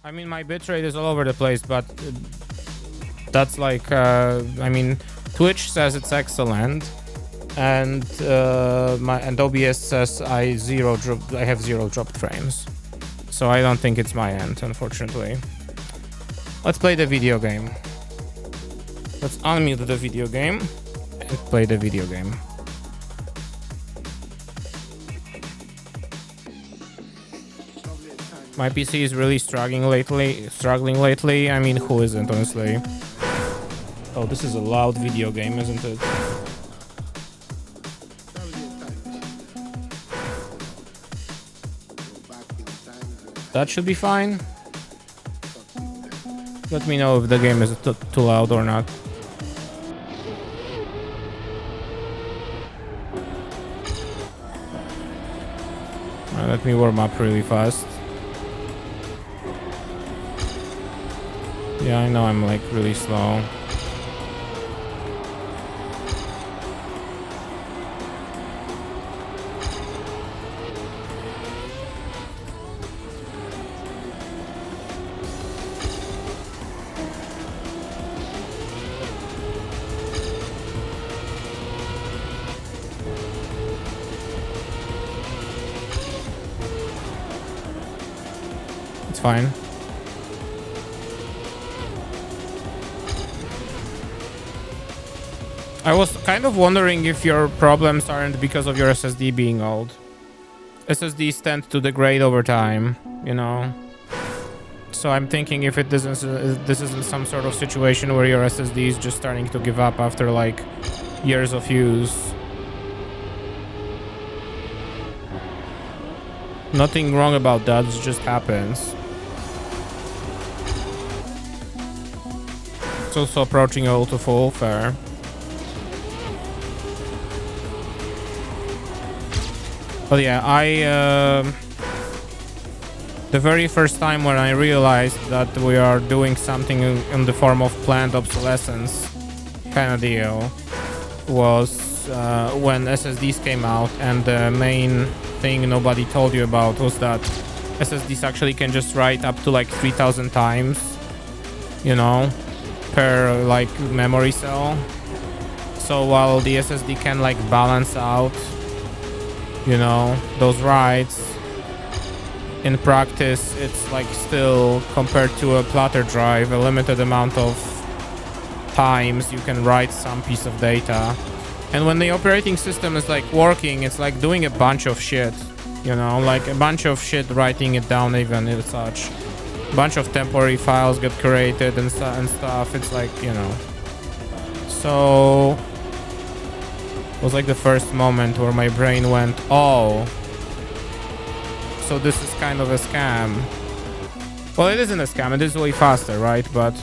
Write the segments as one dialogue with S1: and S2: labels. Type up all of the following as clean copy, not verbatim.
S1: I mean, my bitrate is all over the place, but that's like, I mean, Twitch says it's excellent, and and OBS says I have zero dropped frames. So I don't think it's my end, unfortunately. Let's play the video game. Let's unmute the video game and play the video game. My PC is really struggling lately. I mean, who isn't, honestly? Oh, this is a loud video game, isn't it? That should be fine. Let me know if the game is too loud or not. Let me warm up really fast. Yeah, I know I'm like really slow. It's fine. I was kind of wondering if your problems aren't because of your SSD being old. SSDs tend to degrade over time, you know. So I'm thinking if this isn't some sort of situation where your SSD is just starting to give up after like years of use. Nothing wrong about that, it just happens. It's also approaching all to full, fair. But yeah, the very first time when I realized that we are doing something in the form of planned obsolescence kind of deal was when SSDs came out, and the main thing nobody told you about was that SSDs actually can just write up to like 3,000 times, you know, per like memory cell. So while the SSD can like balance out, you know, those writes, in practice it's like still, compared to a platter drive, a limited amount of times you can write some piece of data. And when the operating system is like working, it's like doing a bunch of shit, you know, like a bunch of shit, writing it down even if such. A bunch of temporary files get created and stuff. It's like, you know. So it was like the first moment where my brain went, oh, so this is kind of a scam. Well, it isn't a scam, it is way faster, right? But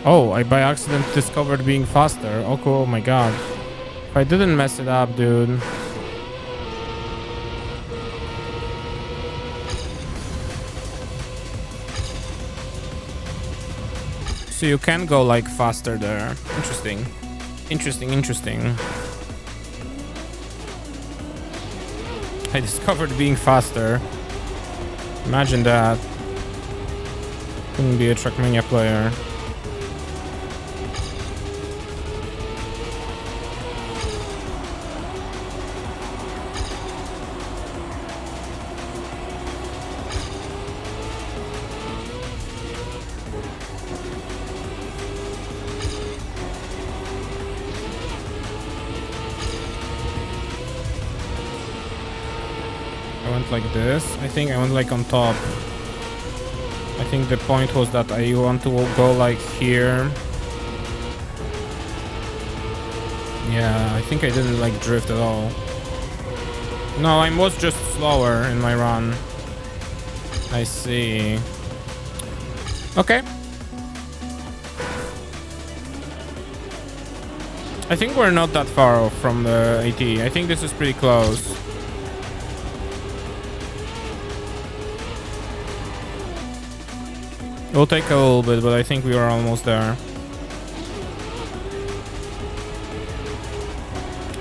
S1: oh, I by accident discovered being faster. Oh, cool. Oh my god. If I didn't mess it up, dude. So you can go like faster there. Interesting. Interesting. I discovered being faster. Imagine that. Couldn't be a Trackmania player. Like this. I think I went like on top. I think the point was that I want to go like here. Yeah, I think I didn't like drift at all. No, I was just slower in my run. I see. Okay. I think we're not that far off from the AT. I think this is pretty close. It'll take a little bit, but I think we are almost there.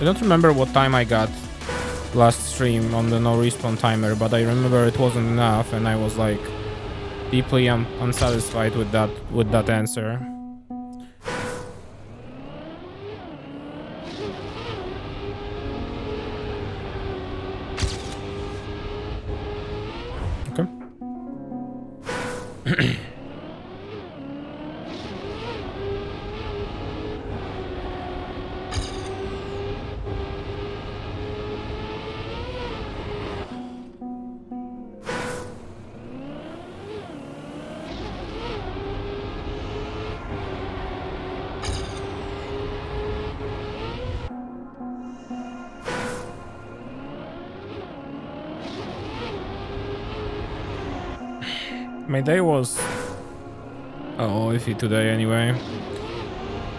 S1: I don't remember what time I got last stream on the no respawn timer, but I remember it wasn't enough, and I was like deeply unsatisfied with that answer. Okay. My day was iffy today anyway.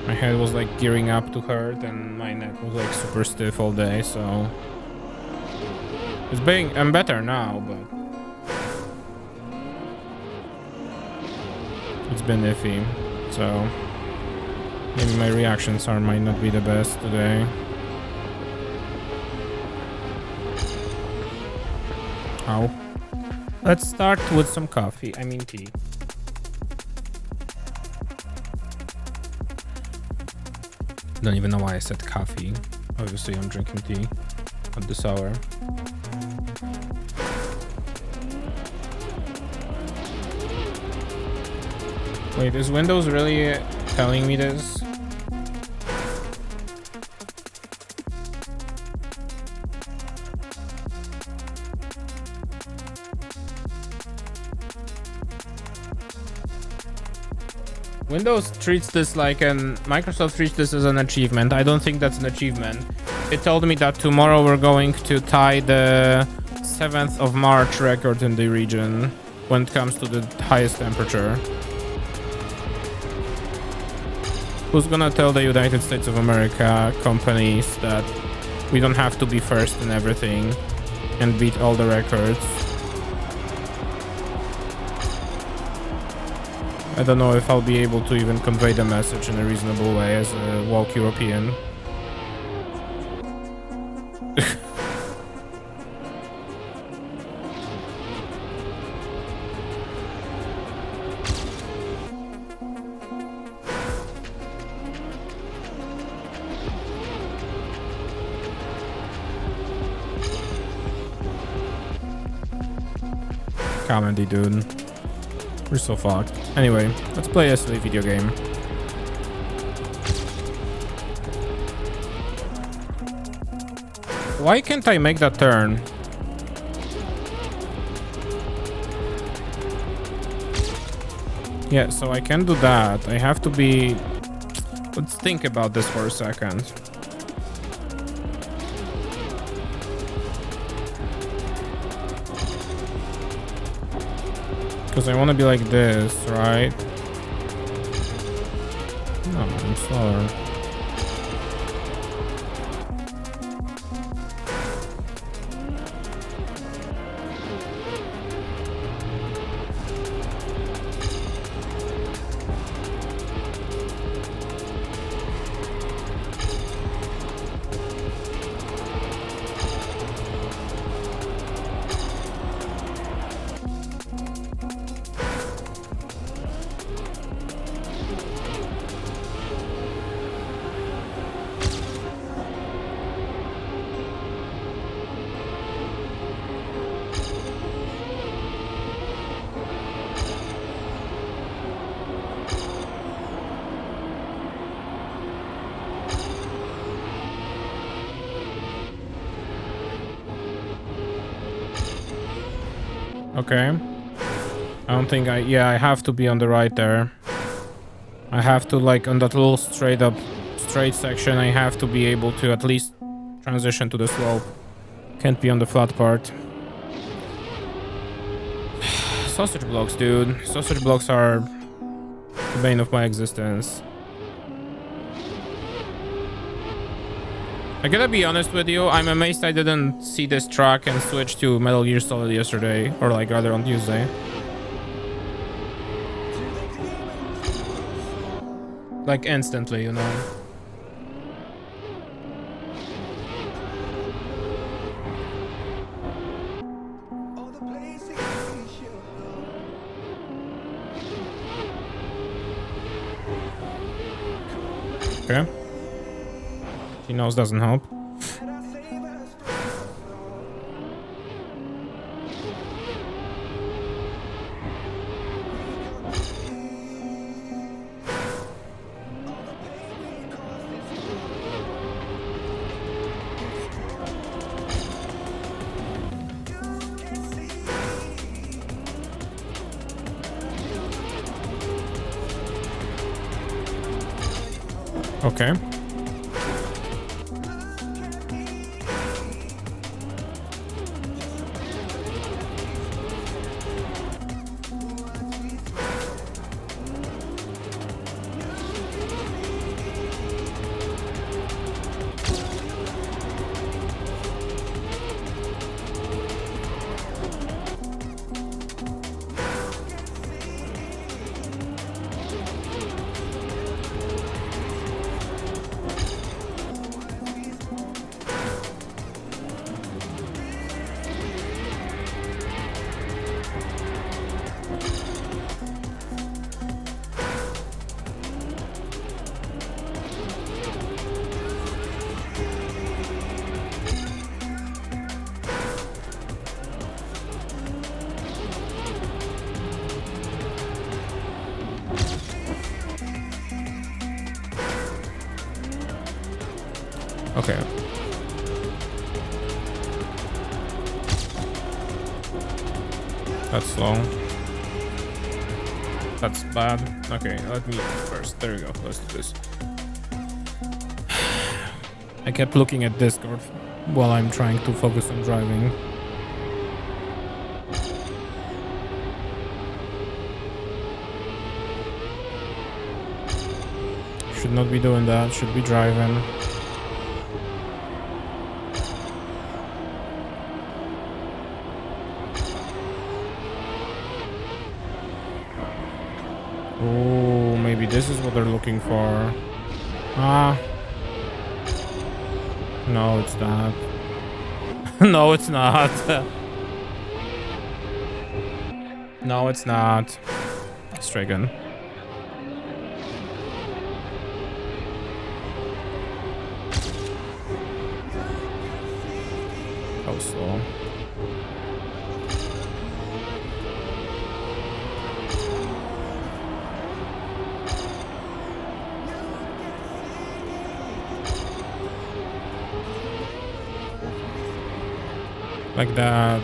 S1: My head was like gearing up to hurt and my neck was like super stiff all day, so I'm better now, but it's been iffy, so maybe my reactions might not be the best today. Ow. Let's start with some coffee. I mean tea. Don't even know why I said coffee. Obviously I'm drinking tea at this hour. Wait, is Windows really telling me this? Windows treats this like Microsoft treats this as an achievement. I don't think that's an achievement. It told me that tomorrow we're going to tie the 7th of March record in the region when it comes to the highest temperature. Who's gonna tell the United States of America companies that we don't have to be first in everything and beat all the records? I don't know if I'll be able to even convey the message in a reasonable way as a woke European. Comedy, dude. We're so fucked. Anyway, let's play a silly video game. Why can't I make that turn? Yeah, so I can do that. I have to be... Let's think about this for a second. Because I want to be like this, right? No, I'm slower. Okay. I don't think yeah, I have to be on the right there. I have to, like, on that little straight section, I have to be able to at least transition to the slope. Can't be on the flat part. Sausage blocks, dude. Sausage blocks are the bane of my existence. I gotta be honest with you, I'm amazed I didn't see this track and switch to Metal Gear Solid yesterday, or like rather on Tuesday. Like instantly, you know. Okay. He knows doesn't help. Okay. Okay. That's slow. That's bad. Okay, let me first. There we go. Let's do this. I kept looking at Discord while I'm trying to focus on driving. Should not be doing that. Should be driving. Oh, maybe this is what they're looking for. Ah. No, it's not. No, it's not. No, it's not. Let's try again. How slow. Like that.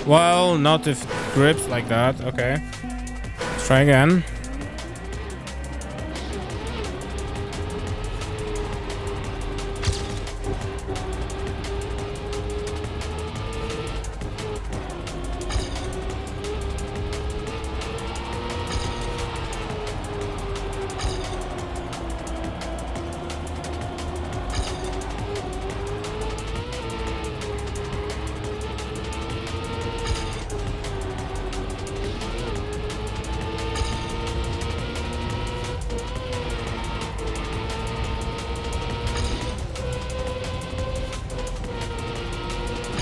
S1: Well, not if it grips like that. Okay. Let's try again.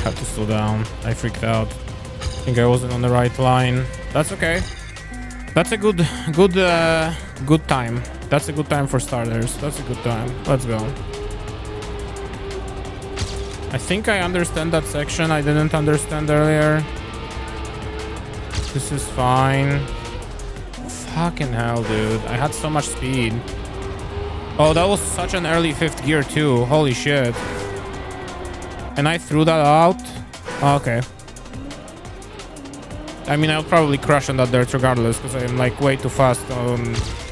S1: Had to slow down. I freaked out. I think I wasn't on the right line. That's okay. That's a good time. That's a good time for starters. That's a good time. Let's go. I think I understand that section I didn't understand earlier. This is fine. Fucking hell, dude. I had so much speed. Oh, that was such an early fifth gear too. Holy shit. And I threw that out? Okay. I mean, I'll probably crash on that dirt regardless because I'm like way too fast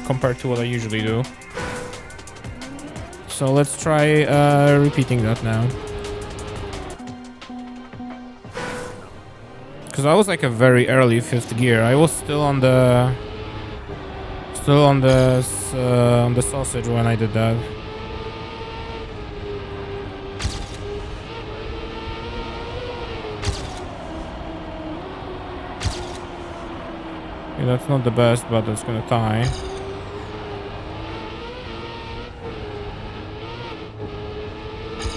S1: compared to what I usually do. So let's try repeating that now. Because I was like a very early 5th gear. I was still on the sausage when I did that. Yeah, that's not the best, but it's gonna tie.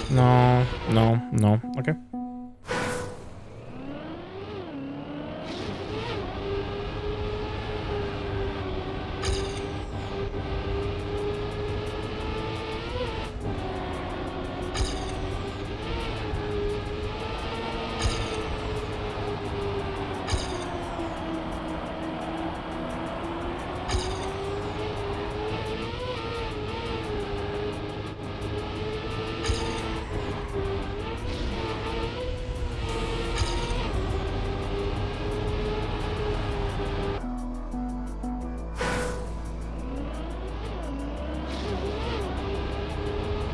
S1: No, no, no. Okay.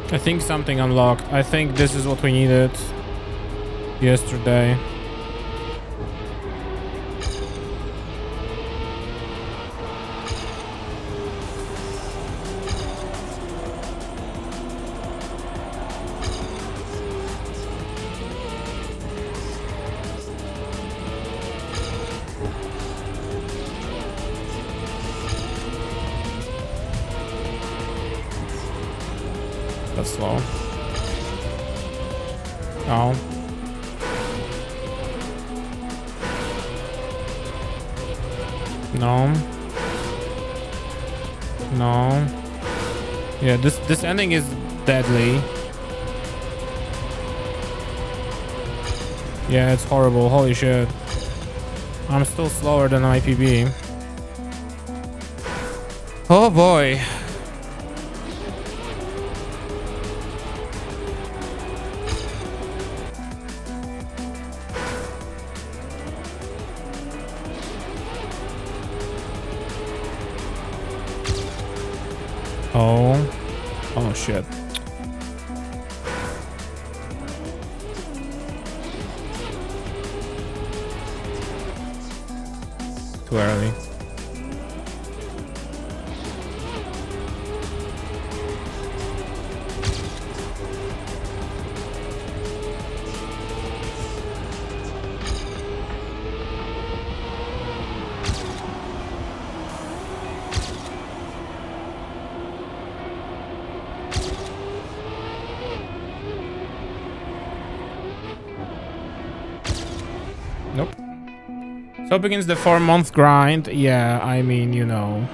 S1: I think something unlocked. I think this is what we needed yesterday. That's slow. Oh. No. No. Yeah, this ending is deadly. Yeah, it's horrible. Holy shit. I'm still slower than IPB. Oh boy. Oh shit. Too early. Nope. So begins the 4-month grind. Yeah, I mean, you know.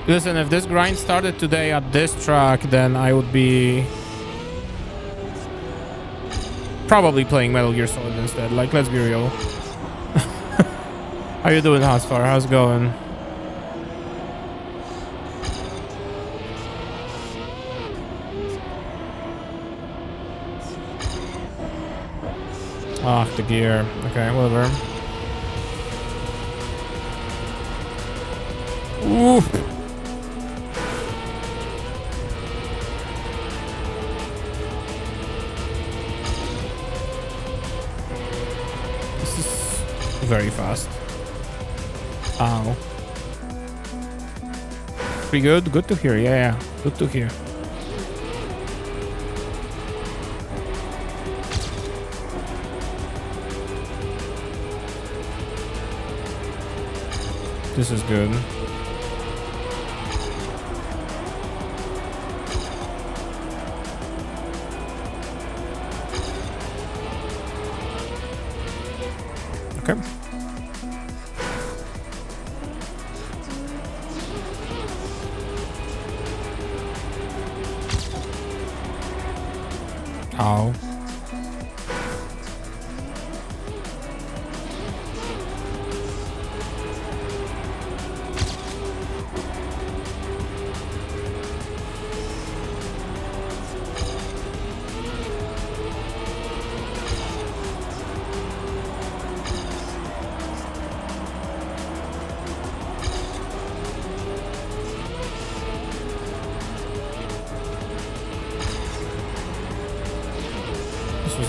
S1: Listen, if this grind started today at this track, then I would be probably playing Metal Gear Solid instead. Like, let's be real. How you doing, Hasfar? How's it going? Ah, the gear. Okay, whatever. Oof. This is very fast. Ow. Pretty good? Good to hear. Yeah. Good to hear. This is good. Okay. Ow.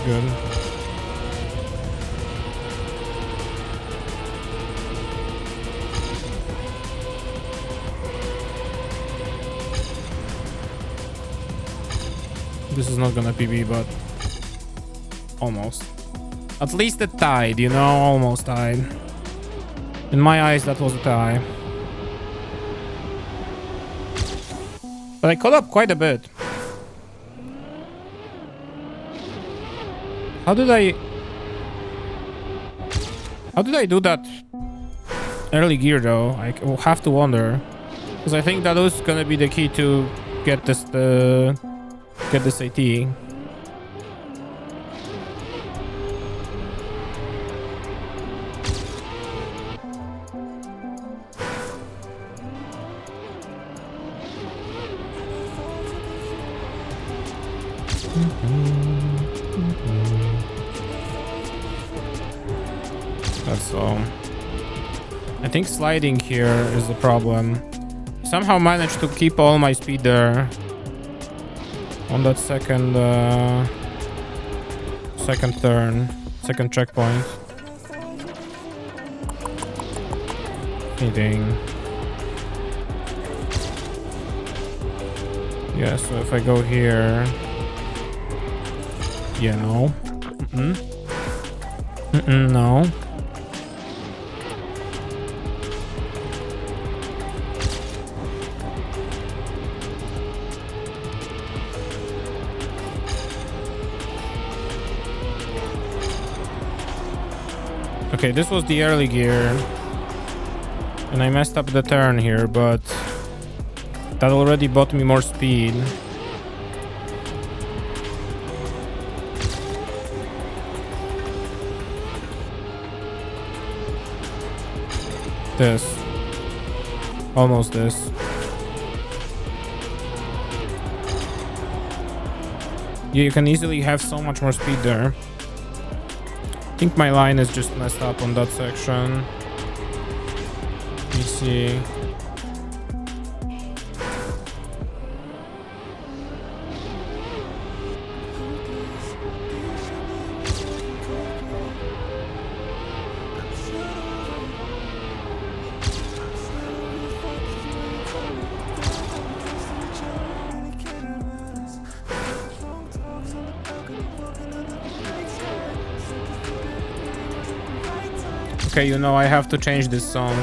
S1: good. This is not gonna PB, but almost. At least it tied, you know, almost tied. In my eyes, that was a tie. But I caught up quite a bit. How did I do that early gear though? I will have to wonder, because I think that was gonna be the key to get this AT. That's all. I think sliding here is the problem. Somehow managed to keep all my speed there on that second turn, second checkpoint. Anything. Yeah, so if I go here, yeah, no. No. Okay, this was the early gear, and I messed up the turn here, but that already bought me more speed. This. Almost this. Yeah, you can easily have so much more speed there. I think my line is just messed up on that section. Let me see. Okay, you know, I have to change this song.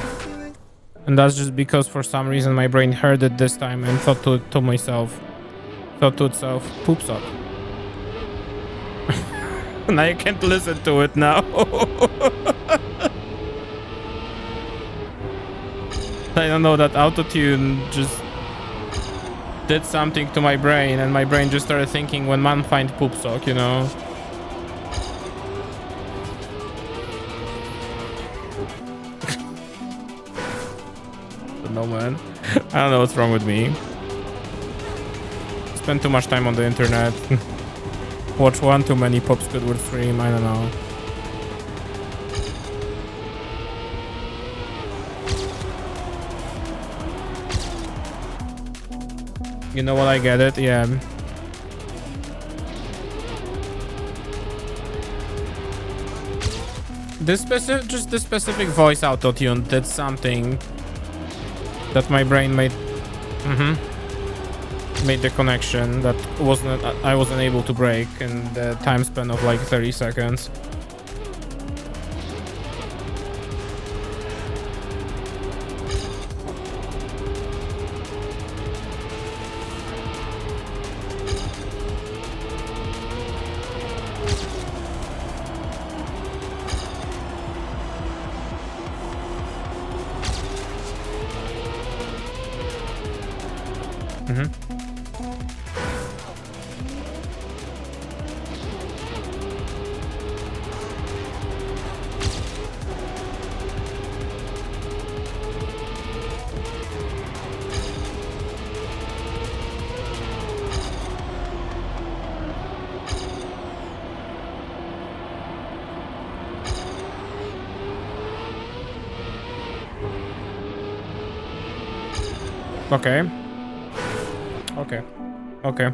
S1: And that's just because for some reason my brain heard it this time and thought to itself, poop suck. And I can't listen to it now. I don't know, that autotune just did something to my brain, and my brain just started thinking when man find poop sock, you know. No, man. I don't know what's wrong with me. Spend too much time on the internet. Watch one too many Pop Squidward stream, I don't know. You know what, I get it, yeah. This specific voice auto-tune did something that my brain made the connection that I wasn't able to break in the time span of like 30 seconds. Okay. Okay. Okay.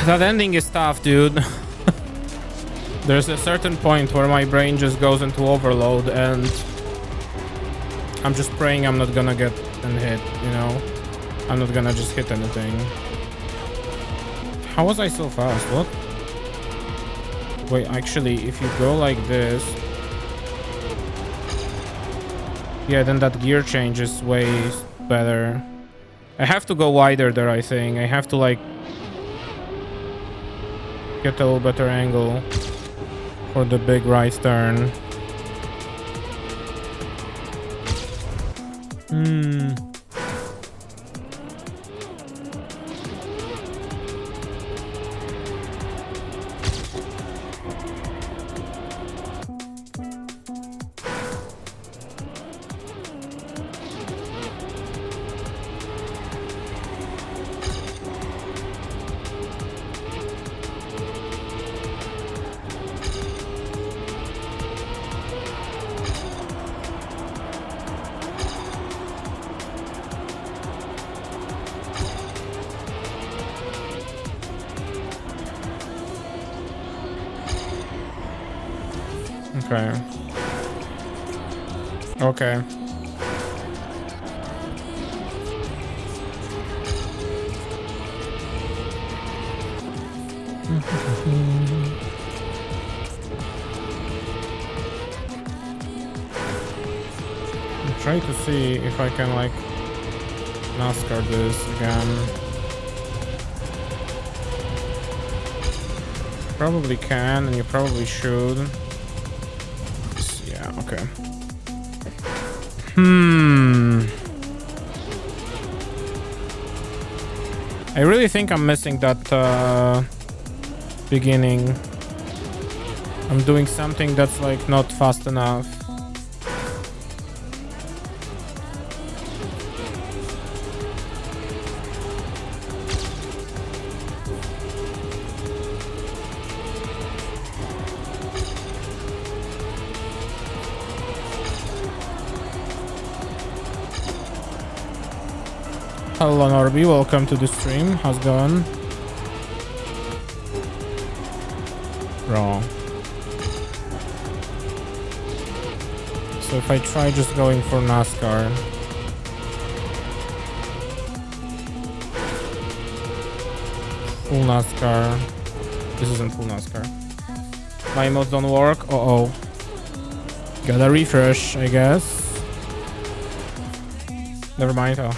S1: That ending is tough, dude. There's a certain point where my brain just goes into overload and I'm just praying I'm not gonna get hit, you know? I'm not gonna just hit anything. How was I so fast? What? Wait, actually, if you go like this... Yeah, then that gear change is way better. I have to go wider there, I think. I have to, like... get a little better angle for the big right turn. Okay. Okay. I'm trying to see if I can like NASCAR this again. Probably can, and you probably should. Yeah, okay. I really think I'm missing that beginning. I'm doing something that's like not fast enough. Hello Norby, welcome to the stream. How's it going? Wrong. So if I try just going for NASCAR. Full NASCAR. This isn't full NASCAR. My modes don't work. Uh-oh. Gotta refresh, I guess. Never mind. Oh.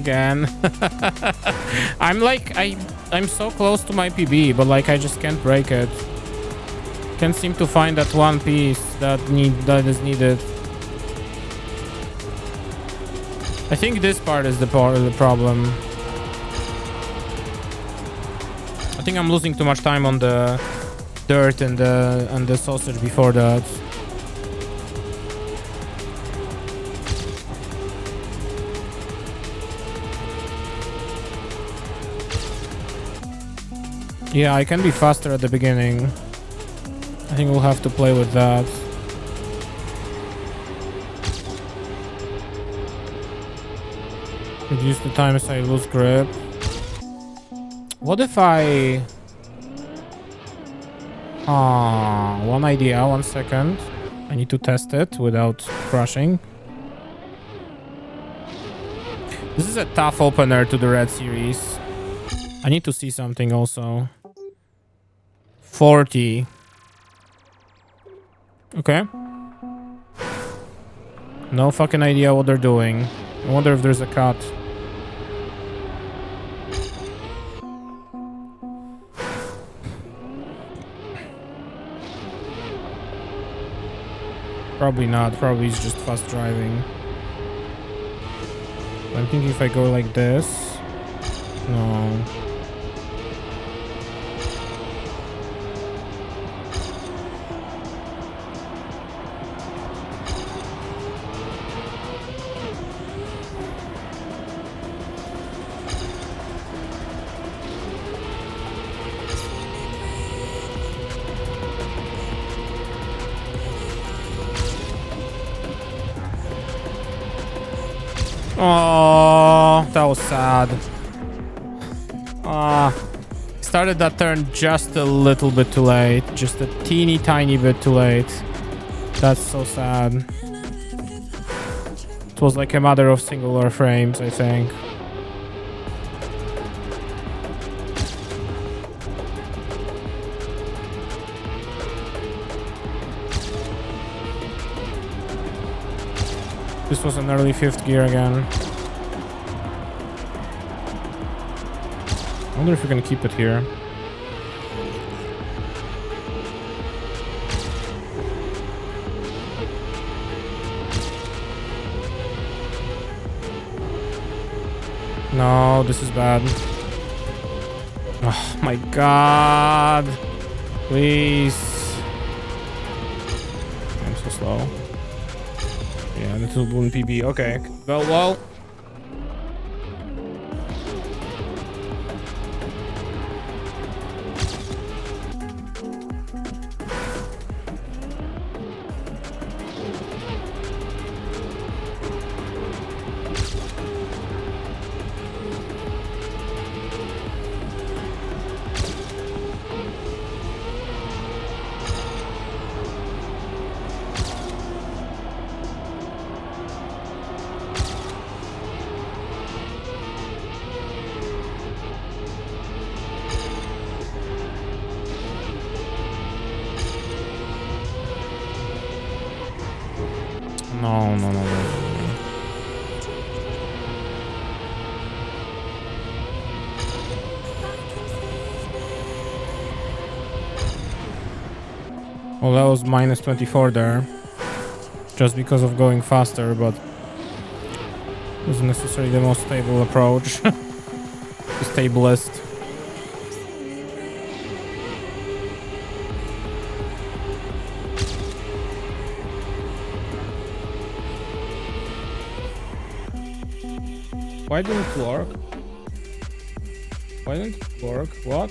S1: Again. I'm so close to my PB, but like I just can't break it. Can't seem to find that one piece that is needed. I think this part is the problem. I think I'm losing too much time on the dirt and the sausage before that. Yeah, I can be faster at the beginning. I think we'll have to play with that. Reduce the times I lose grip. What if I... one idea, 1 second. I need to test it without crushing. This is a tough opener to the Red Series. I need to see something also. 40. Okay. No fucking idea what they're doing. I wonder if there's a cut. Probably not. Probably it's just fast driving. I'm thinking if I go like this. No. Oh, that was sad. Started that turn just a little bit too late. Just a teeny tiny bit too late. That's so sad. It was like a matter of singular frames, I think. This was an early 5th gear again. I wonder if we can keep it here. No, this is bad. Oh my god. Please. I'm so slow. Yeah, this will win PB. Okay. Well. No. Well, that was minus 24 there. Just because of going faster, but it wasn't necessarily the most stable approach. The stablest. Why didn't it work? Why didn't it work? What?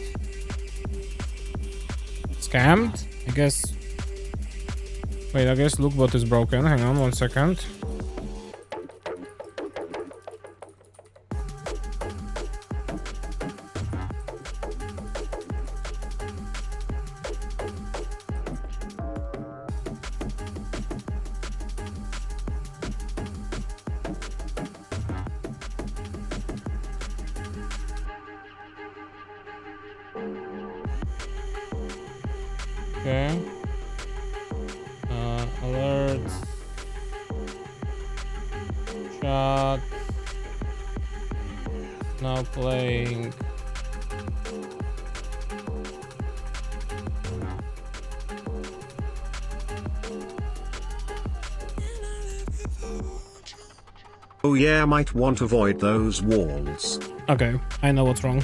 S1: Scammed? I guess. Wait, I guess lookbot is broken. Hang on 1 second. Okay. Alerts. Chat. Now playing.
S2: Oh yeah, might want to avoid those walls.
S1: Okay, I know what's wrong.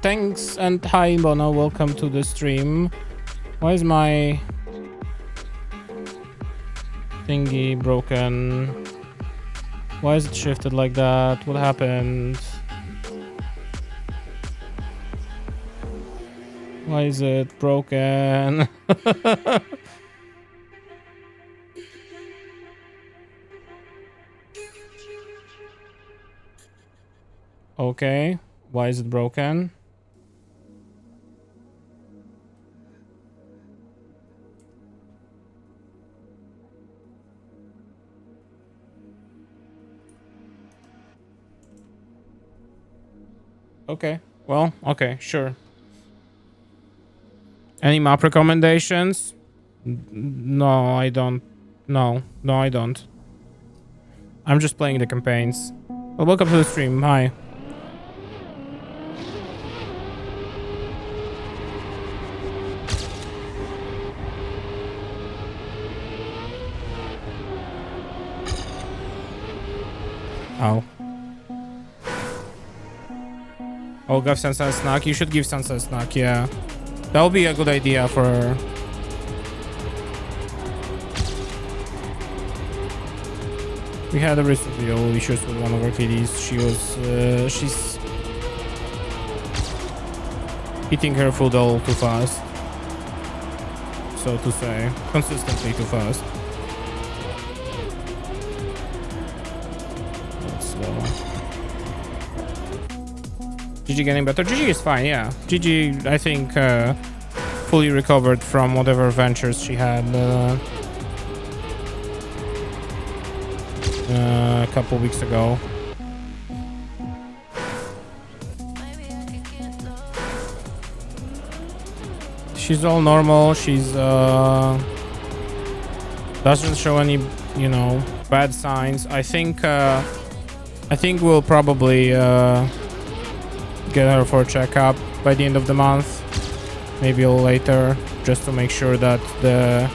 S1: Thanks and hi Bono, welcome to the stream. Why is my thingy broken? Why is it shifted like that? What happened? Why is it broken? Okay, why is it broken? Okay, well, okay, sure. Any map recommendations? No, I don't. No, I don't. I'm just playing the campaigns. Well, welcome to the stream. Hi. Oh. Oh, give Sansa a snack. You should give Sansa a snack, yeah. That would be a good idea for her. We had a recent video issues with one of our kitties. She's eating her food all too fast. So to say. Consistently too fast. That's slow. Gigi getting better? Gigi is fine, yeah. Gigi, I think, fully recovered from whatever ventures she had a couple weeks ago. She's all normal. She's doesn't show any, you know, bad signs. I think we'll probably get her for a checkup by the end of the month, maybe a little later, just to make sure that the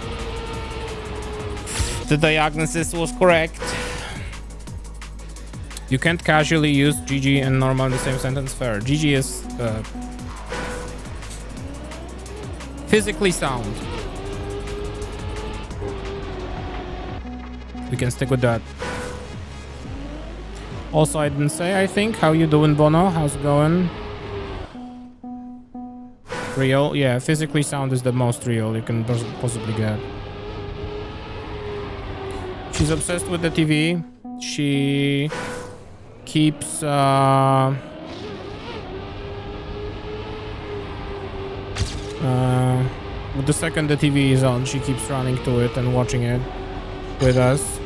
S1: diagnosis was correct. You can't casually use Gigi and normal in the same sentence. Fair. Gigi is physically sound. We can stick with that. Also, I didn't say, I think. How you doing, Bono? How's it going? Real? Yeah, physically sound is the most real you can possibly get. She's obsessed with the TV. She keeps the second the TV is on, she keeps running to it and watching it with us.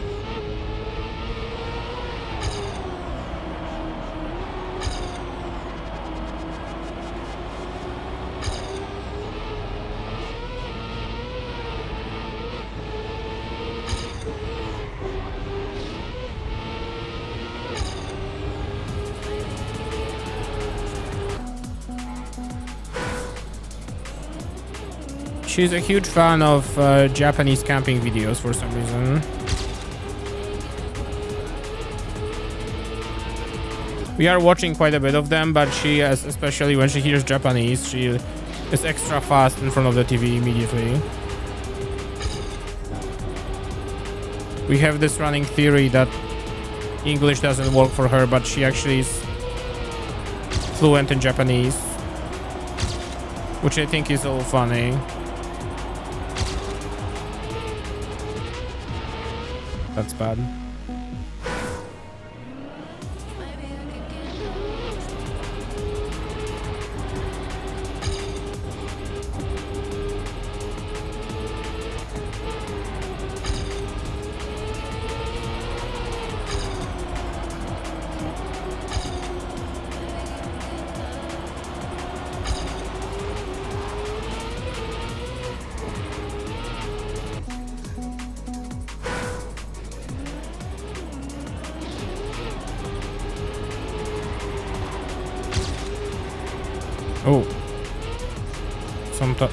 S1: She's a huge fan of Japanese camping videos for some reason. We are watching quite a bit of them, but she, especially when she hears Japanese, she is extra fast in front of the TV immediately. We have this running theory that English doesn't work for her, but she actually is fluent in Japanese, which I think is all funny. That's bad.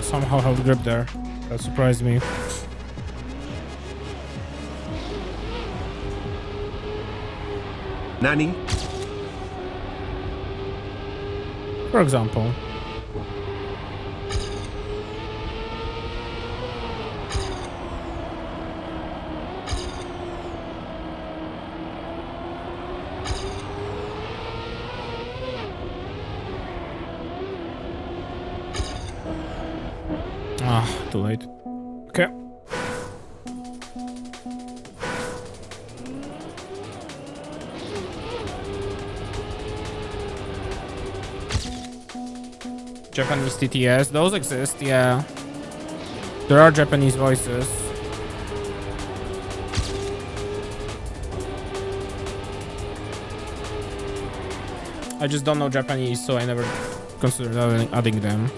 S1: somehow held grip there. That surprised me.
S2: Nanny?
S1: For example. Ah, too late. Okay. Japanese TTS, those exist, yeah. There are Japanese voices. I just don't know Japanese, so I never considered adding them.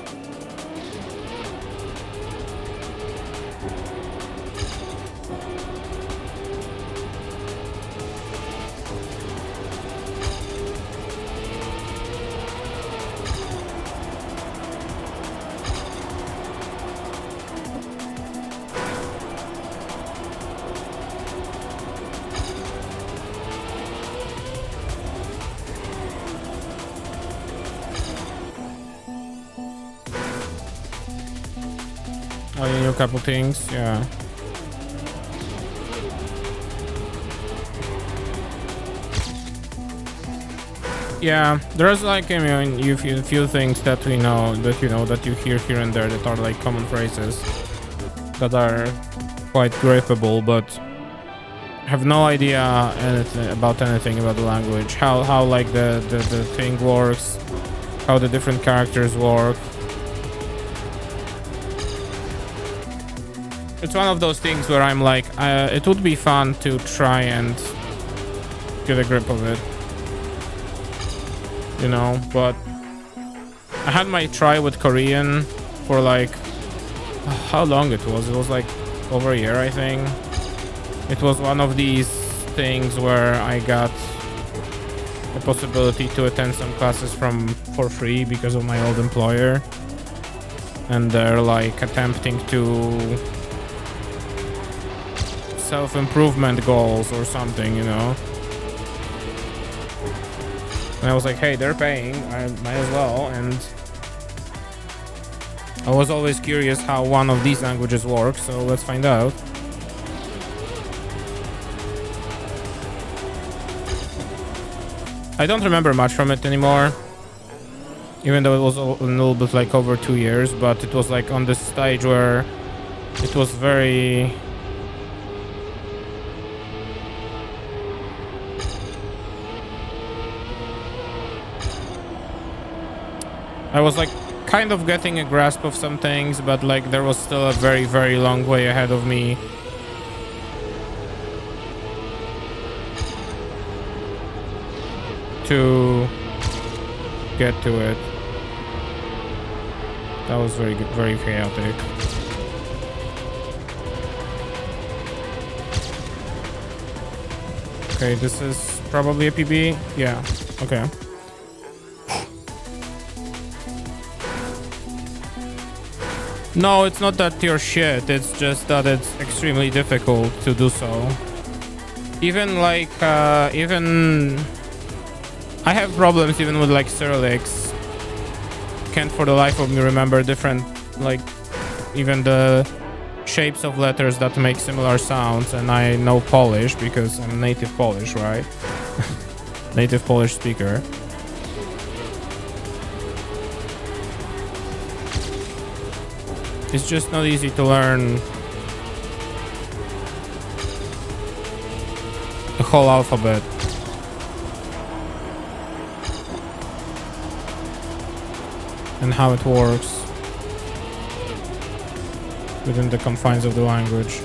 S1: Oh, you knew a couple things, yeah. Yeah, there's like, I mean, a few things that we know, that you hear here and there that are like common phrases that are quite grippable, but have no idea anything about the language, how like the thing works, how the different characters work. It's one of those things where I'm like, it would be fun to try and get a grip of it, you know, but I had my try with Korean for like, how long it was? It was like over a year, I think. It was one of these things where I got the possibility to attend some classes for free because of my old employer, and they're like attempting to self-improvement goals or something, you know. And I was like, hey, they're paying, I might as well. And I was always curious how one of these languages works, so let's find out. I don't remember much from it anymore, even though it was a little bit like over 2 years, but it was like on this stage where it was very... I was like kind of getting a grasp of some things, but like there was still a very, very long way ahead of me. To get to it. That was very good, very chaotic. Okay, this is probably a PB. Yeah, okay. No, it's not that you're shit, it's just that it's extremely difficult to do so. Even like, even... I have problems even with like Cyrillics. Can't for the life of me remember different, like, even the shapes of letters that make similar sounds, and I know Polish because I'm native Polish, right? Native Polish speaker. It's just not easy to learn the whole alphabet. And how it works within the confines of the language.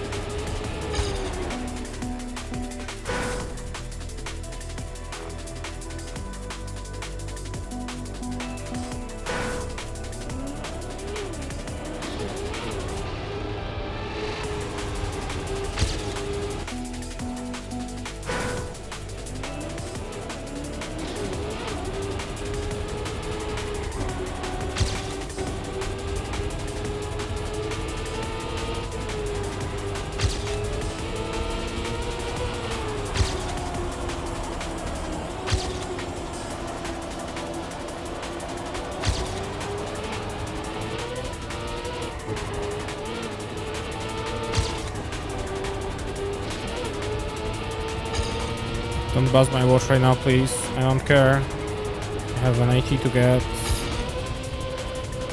S1: Don't buzz my watch right now, please. I don't care. I have an 80 to get.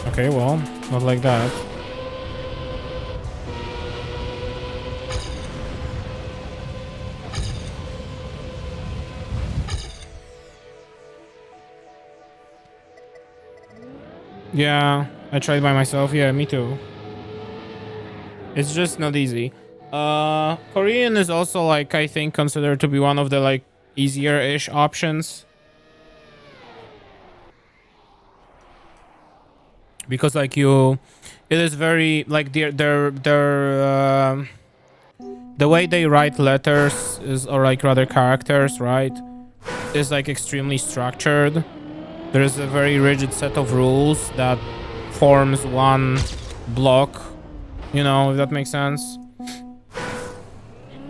S1: Okay, well, not like that. Yeah, I tried by myself. Yeah, me too. It's just not easy. Korean is also like, I think, considered to be one of the like easier-ish options. Because like it is very like the way they write letters is, or like rather characters, right, is like extremely structured. There is a very rigid set of rules that forms one block, you know, if that makes sense.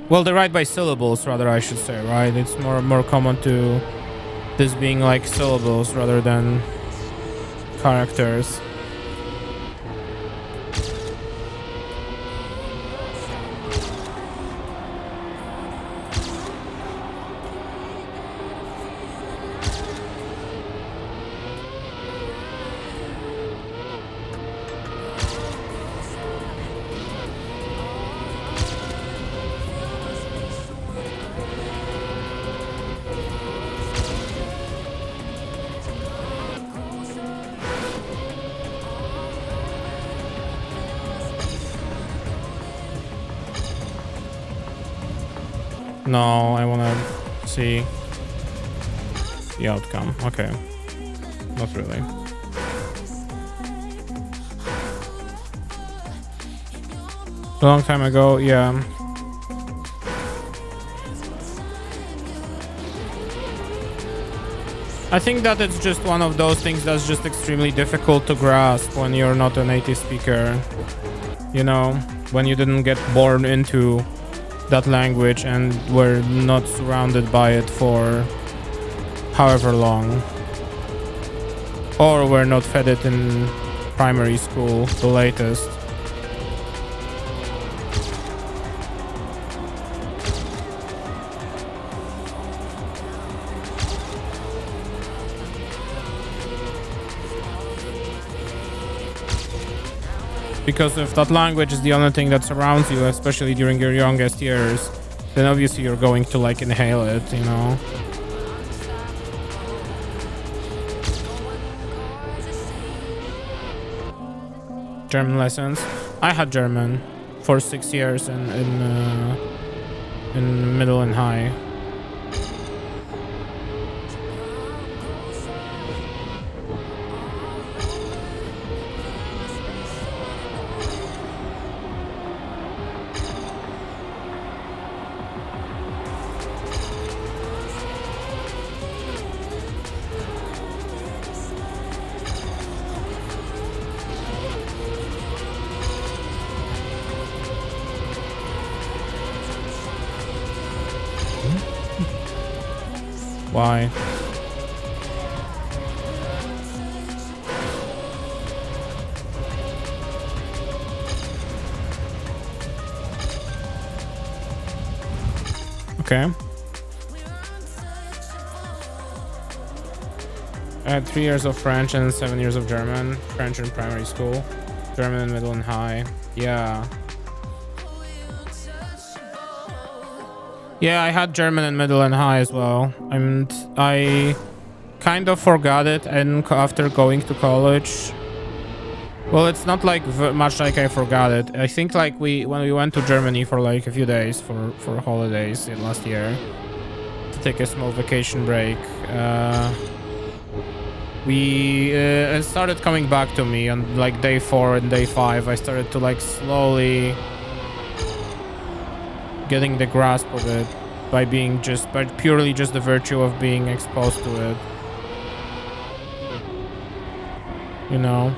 S1: Well, they write by syllables, rather, I should say, right? It's more common to this being like syllables rather than characters. No, I wanna see the outcome. Okay. Not really. A long time ago, yeah. I think that it's just one of those things that's just extremely difficult to grasp when you're not a native speaker. You know, when you didn't get born into that language and were not surrounded by it for however long, or were not fed it in primary school, the latest. Because if that language is the only thing that surrounds you, especially during your youngest years, then obviously you're going to like inhale it, you know. German lessons. I had German for 6 years in middle and high. Why? Okay. I had 3 years of French and 7 years of German. French in primary school, German in middle and high. Yeah. Yeah, I had German in middle and high as well. And I kind of forgot it and after going to college. Well, it's not like much like I forgot it. I think like when we went to Germany for like a few days for holidays last year to take a small vacation break, it started coming back to me on like day 4 and day 5. I started to like slowly getting the grasp of it by purely just the virtue of being exposed to it, you know.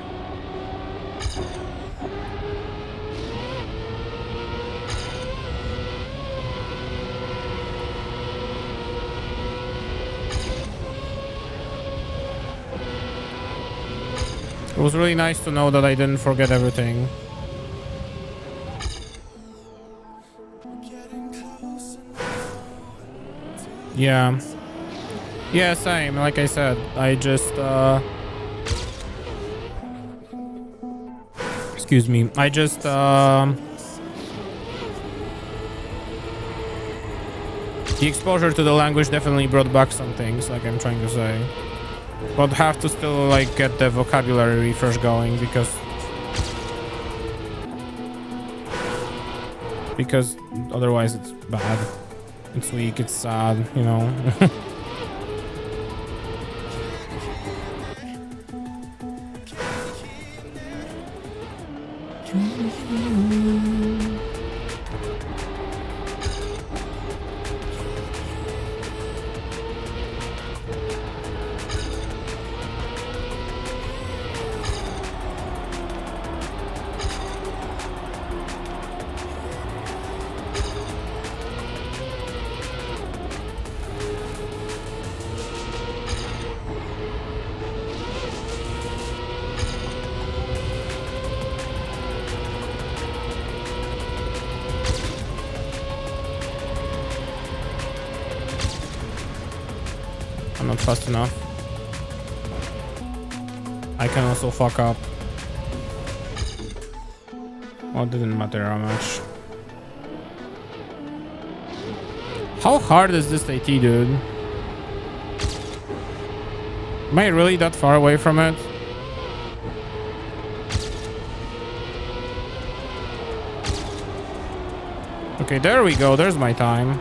S1: It was really nice to know that I didn't forget everything. Yeah. Yeah, same. Like I said, I just excuse me. I just the exposure to the language definitely brought back some things, like I'm trying to say. But have to still like get the vocabulary refresh going because otherwise it's bad. It's weak, it's sad, you know. I'm not fast enough. I can also fuck up. Well, it didn't matter how much. How hard is this AT, dude? Am I really that far away from it? Okay, there we go. There's my time.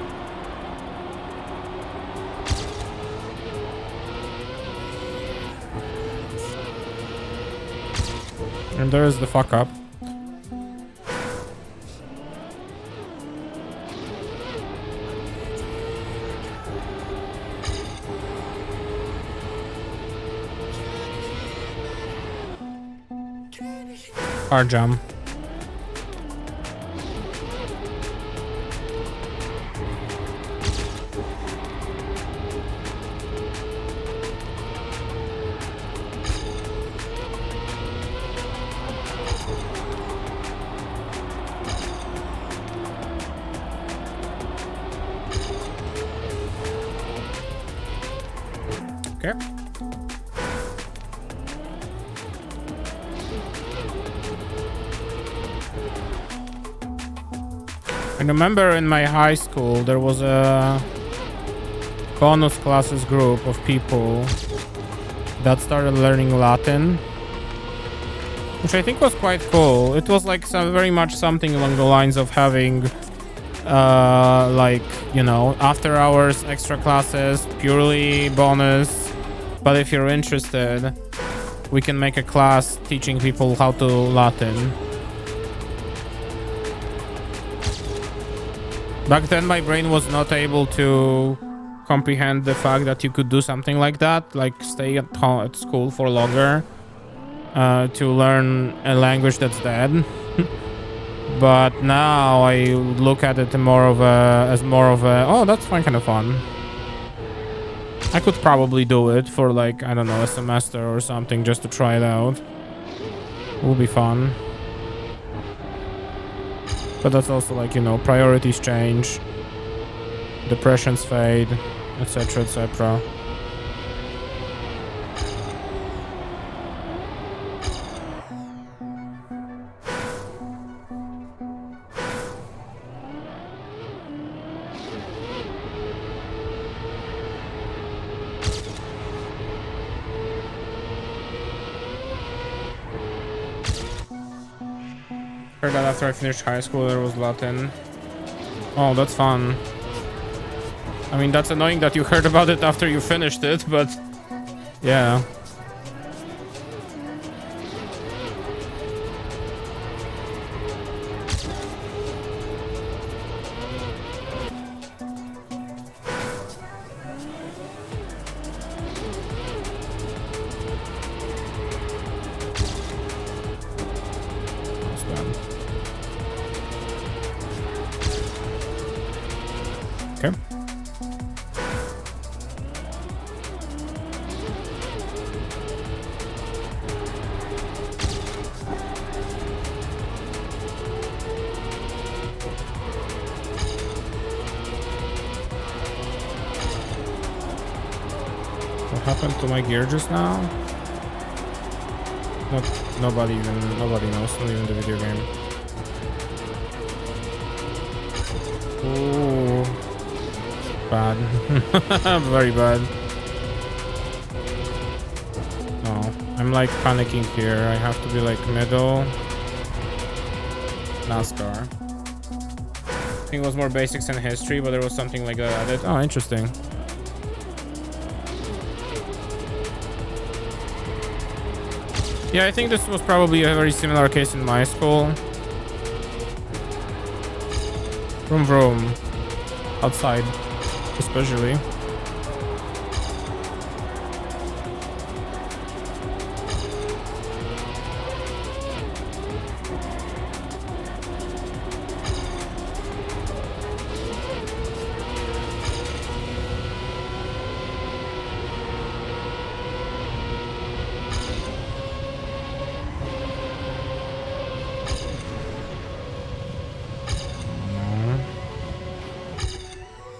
S1: And there's the fuck up. Hard jump. Okay. I remember in my high school there was a bonus classes group of people that started learning Latin, which I think was quite cool. It was like very much something along the lines of having like, you know, after hours extra classes, purely bonus. But if you're interested, we can make a class teaching people how to Latin. Back then my brain was not able to comprehend the fact that you could do something like that, like stay at school for longer to learn a language that's dead. But now I look at it as more of a oh, that's kind of fun. I could probably do it for like, I don't know, a semester or something just to try it out. It will be fun. But that's also like, you know, priorities change, depressions fade, etc, etc. Heard that after I finished high school there was Latin. Oh, that's fun. I mean, that's annoying that you heard about it after you finished it, but yeah. Okay. happened to my gear just now? Nobody knows, not even the video game. Ooh. Bad. Very bad. No, I'm like panicking here. I have to be like middle. NASCAR. I think it was more basics in history, but there was something like that added. Oh, interesting. Yeah, I think this was probably a very similar case in my school. Vroom vroom. Outside, especially.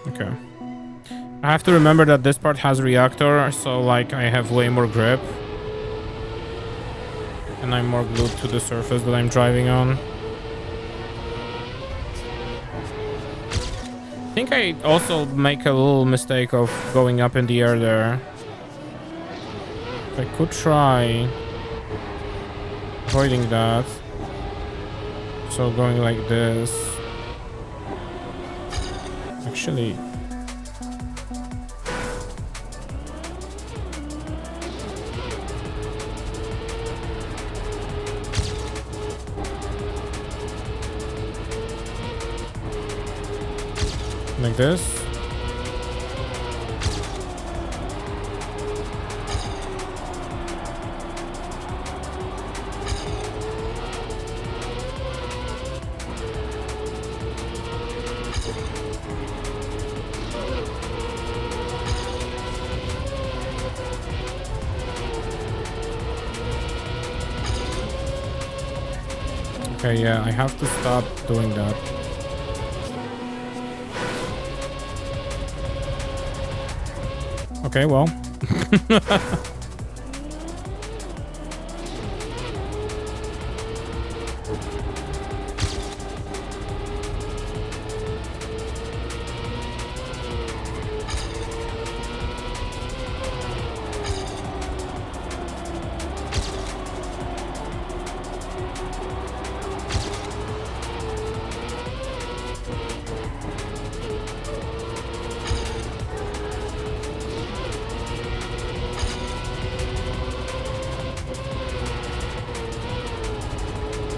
S1: Okay. I have to remember that this part has reactor, so like I have way more grip. And I'm more glued to the surface that I'm driving on. I think I also make a little mistake of going up in the air there. I could try avoiding that. So going like this. Actually, like this. Okay, yeah, I have to stop doing that. Okay, well.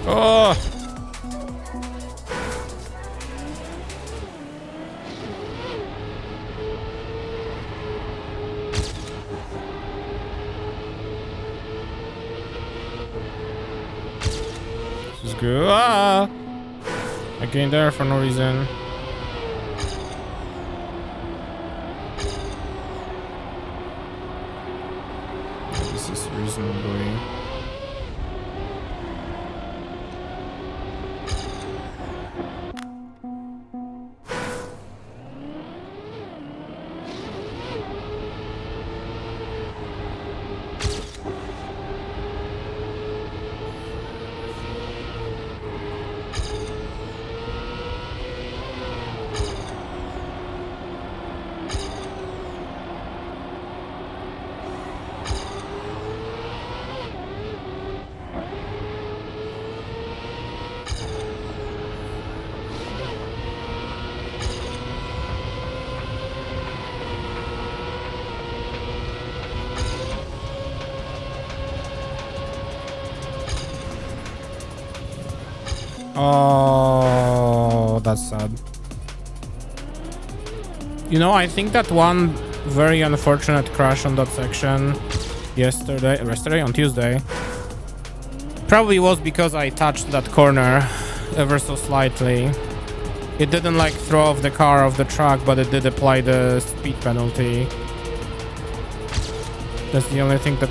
S1: Oh! This is good. Ah! I gained there for no reason. This is reasonably. Oh, that's sad. You know, I think that one very unfortunate crash on that section yesterday on Tuesday probably was because I touched that corner ever so slightly. It didn't like throw off the car off the track, but it did apply the speed penalty. That's the only thing that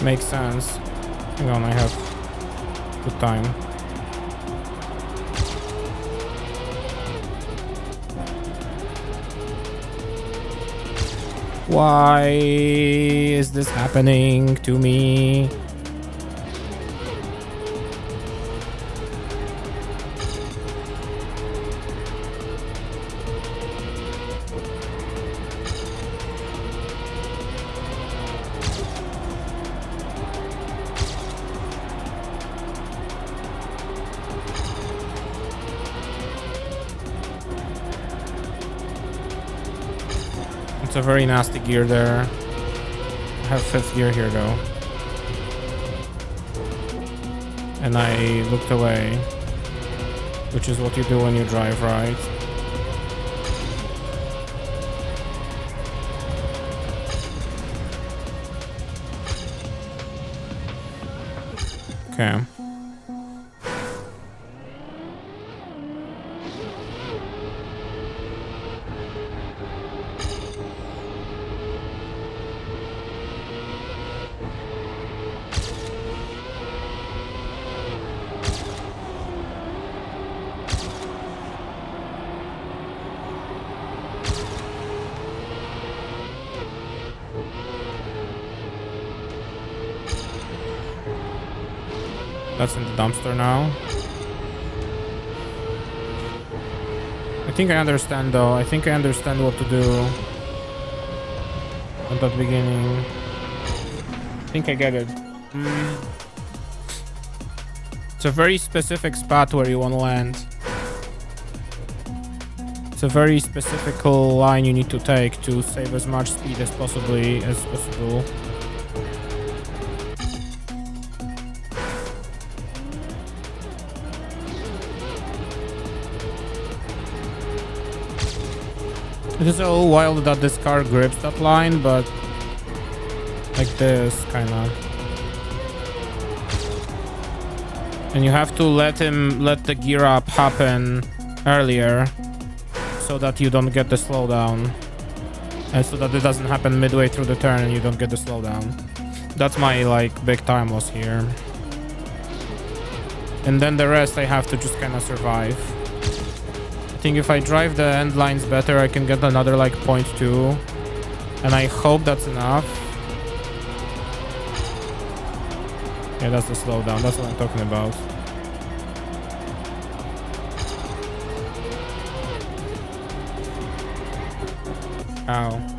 S1: makes sense. Hang on, I have good time. Why is this happening to me? It's a very nasty gear there. I have 5th gear here though. And I looked away. Which is what you do when you drive, right? Okay. That's in the dumpster now. I think I understand though. I think I understand what to do at the beginning. I think I get it. It's a very specific spot where you want to land. It's a very specific line you need to take to save as much speed as possible. It is a little wild that this car grips that line, but like this, kinda. And you have to let the gear up happen earlier so that you don't get the slowdown. And so that it doesn't happen midway through the turn and you don't get the slowdown. That's my like big time loss here. And then the rest I have to just kinda survive. I think if I drive the end lines better, I can get another like 0.2, and I hope that's enough. Yeah, that's the slowdown. That's what I'm talking about. Ow.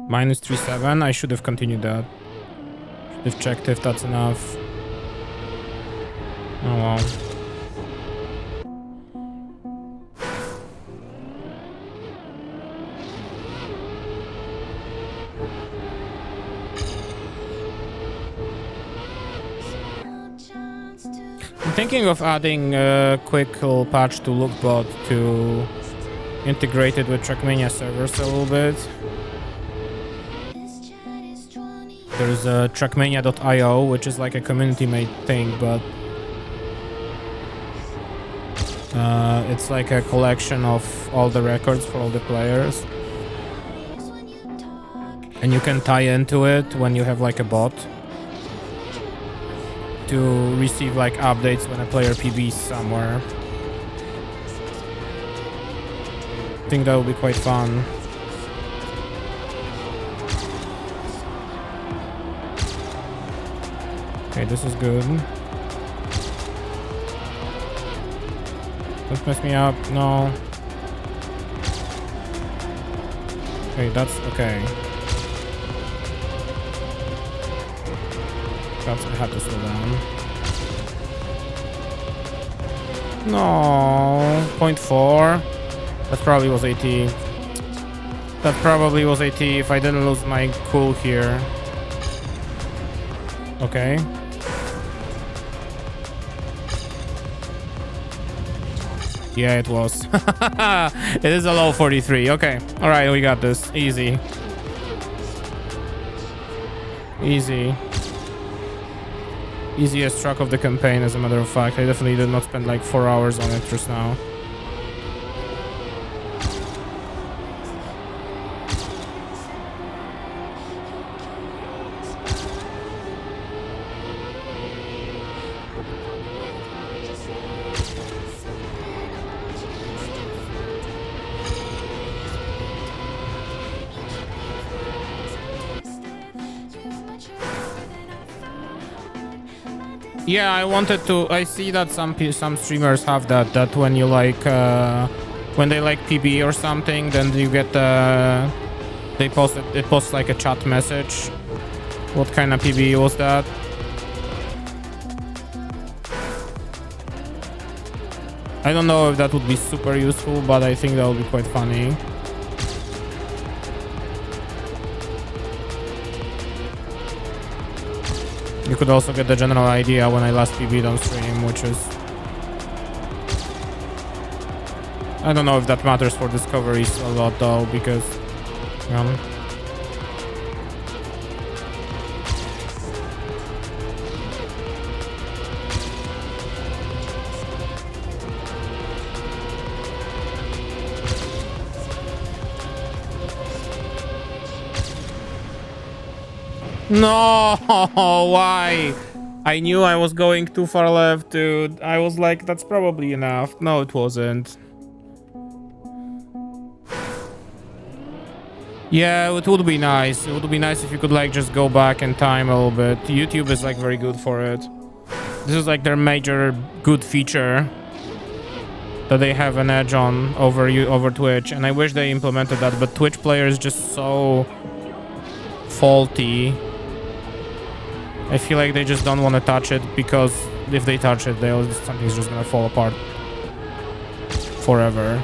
S1: Minus 3.7. I should have continued that. Should have checked if that's enough. Oh well. I'm thinking of adding a quick little patch to Lookbot to integrate it with Trackmania servers a little bit. There's a Trackmania.io, which is like a community-made thing, but it's like a collection of all the records for all the players. And you can tie into it when you have like a bot to receive like updates when a player PBs somewhere. I think that would be quite fun. Okay, this is good. Don't mess me up. No. Okay, that's okay. Perhaps I have to slow down. No. 0.4. That probably was AT. That probably was AT if I didn't lose my cool here. Okay. Yeah, it was. It is a low 43. Okay. All right, we got this. Easy. Easy. Easiest truck of the campaign, as a matter of fact. I definitely did not spend like 4 hours on it just now. Yeah, I wanted to. I see that some streamers have that when you like when they like PB or something, then you get they post it. It posts like a chat message. What kind of PB was that? I don't know if that would be super useful, but I think that would be quite funny. You could also get the general idea when I last PB'd on stream, which is... I don't know if that matters for discoveries a lot though, because... No, why? I knew I was going too far left, dude. I was like, that's probably enough. No, it wasn't. Yeah, it would be nice. It would be nice if you could like just go back in time a little bit. YouTube is like very good for it. This is like their major good feature that they have an edge on over Twitch, and I wish they implemented that, but Twitch player is just so faulty. I feel like they just don't want to touch it, because if they touch it, something's just gonna fall apart forever.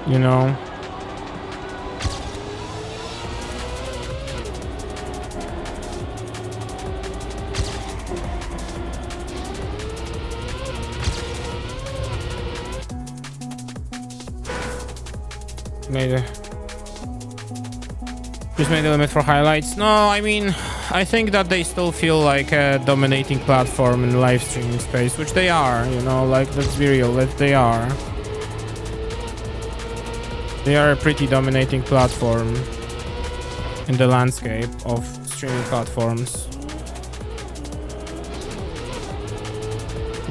S1: You know? Just made the limit for highlights. No, I mean, I think that they still feel like a dominating platform in the live streaming space, which they are, you know, like, let's be real, they are. They are a pretty dominating platform in the landscape of streaming platforms.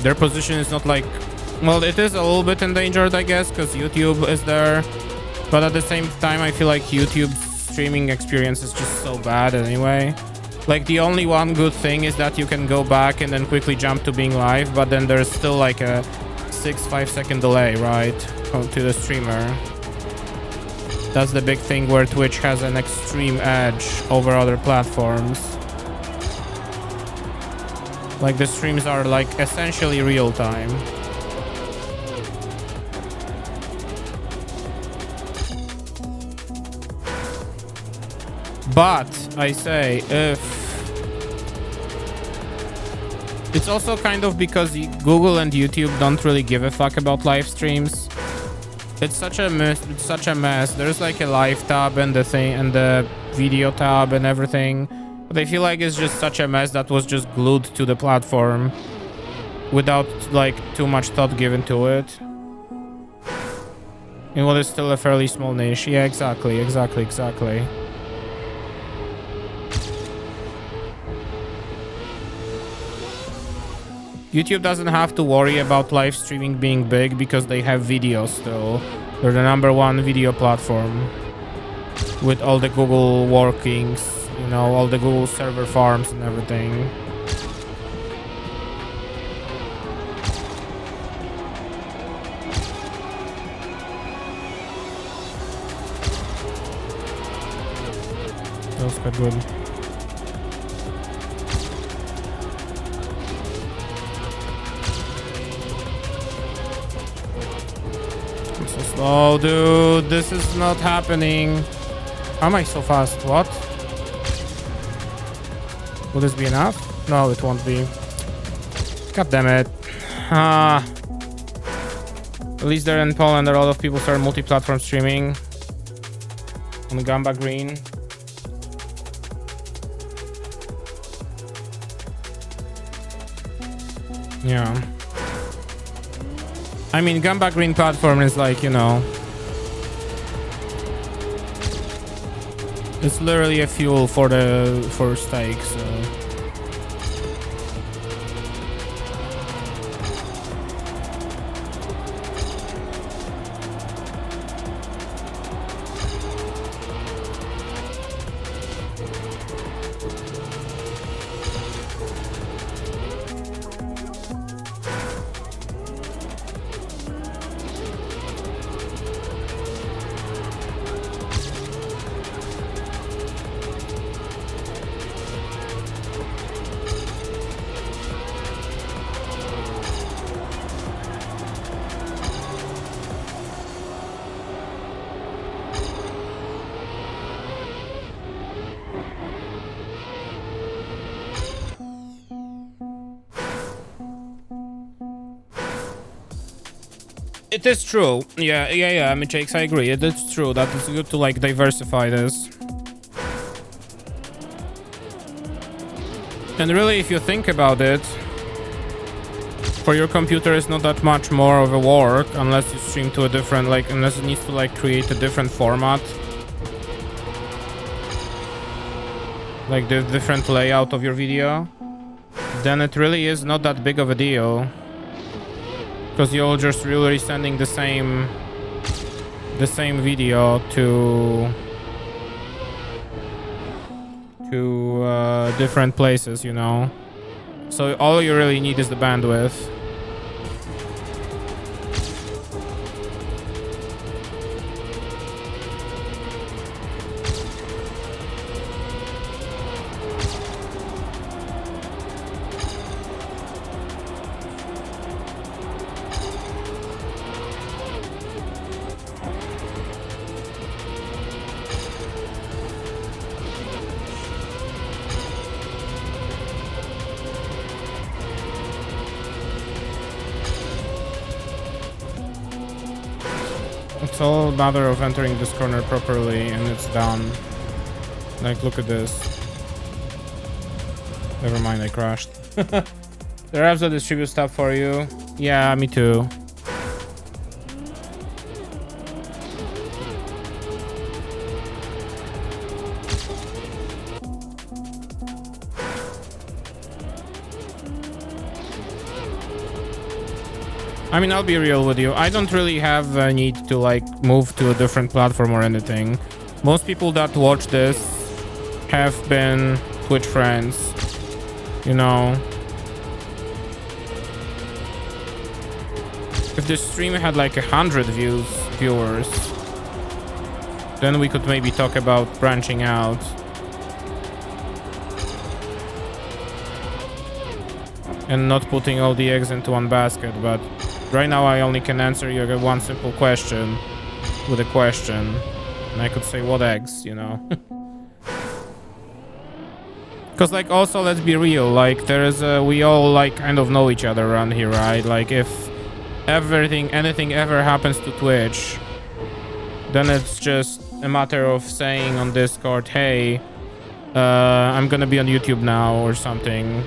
S1: Their position is not like... Well, it is a little bit endangered, I guess, because YouTube is there. But at the same time, I feel like YouTube's streaming experience is just so bad anyway. Like, the only one good thing is that you can go back and then quickly jump to being live, but then there's still like a 5 second delay, right, to the streamer. That's the big thing where Twitch has an extreme edge over other platforms. Like, the streams are like essentially real time. But I say, if it's also kind of because Google and YouTube don't really give a fuck about live streams. It's such a mess. It's such a mess. There's like a live tab and the thing and the video tab and everything. But I feel like it's just such a mess that was just glued to the platform without like too much thought given to it. In what is still a fairly small niche. Yeah, exactly. YouTube doesn't have to worry about live streaming being big because they have video still. They're the #1 video platform with all the Google workings, you know, all the Google server farms and everything. That was quite good. I'm so slow, dude. This is not happening. How am I so fast? What? Will this be enough? No, it won't be. God damn it. At least there in Poland, a lot of people start multi-platform streaming on Gamba Green. Yeah. I mean, Gamba Green platform is like, you know, it's literally a fuel for steak, so. It is true. Yeah, Michakes, I agree. It is true that it's good to like diversify this. And really, if you think about it, for your computer it's not that much more of a work unless you stream to a different, like, unless it needs to like create a different format. Like the different layout of your video. Then it really is not that big of a deal. Because you're just really sending the same video to different places, you know. So all you really need is the bandwidth. It's all a matter of entering this corner properly and it's done. Like, look at this. Never mind, I crashed. There are apps that distribute stuff for you. Yeah, me too. I mean, I'll be real with you. I don't really have a need to like move to a different platform or anything. Most people that watch this have been Twitch friends, you know. If the stream had like 100 viewers, then we could maybe talk about branching out. And not putting all the eggs into one basket, but right now I only can answer you one simple question with a question. And I could say, what eggs, you know? Because, like, also, let's be real, like, we all, like, kind of know each other around here, right? Like, if anything ever happens to Twitch, then it's just a matter of saying on Discord, hey, I'm gonna be on YouTube now or something.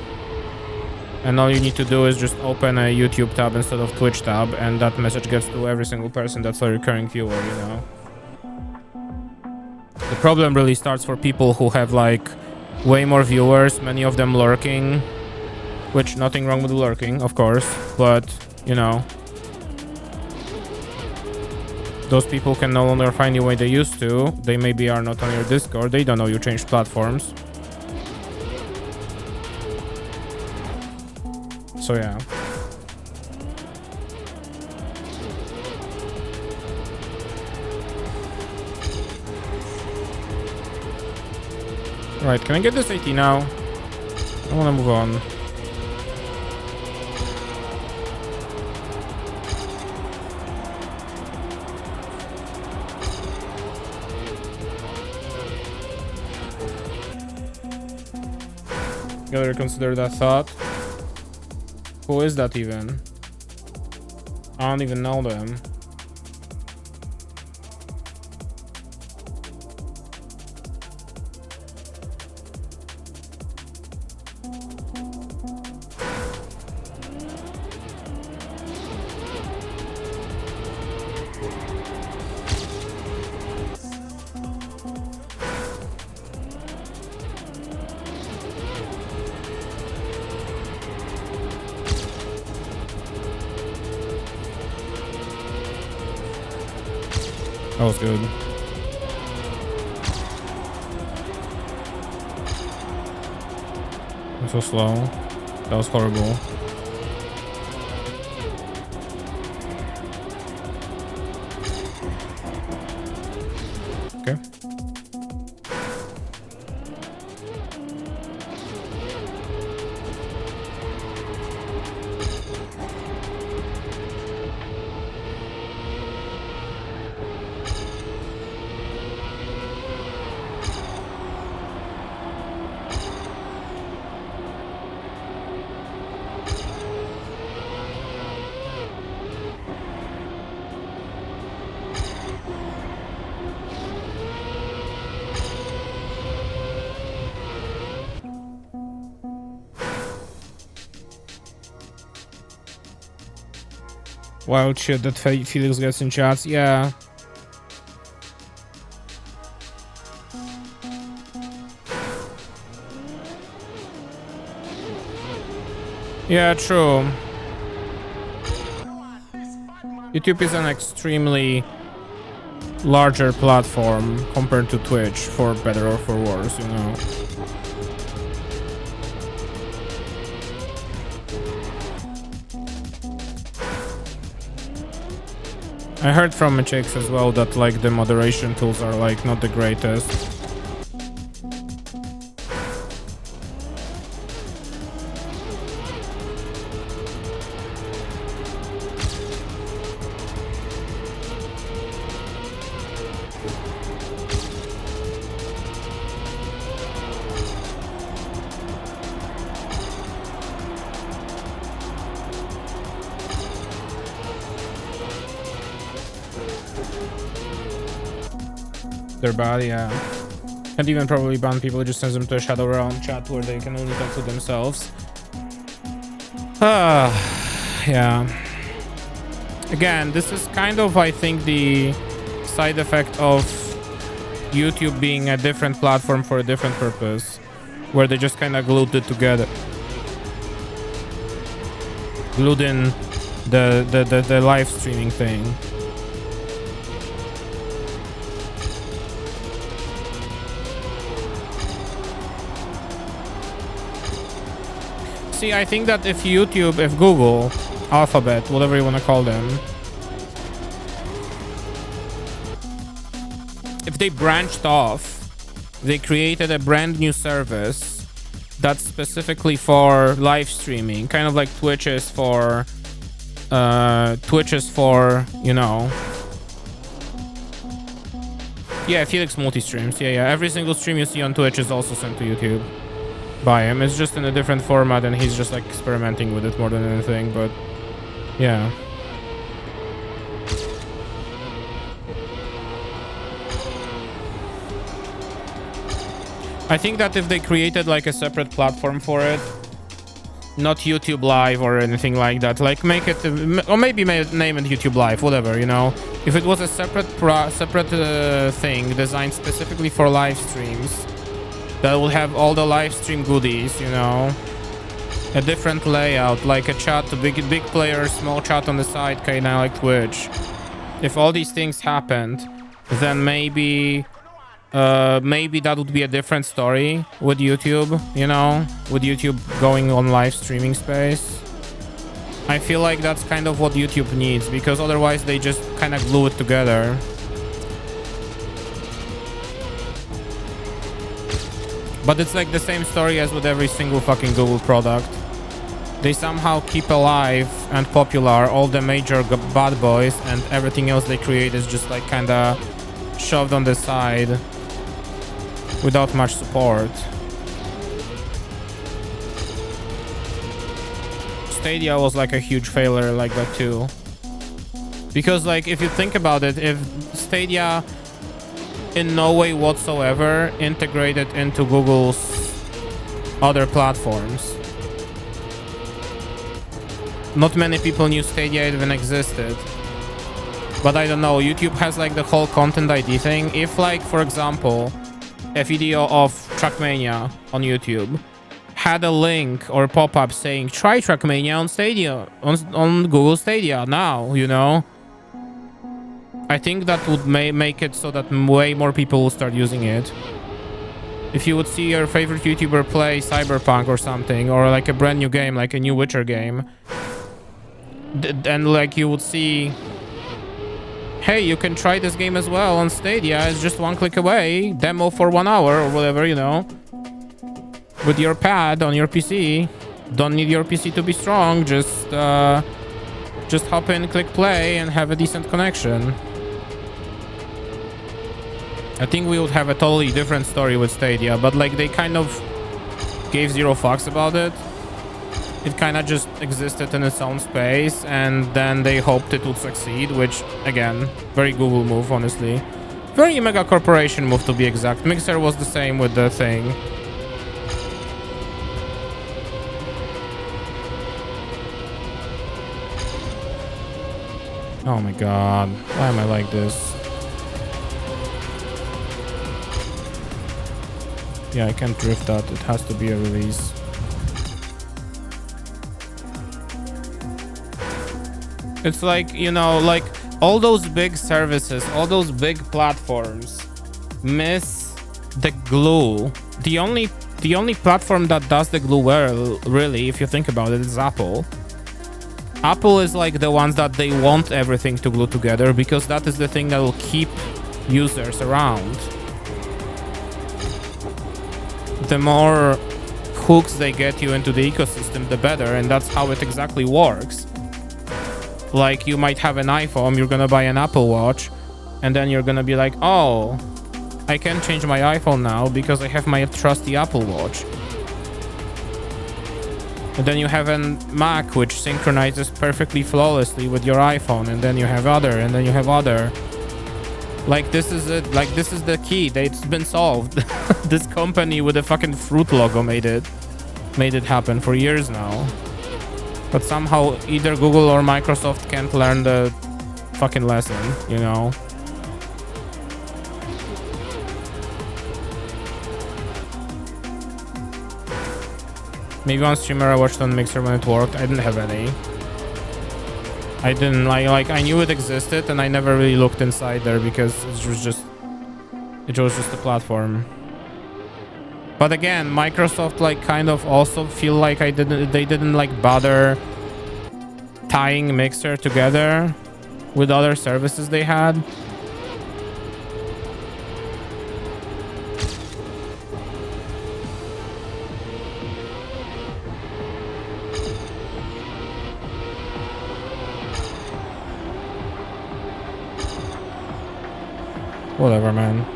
S1: And all you need to do is just open a YouTube tab instead of Twitch tab, and that message gets to every single person that's a recurring viewer, you know? The problem really starts for people who have, like, way more viewers, many of them lurking. Which, nothing wrong with lurking, of course, but, you know. Those people can no longer find you when they used to. They maybe are not on your Discord, they don't know you changed platforms. So yeah. Right, can I get this 80 now? I wanna move on. Gotta reconsider that thought. Who is that even? I don't even know them. That was good. I'm so slow. That was horrible. Okay. Wild shit that Felix gets in chats. Yeah. Yeah, true. YouTube is an extremely larger platform compared to Twitch, for better or for worse, you know. I heard from chicks as well that like the moderation tools are like not the greatest. Their body, yeah. Can't even probably ban people, just sends them to a shadow realm chat where they can only talk to themselves. Yeah. Again, this is kind of, I think, the side effect of YouTube being a different platform for a different purpose, where they just kind of glued it together. Glued in the live streaming thing. See, I think that if YouTube, if Google, Alphabet, whatever you want to call them, if they branched off, they created a brand new service that's specifically for live streaming, kind of like Twitch is for, you know. Yeah, Felix multi-streams. Yeah. Every single stream you see on Twitch is also sent to YouTube by him. It's just in a different format and he's just like experimenting with it more than anything, but yeah. I think that if they created like a separate platform for it, not YouTube Live or anything like that, like make it, or maybe name it YouTube Live, whatever, you know. If it was a separate thing designed specifically for live streams, that will have all the live stream goodies, you know, a different layout, like a chat, a big player, small chat on the side, kind of like Twitch. If all these things happened, then maybe that would be a different story with YouTube, you know, with YouTube going on live streaming space. I feel like that's kind of what YouTube needs, because otherwise they just kind of glue it together. But it's like the same story as with every single fucking Google product. They somehow keep alive and popular all the major bad boys, and everything else they create is just like kinda shoved on the side without much support. Stadia was like a huge failure like that too. Because like if you think about it, if Stadia in no way whatsoever integrated into Google's other platforms, not many people knew Stadia even existed. But I don't know, YouTube has like the whole content ID thing. If like, for example, a video of Trackmania on YouTube had a link or pop-up saying try Trackmania on Stadia, on Google Stadia now, you know, I think that would make it so that way more people will start using it. If you would see your favorite YouTuber play Cyberpunk or something, or like a brand new game, like a new Witcher game, and like you would see, hey, you can try this game as well on Stadia, it's just one click away, demo for 1 hour or whatever, you know, with your pad on your PC. Don't need your PC to be strong, just hop in, click play, and have a decent connection. I think we would have a totally different story with Stadia, but like they kind of gave zero fucks about it. It kind of just existed in its own space, and then they hoped it would succeed, which, again, very Google move, honestly. Very mega corporation move, to be exact. Mixer was the same with the thing. Oh my god, why am I like this? Yeah, I can't drift that, it has to be a release. It's like, you know, like all those big services, all those big platforms miss the glue. The only platform that does the glue well, really, if you think about it, is Apple. Apple is like the ones that they want everything to glue together, because that is the thing that will keep users around. The more hooks they get you into the ecosystem, the better, and that's how it exactly works. Like, you might have an iPhone, you're gonna buy an Apple Watch, and then you're gonna be like, oh, I can change my iPhone now because I have my trusty Apple Watch. And then you have a Mac which synchronizes perfectly flawlessly with your iPhone, and then you have other, and then you have other. Like, this is it. Like, this is the key. It's been solved. This company with a fucking fruit logo made it happen for years now. But somehow either Google or Microsoft can't learn the fucking lesson, you know? Maybe one streamer I watched on Mixer when it worked. I didn't have any. I didn't like I knew it existed, and I never really looked inside there because it was just a platform. But again, Microsoft like kind of also feel like they didn't like bother tying Mixer together with other services they had. Whatever, man.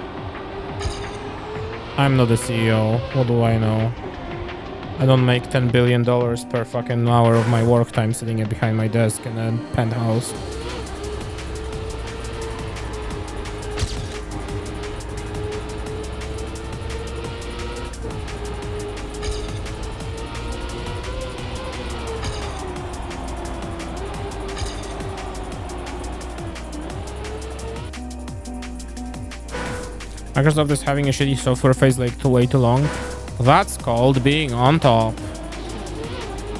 S1: I'm not the CEO. What do I know? I don't make $10 billion per fucking hour of my work time sitting behind my desk in a penthouse. Microsoft is having a shitty software phase like way too long. That's called being on top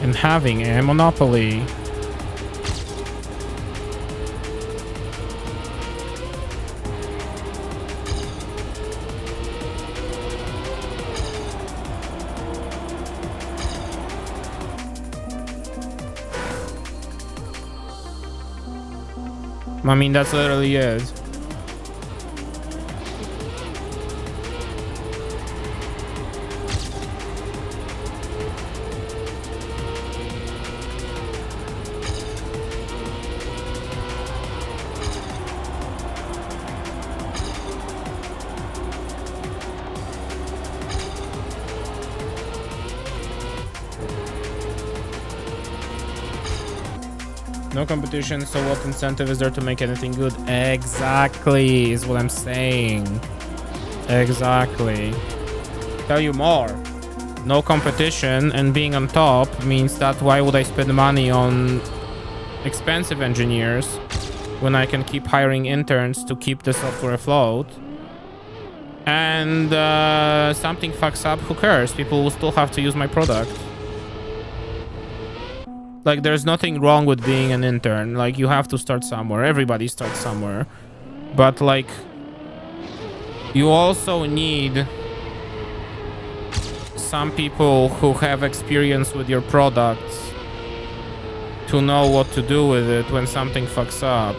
S1: and having a monopoly. I mean, that's literally it. No competition, so what incentive is there to make anything good? Exactly, is what I'm saying. Exactly. Tell you more. No competition and being on top means that why would I spend money on expensive engineers when I can keep hiring interns to keep the software afloat? And something fucks up, who cares? People will still have to use my product. Like, there's nothing wrong with being an intern. Like, you have to start somewhere. Everybody starts somewhere. But, like, you also need some people who have experience with your products to know what to do with it when something fucks up.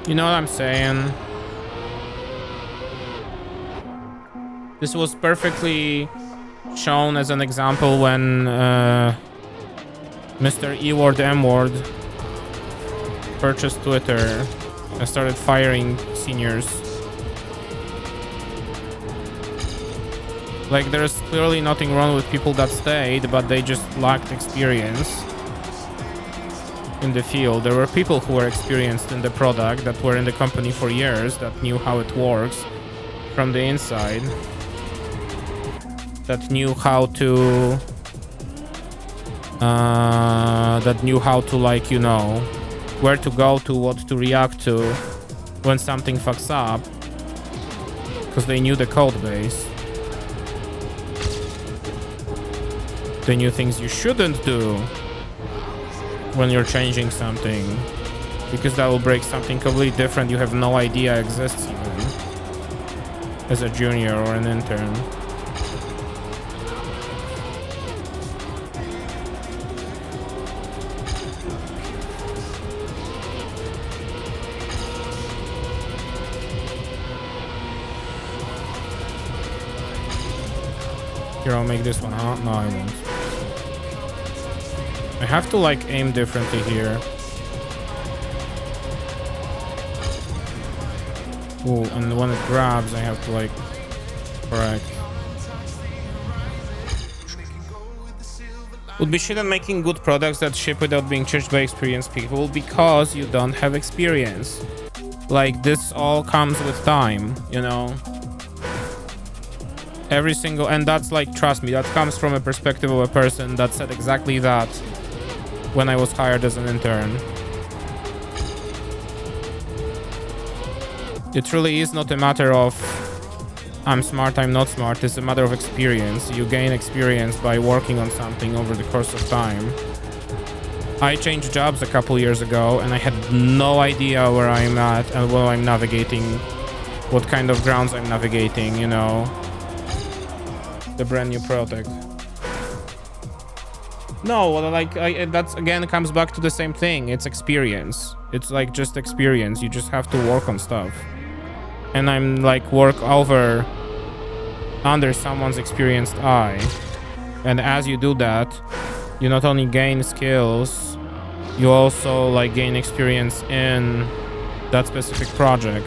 S1: You know what I'm saying? This was perfectly shown as an example when Mr. E-word M-word purchased Twitter and started firing seniors. Like, there's clearly nothing wrong with people that stayed, but they just lacked experience in the field. There were people who were experienced in the product, that were in the company for years, that knew how it works from the inside, that knew how to like, you know, where to go to, what to react to when something fucks up, because they knew the code base. They knew things you shouldn't do when you're changing something, because that will break something completely different you have no idea exists even as a junior or an intern. Here, I'll make this one, huh? No, I won't. I have to, like, aim differently here. Ooh, and when it grabs, I have to, like, correct. Would be shit at making good products that ship without being judged by experienced people because you don't have experience. Like, this all comes with time, you know? Every single, and that's like, trust me, that comes from a perspective of a person that said exactly that when I was hired as an intern. It really is not a matter of I'm smart, I'm not smart. It's a matter of experience. You gain experience by working on something over the course of time. I changed jobs a couple years ago and I had no idea where I'm at and what I'm navigating, what kind of grounds I'm navigating, you know. The brand new product. No, like, that's again comes back to the same thing. It's experience. It's like just experience. You just have to work on stuff. And I'm like work over under someone's experienced eye. And as you do that, you not only gain skills, you also like gain experience in that specific project.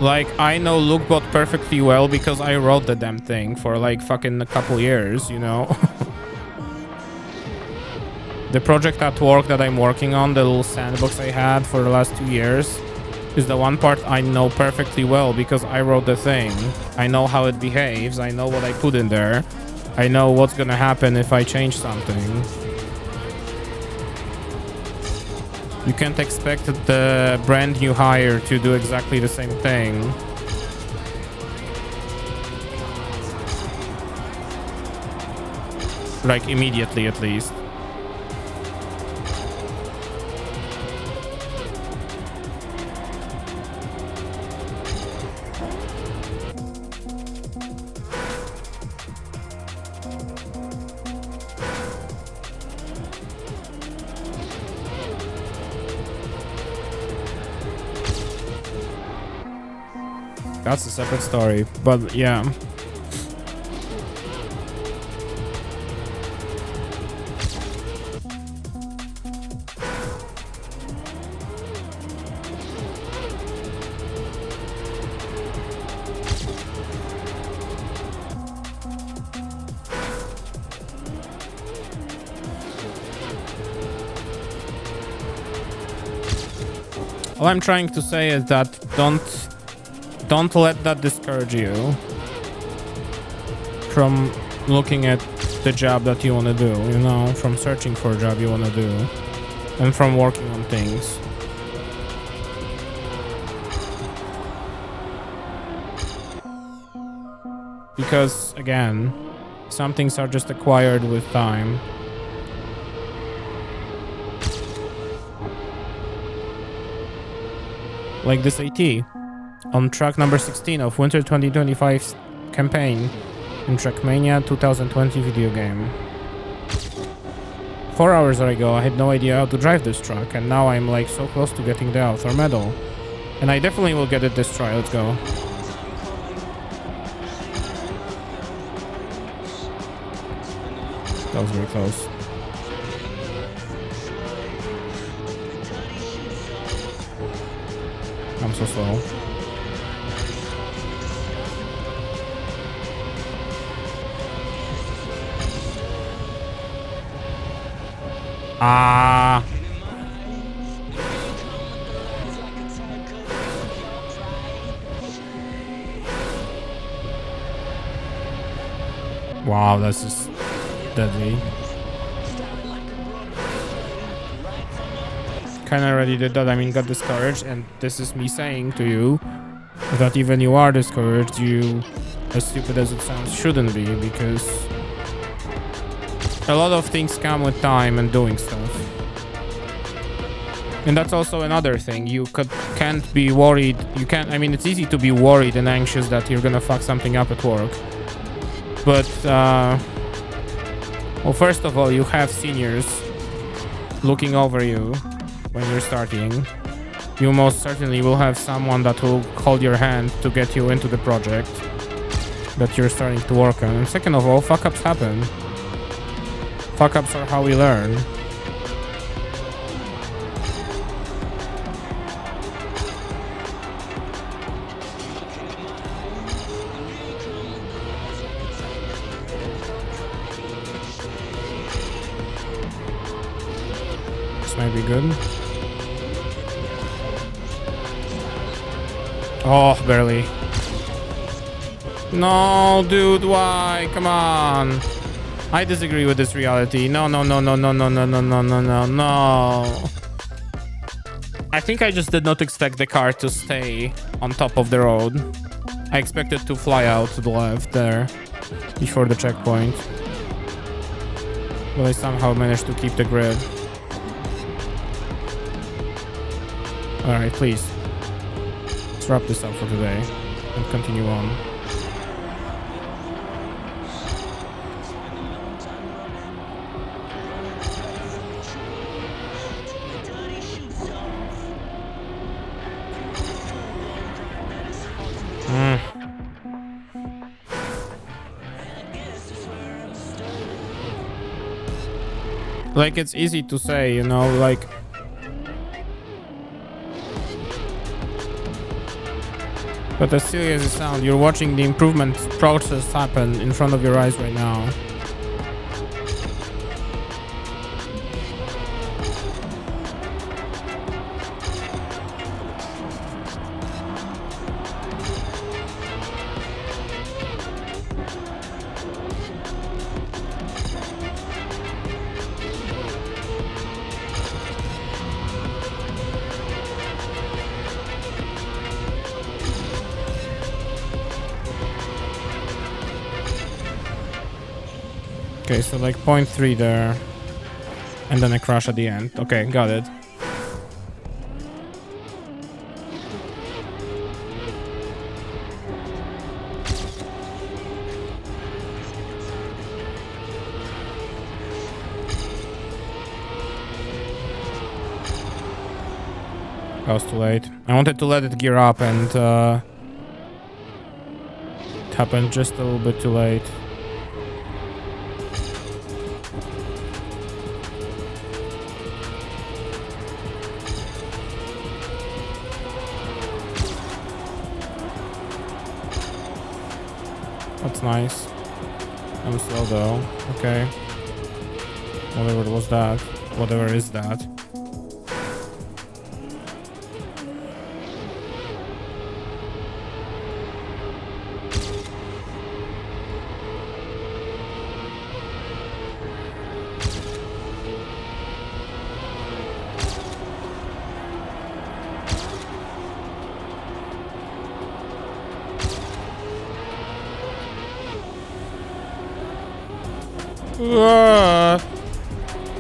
S1: Like, I know Lookbot perfectly well because I wrote the damn thing for like fucking a couple years, you know? The project at work that I'm working on, the little sandbox I had for the last 2 years, is the one part I know perfectly well because I wrote the thing. I know how it behaves, I know what I put in there, I know what's gonna happen if I change something. You can't expect the brand new hire to do exactly the same thing. Like, immediately, at least. That's a separate story, but yeah. All I'm trying to say is that don't let that discourage you from looking at the job that you want to do, you know, from searching for a job you want to do, and from working on things. Because, again, some things are just acquired with time. Like this AT on track number 16 of Winter 2025's campaign in Trackmania 2020 video game. 4 hours ago, I had no idea how to drive this truck, and now I'm like so close to getting the author medal. And I definitely will get it this try. Let's go. That was very close. I'm so slow. Ah. Wow, this is deadly. Kinda already did that. I mean, got discouraged, and this is me saying to you that even you are discouraged, you, as stupid as it sounds, shouldn't be, because a lot of things come with time and doing stuff. And that's also another thing. You can't be worried. You can't. I mean, it's easy to be worried and anxious that you're gonna fuck something up at work. But well, first of all, you have seniors looking over you when you're starting. You most certainly will have someone that will hold your hand to get you into the project that you're starting to work on. And second of all, fuck-ups happen. Fuck-ups are how we learn. This might be good. Oh, barely. No, dude, why? Come on. I disagree with this reality. No, no, no, no, no, no, no, no, no, no, no, no. I think I just did not expect the car to stay on top of the road. I expected to fly out to the left there before the checkpoint. But I somehow managed to keep the grid. Alright, please. Let's wrap this up for today and continue on. Like, it's easy to say, you know, like... But as silly as it sounds, you're watching the improvement process happen in front of your eyes right now. Okay, so like 0.3 there, and then a crash at the end. Okay, got it. That was too late. I wanted to let it gear up, and it happened just a little bit too late. That's nice. I'm slow though. Okay. Whatever was that. Whatever is that.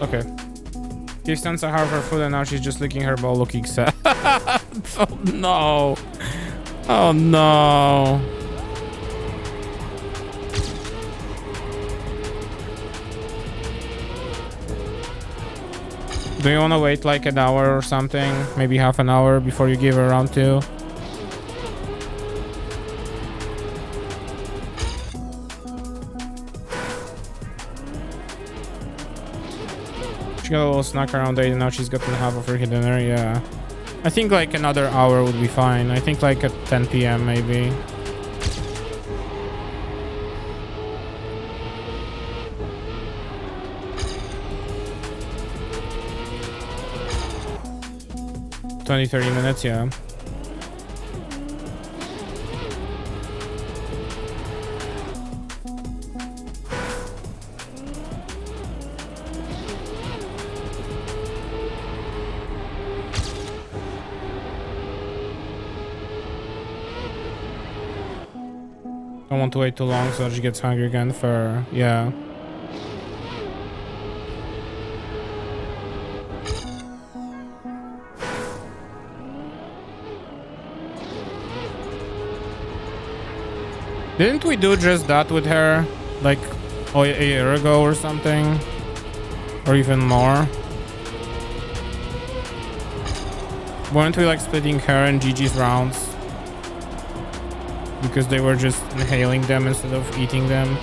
S1: Okay. Give Sansa half her food and now she's just licking her bowl looking sad. Oh no. Oh no. Do you want to wait like an hour or something? Maybe half an hour before you give her round 2? She got a little snack around 8 and now she's gotten half of her dinner. Yeah. I think like another hour would be fine. I think like at 10 p.m. maybe. $20, 30 minutes, yeah. Don't want to wait too long so that she gets hungry again for, yeah. Didn't we do just that with her like a year ago or something? Or even more? Weren't we like splitting her and Gigi's rounds? Because they were just inhaling them instead of eating them.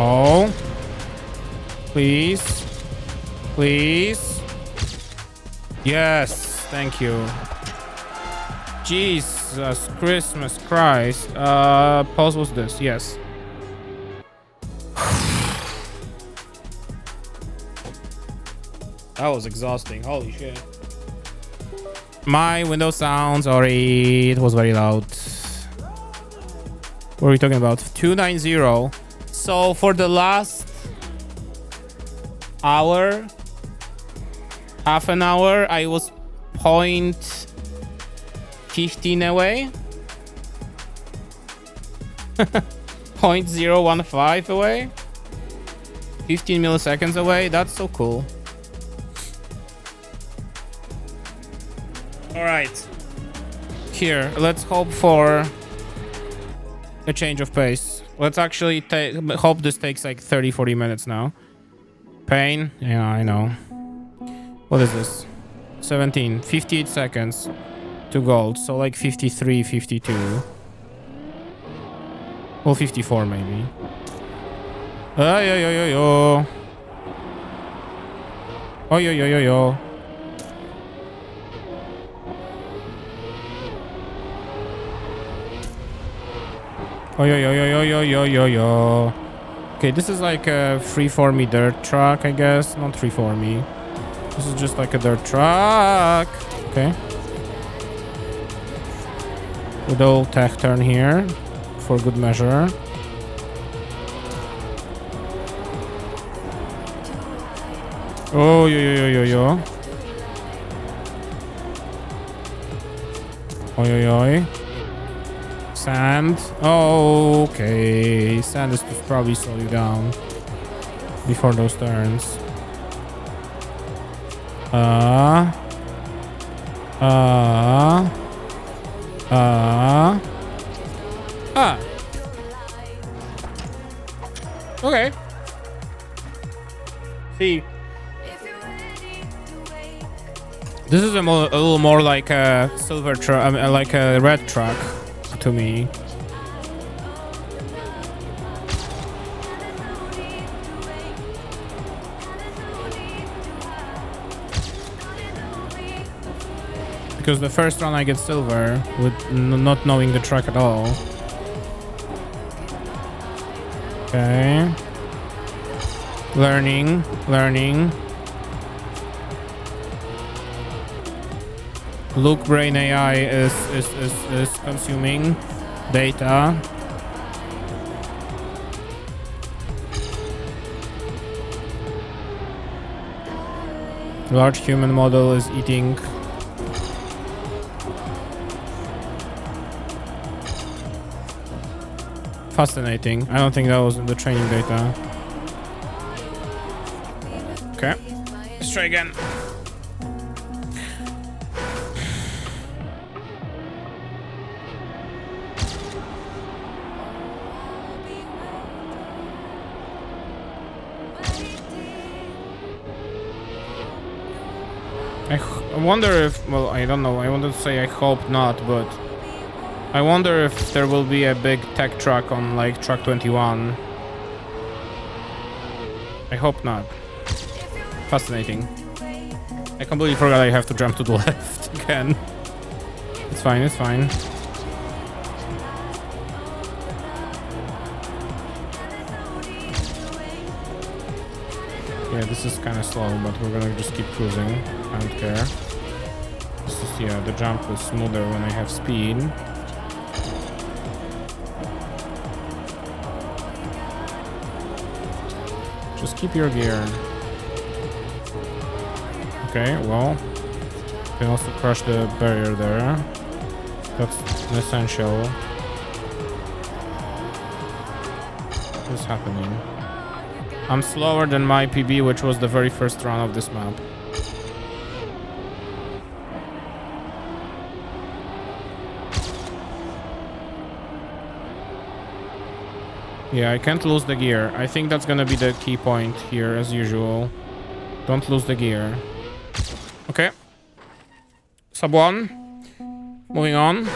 S1: Oh. Please. Please. Yes. Thank you. Jesus Christmas Christ. Pause was this. Yes. That was exhausting. Holy shit. My window sound. Sorry. It was very loud. What are we talking about? 290. So for the last hour, half an hour, I was 0.15 away. 0.015 away. 15 milliseconds away. That's so cool. All right. Here, let's hope for a change of pace. Let's actually hope this takes like 30-40 minutes now. Pain? Yeah, I know. What is this? 17. 58 seconds to gold. So like 53, 52. Well, 54 maybe. Yo, yo, yo, yo. Oh, yo, yo, yo, yo. Oh, yo, yo, yo, yo, yo, yo, yo, yo. Okay, this is like a free-for-me dirt track, I guess. Not free-for-me. This is just like a dirt track. Okay. With a little tech turn here for good measure. Oh, yo, yo, yo, yo, yo. Oi, oi, oi. Sand. Oh, okay. Sand is to probably slow you down before those turns. Ah. Okay. See. This is a little more like a silver truck, like a red truck to me. Because the first run I get silver with not knowing the track at all. Okay. Learning. Luke Brain AI is consuming data. Large human model is eating. Fascinating. I don't think that was in the training data. Okay. Let's try again. I wonder if, well, I don't know. I wanted to say I hope not, but I wonder if there will be a big tech truck on like Track 21. I hope not. Fascinating. I completely forgot I have to jump to the left again. It's fine, it's fine. Yeah, this is kind of slow, but we're gonna just keep cruising. I don't care. This is, yeah, the jump is smoother when I have speed. Just keep your gear. Okay, well, you can also crush the barrier there. That's essential. What's happening? I'm slower than my PB, which was the very first run of this map. Yeah, I can't lose the gear. I think that's gonna be the key point here, as usual. Don't lose the gear. Okay. Sub 1. Moving on.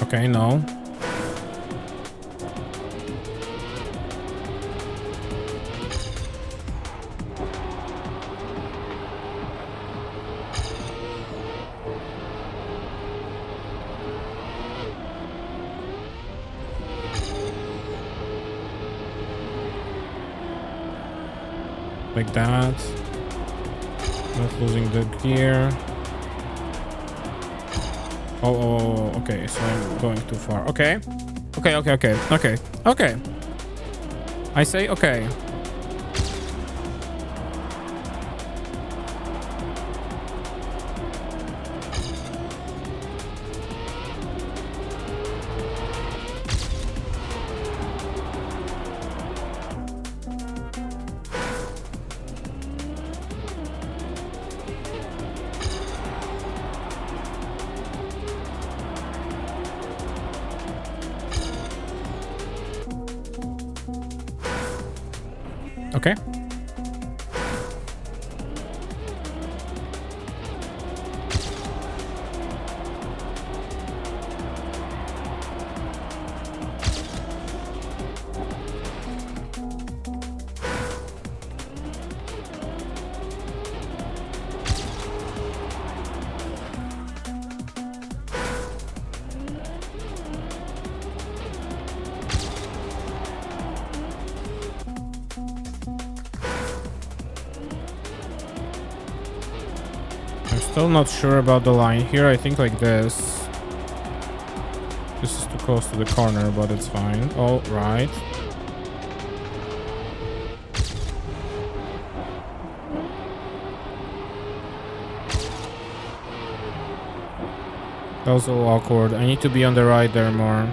S1: Okay, no. Like that. Not losing the gear. Oh, okay, so I'm going too far. Okay. Okay. I say okay. Okay. Still not sure about the line here. I think like this. This is too close to the corner, but it's fine. All right. That was a little awkward. I need to be on the right there more.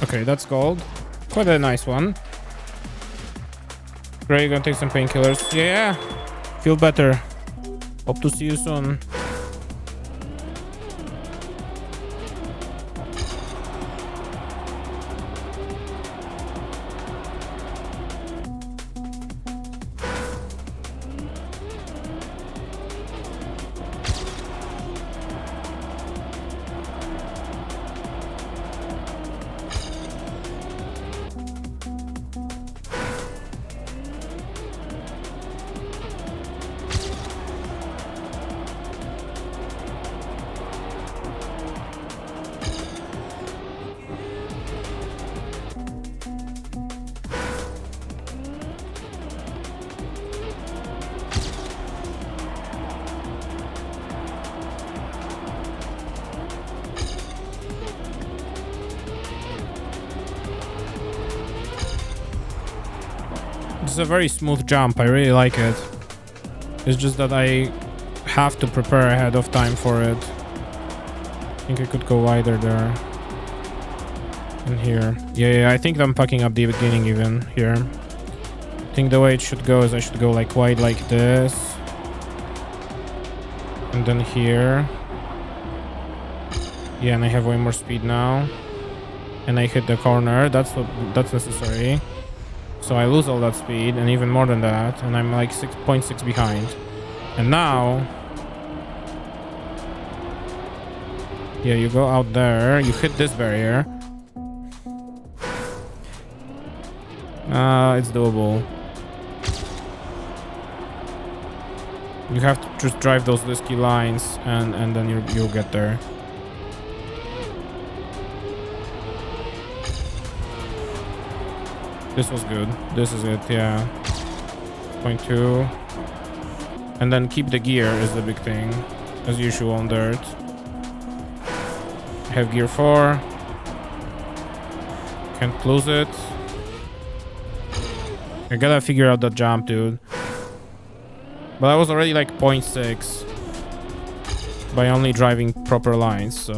S1: Okay, that's gold. Quite a nice one. Great, gonna take some painkillers. Yeah, feel better. Hope to see you soon. It's a very smooth jump. I really like it. It's just that I have to prepare ahead of time for it. I think I could go wider there. And here. Yeah, I think I'm packing up the beginning even here. I think the way it should go is I should go like wide like this. And then here. Yeah, and I have way more speed now. And I hit the corner. That's necessary. So I lose all that speed and even more than that, and I'm like 6.6 behind. And now, yeah, you go out there, you hit this barrier. It's doable. You have to just drive those risky lines, and then you'll get there. This was good. This is it, yeah. 0.2. And then keep the gear is the big thing, as usual on dirt. I have gear 4. Can't lose it. I gotta figure out that jump, dude. But I was already like 0.6 by only driving proper lines, so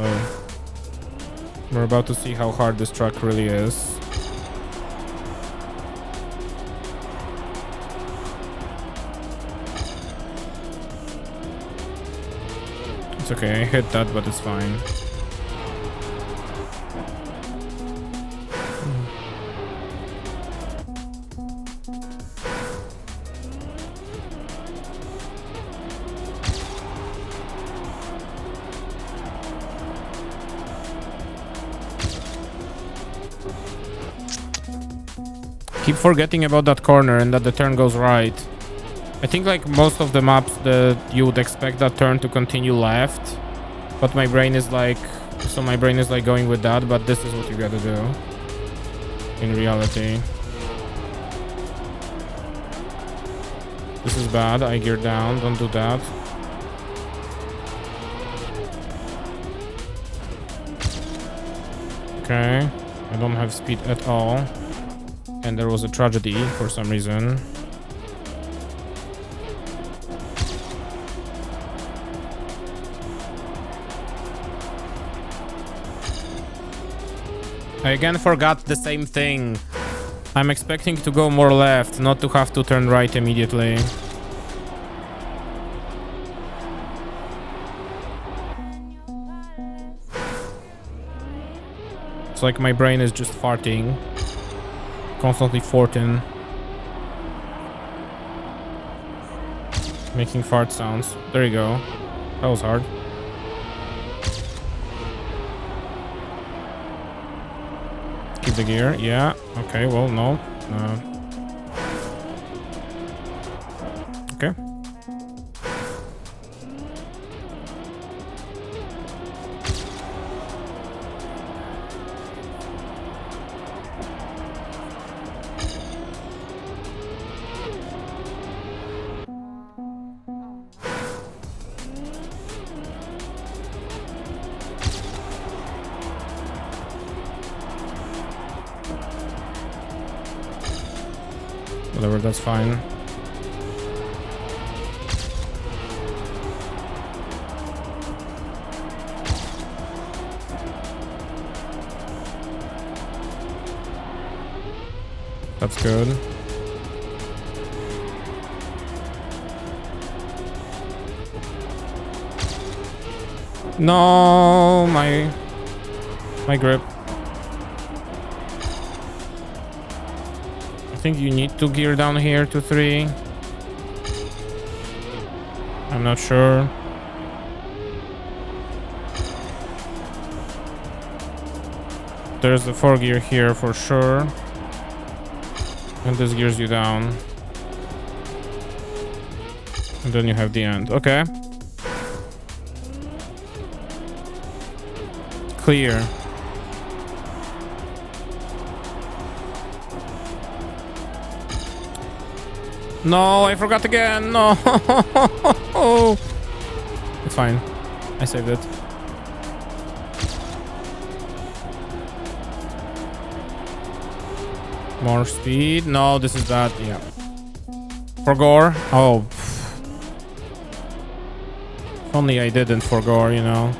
S1: we're about to see how hard this track really is. It's okay, I hit that, but it's fine. Keep forgetting about that corner and that the turn goes right. I think like most of the maps that you would expect that turn to continue left, but my brain is like going with that, but this is what you gotta do in reality. This is bad. I gear down, don't do that. Okay, I don't have speed at all, and there was a tragedy for some reason. I again forgot the same thing. I'm expecting to go more left, not to have to turn right immediately. It's like my brain is just farting. Constantly farting. Making fart sounds. There you go. That was hard. The gear, yeah. Okay, well, no. Okay. Whatever, that's fine. That's good. No, my grip. I think you need to gear down here to 3. I'm not sure. There's the 4 gear here for sure. And this gears you down. And then you have the end. Okay. Clear. No, I forgot again. No. It's fine. I saved it. More speed. No, this is that. Yeah. For gore. Oh. If only I didn't for gore, you know.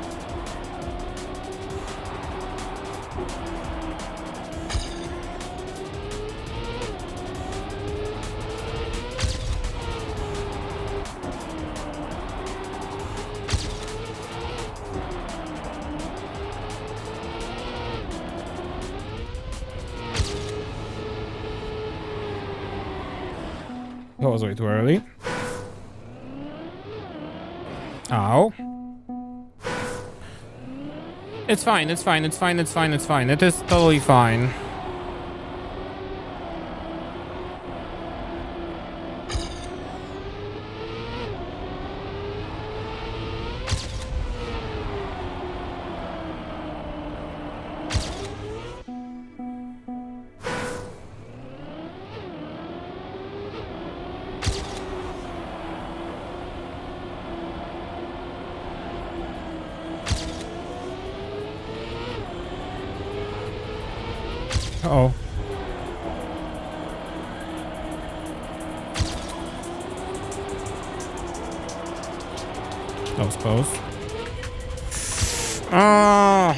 S1: That was way too early. Ow. It's fine, it's fine, it's fine, it's fine, it's fine. It is totally fine. Uh-oh. That was close. Ah.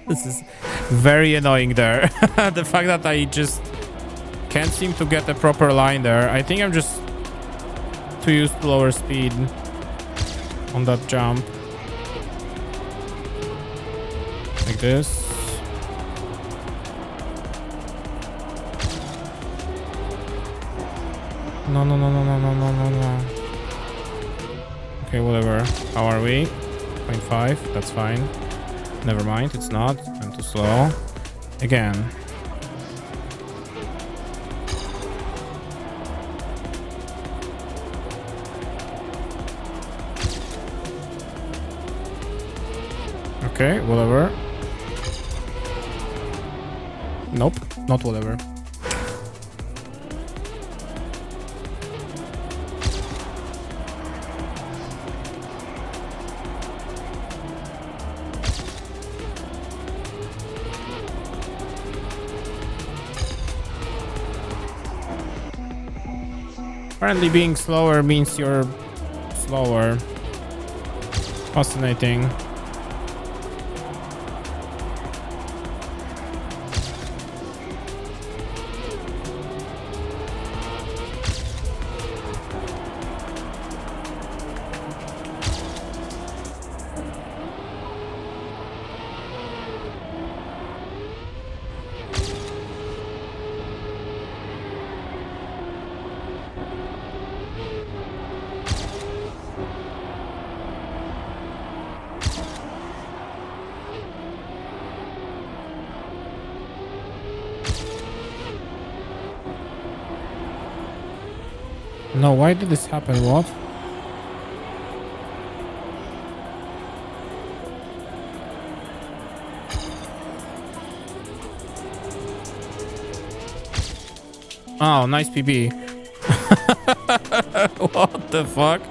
S1: This is very annoying there. The fact that I just can't seem to get a proper line there. I think I'm just too used to lower speed on that jump. Like this. No, no, no, no, no, no, no, no, no. Okay, whatever. How are we? 0.5. That's fine. Never mind. It's not. I'm too slow. Again. Okay, whatever. Nope, not whatever. Apparently being slower means you're slower. Fascinating. No, why did this happen? What? Oh, nice PB. What the fuck?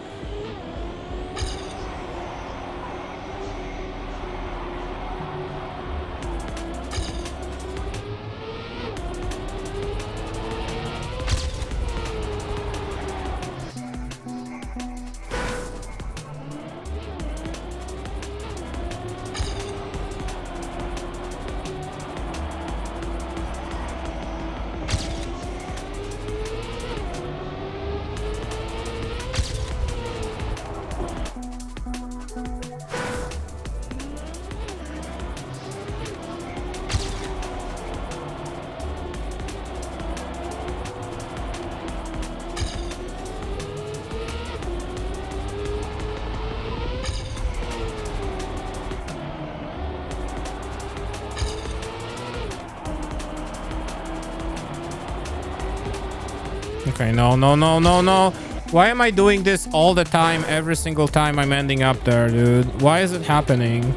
S1: Okay, no, no, no, no, no. Why am I doing this all the time, every single time I'm ending up there, dude? Why is it happening?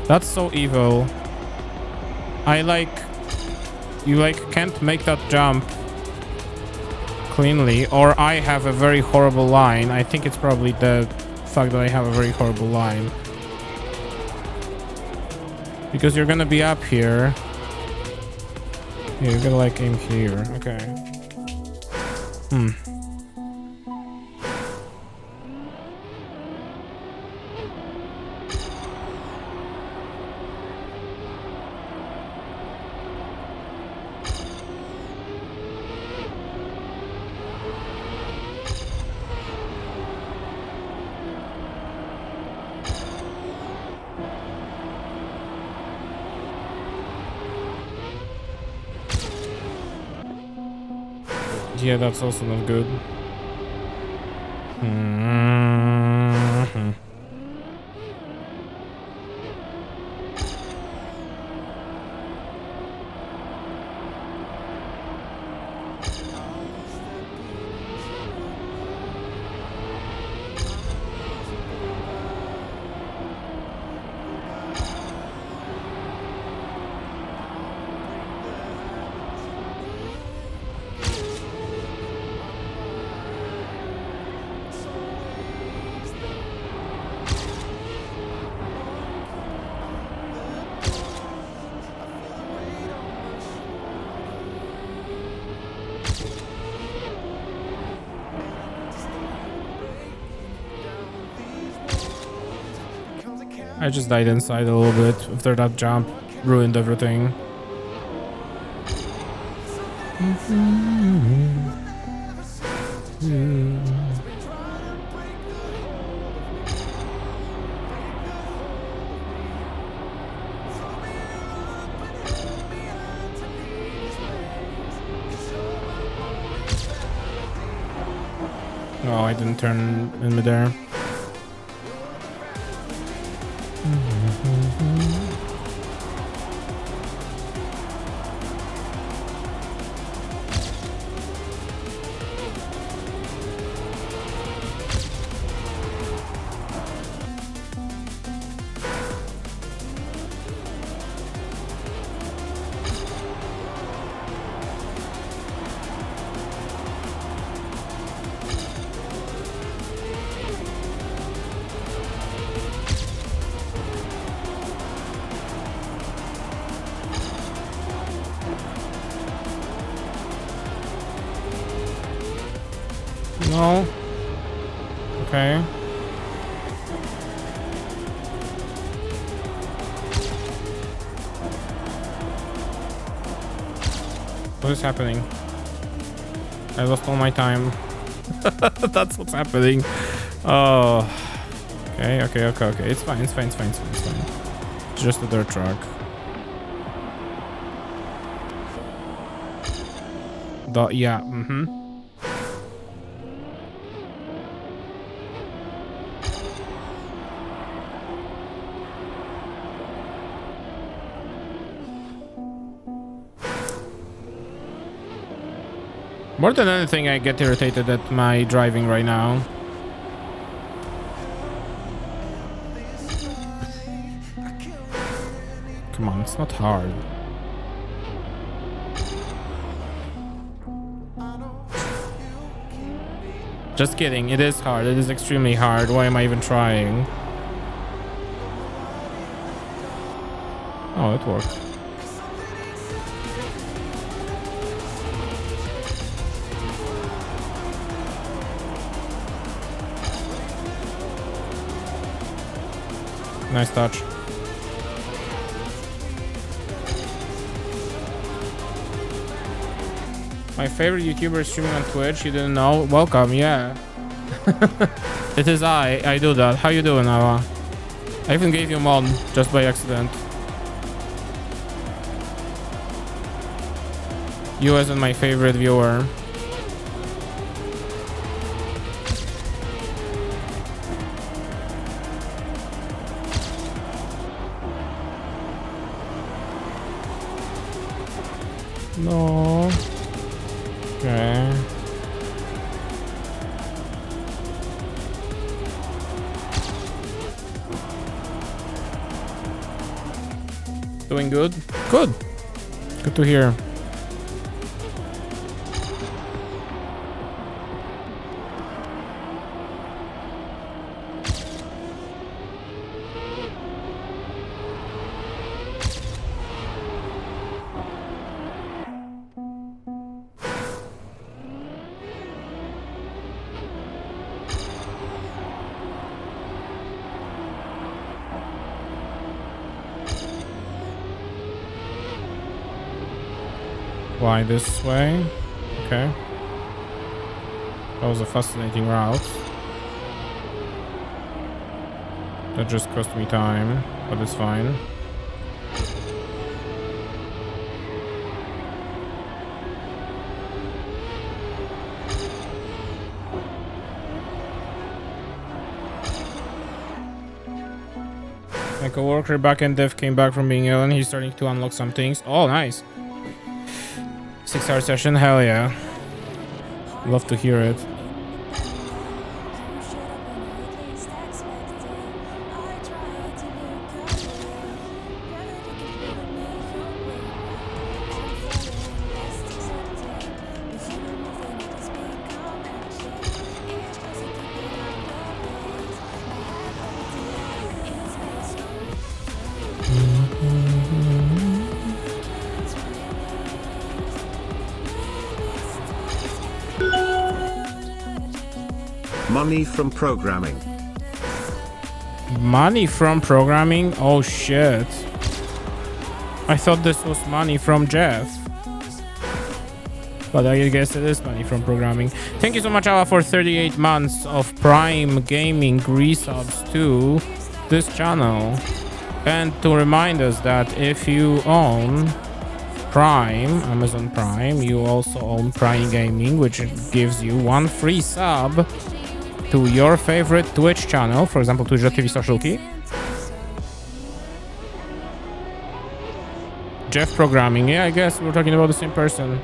S1: That's so evil. You can't make that jump cleanly, or I have a very horrible line. I think it's probably the fact that I have a very horrible line. Because you're gonna be up here. Yeah, you're gonna like aim here. Okay. Yeah, that's also not good. I just died inside a little bit after that jump. Ruined everything. No, I didn't turn in midair. No. Okay. What is happening? I lost all my time. That's what's happening. Oh. Okay, okay, okay, okay. It's fine, it's fine, it's fine, it's fine, it's fine. Just a dirt track. Yeah, More than anything, I get irritated at my driving right now. Come on, it's not hard. Just kidding, it is hard. It is extremely hard. Why am I even trying? Oh, it worked. Nice touch. My favorite YouTuber is streaming on Twitch. You didn't know? Welcome, yeah. It is I do that. How you doing, Ava? I even gave you mod just by accident. You as my favorite viewer. No. Okay. Doing good? Good. Good to hear. Why this way? Okay. That was a fascinating route. That just cost me time, but it's fine. My coworker backend dev came back from being ill and he's starting to unlock some things. Oh, nice. 6-hour session, hell yeah. Love to hear it.
S2: Money from programming.
S1: Money from programming? Oh shit. I thought this was money from Jeff. But I guess it is money from programming. Thank you so much, Ala, for 38 months of Prime Gaming resubs to this channel. And to remind us that if you own Prime, Amazon Prime, you also own Prime Gaming, which gives you one free sub to your favorite Twitch channel, for example, twitch.tv/key. Jeff Programming, yeah, I guess we're talking about the same person.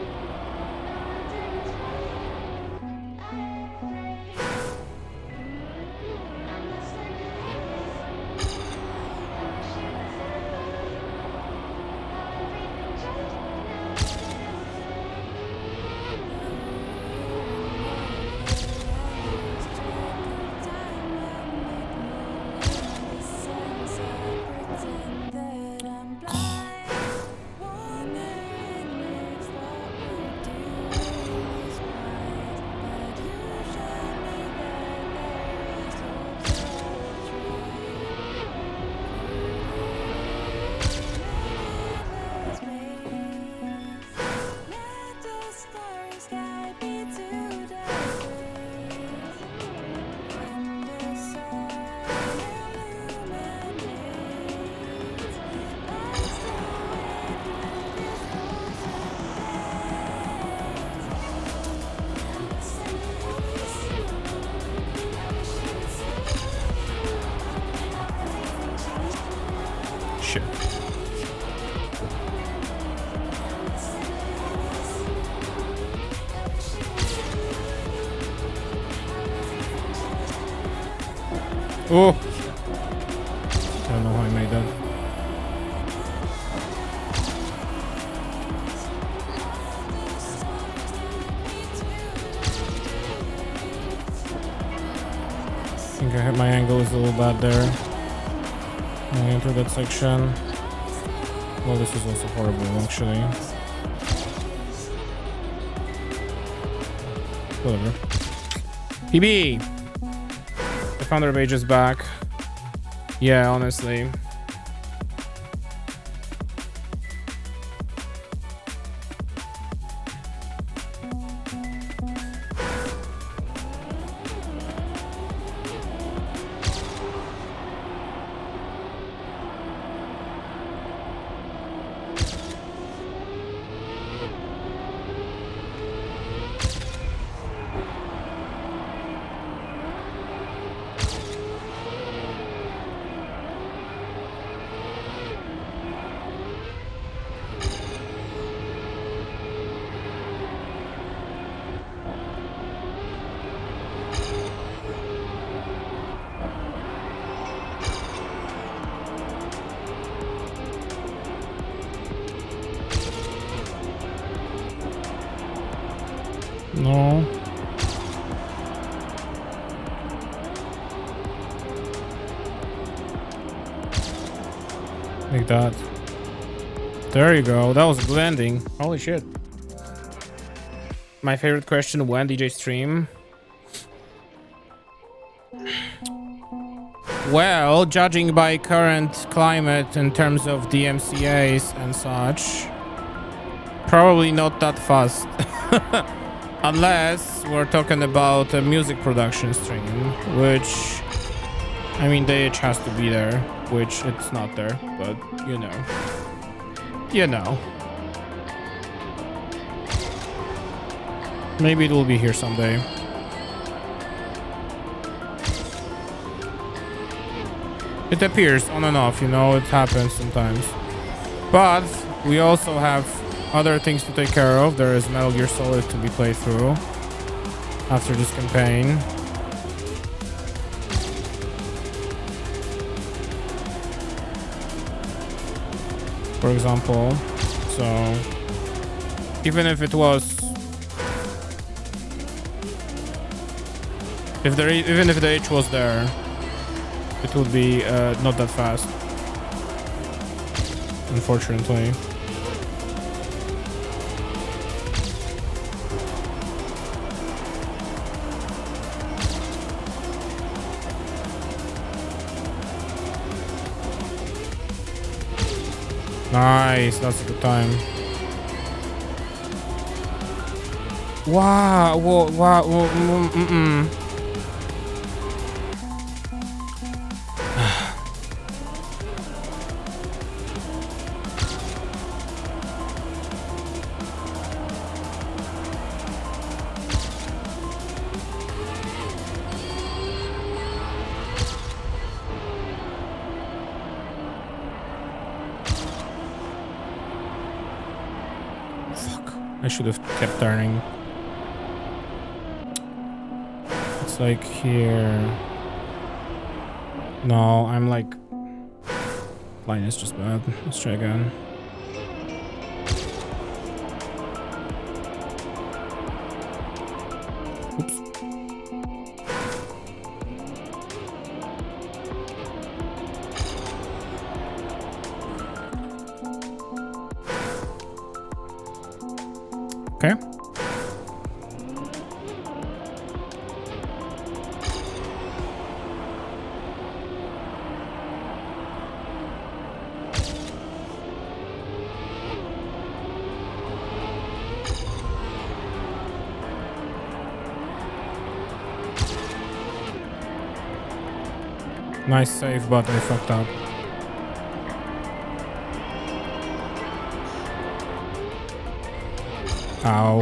S1: Shit. Oh! I don't know how I made that. I think my angle is a little bad there. Going into that section. Well, this is also horrible, actually. Whatever. PB! The founder page is back. Yeah, honestly. No. Like that. There you go. That was a good ending. Holy shit. My favorite question, when DJ stream? Well, judging by current climate in terms of DMCAs and such, probably not that fast. Unless we're talking about a music production stream, which, I mean, the itch has to be there, which it's not there, but you know. You know. Maybe it will be here someday. It appears on and off, you know, it happens sometimes. But we also have other things to take care of. There is Metal Gear Solid to be played through after this campaign. For example. So even if it was even if the itch was there, it would be not that fast, unfortunately. Nice, that's a good time. Wow, wow, I should have kept turning. It's like here. No, I'm like... Line is just bad. Let's try again. Oops. Okay. Nice save, but I fucked up. Ow.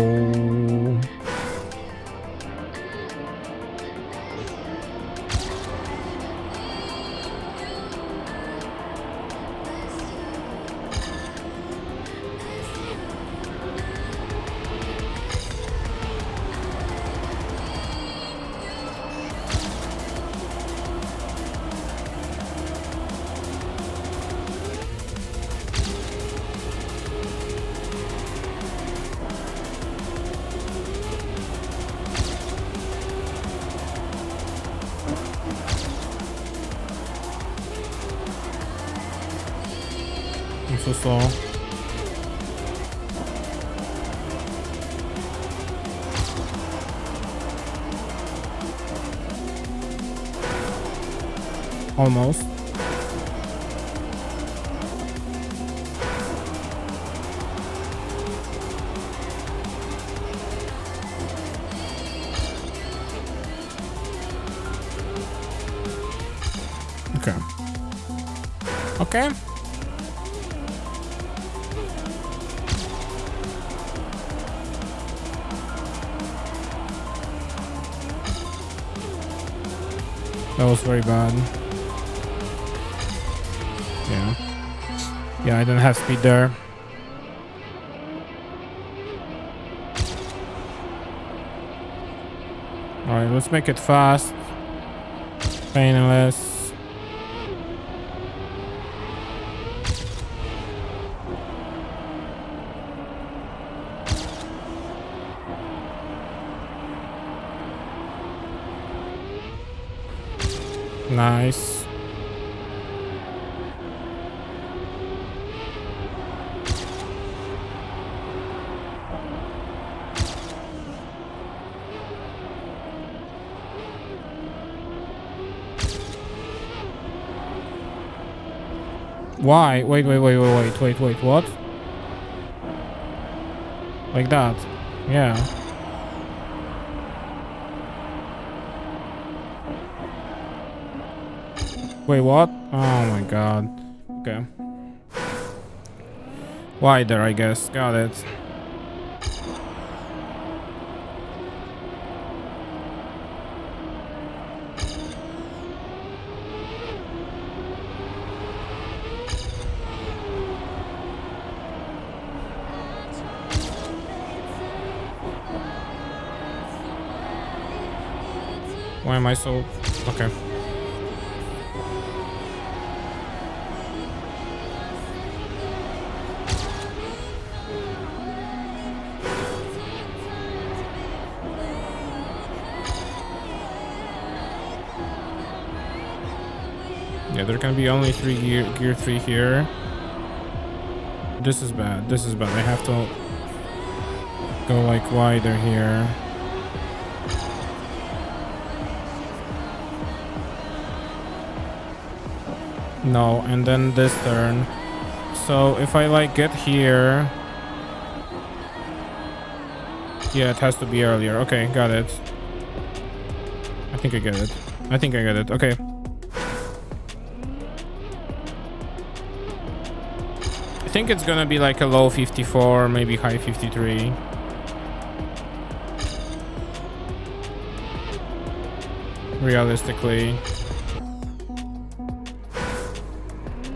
S1: I'm so slow. Almost. Okay. Okay. That was very bad. Yeah. Yeah, I don't have speed there. Alright, let's make it fast. Painless. Nice. Why? Wait, what? Like that. Yeah. Wait, what? Oh my god. Okay. Wider, I guess. Got it. Why am I so... Okay. Yeah, there can be only gear 3 here. This is bad. This is bad. I have to go like wider here. No, and then this turn. So if I like get here... Yeah, it has to be earlier. Okay, got it. I think I get it. I think I get it. Okay. I think it's gonna be like a low 54, maybe high 53. Realistically.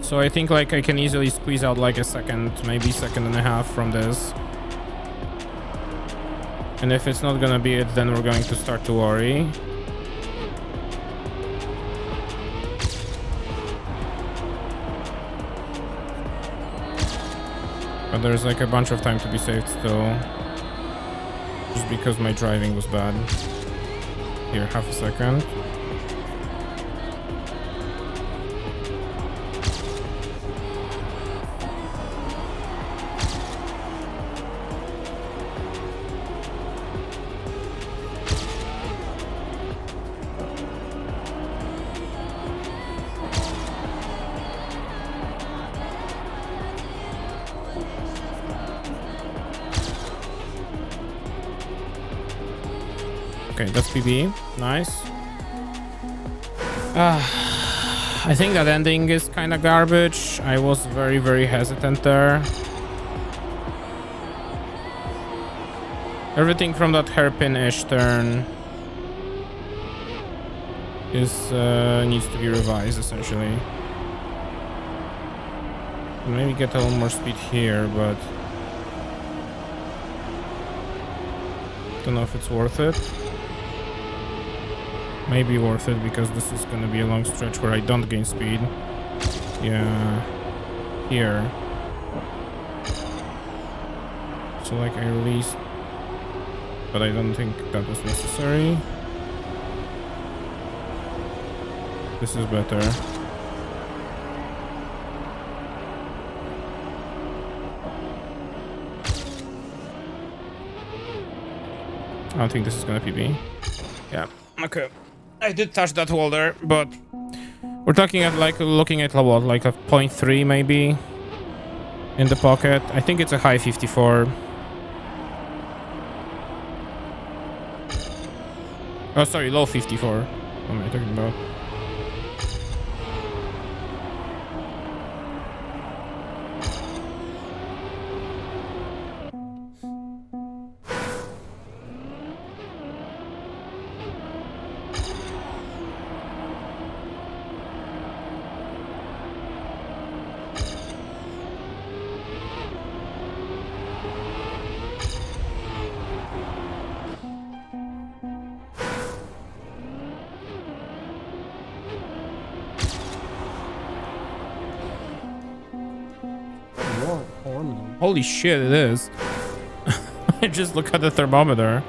S1: So I think like I can easily squeeze out like a second, maybe second and a half from this. And if it's not gonna be it, then we're going to start to worry. But there's like a bunch of time to be saved still. Just because my driving was bad. Here, half a second. Okay, that's PB. Nice. I think that ending is kind of garbage. I was very, very hesitant there. Everything from that hairpin-ish turn is needs to be revised, essentially. Maybe get a little more speed here, but don't know if it's worth it. Maybe worth it because this is gonna be a long stretch where I don't gain speed. Yeah, here. So like I released, but I don't think that was necessary. This is better. I don't think this is gonna PB. Yeah, okay. I did touch that wall there, but we're talking at like looking at what, like a 0.3 maybe in the pocket. I think it's a high 54. Oh, sorry, low 54. What am I talking about? Holy shit, it is. I just look at the thermometer.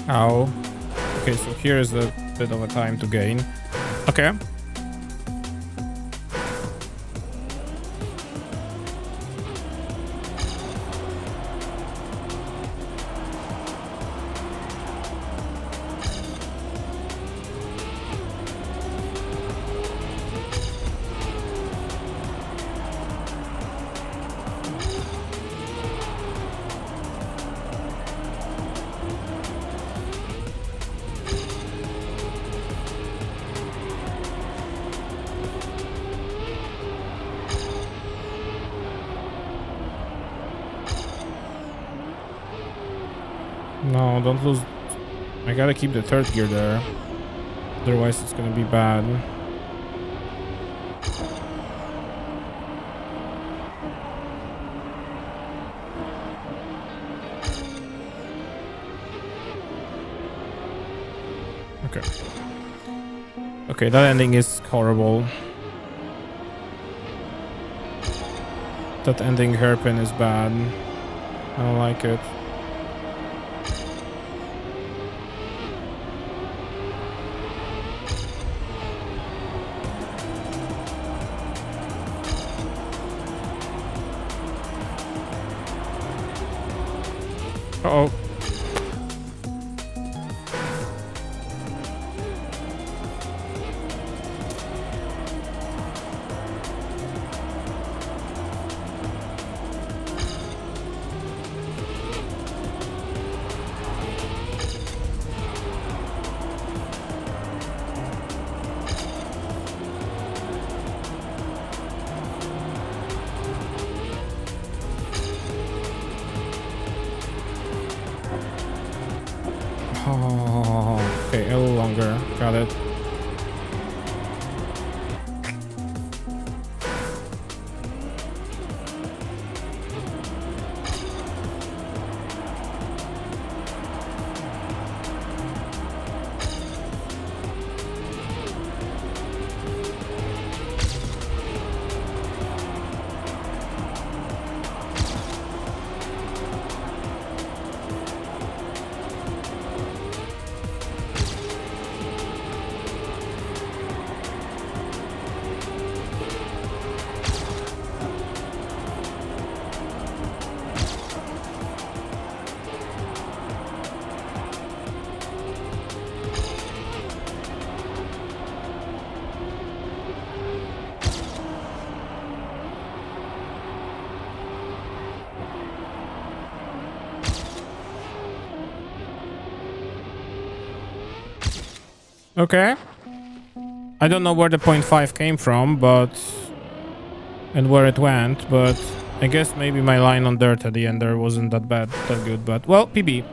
S1: Ow. Okay, so here's a bit of a time to gain. Okay. No, don't lose. I gotta keep the third gear there. Otherwise, it's gonna be bad. Okay. Okay, that ending is horrible. That ending hairpin is bad. I don't like it. Uh-oh. Oh, okay, a little longer. Got it. Okay. I don't know where the 0.5 came from, but... and where it went, but... I guess maybe my line on dirt at the end there wasn't that bad, that good, but... well, PB.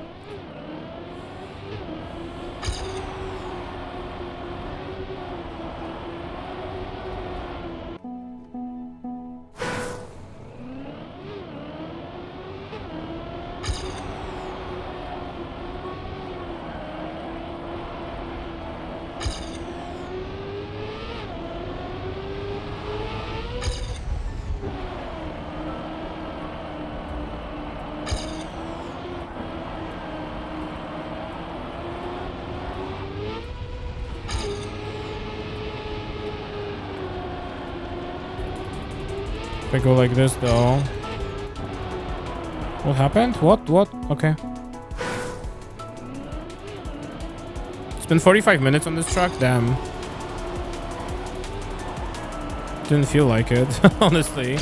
S1: If I go like this though... what happened? What? Okay. It's been 45 minutes on this truck? Damn. Didn't feel like it, honestly.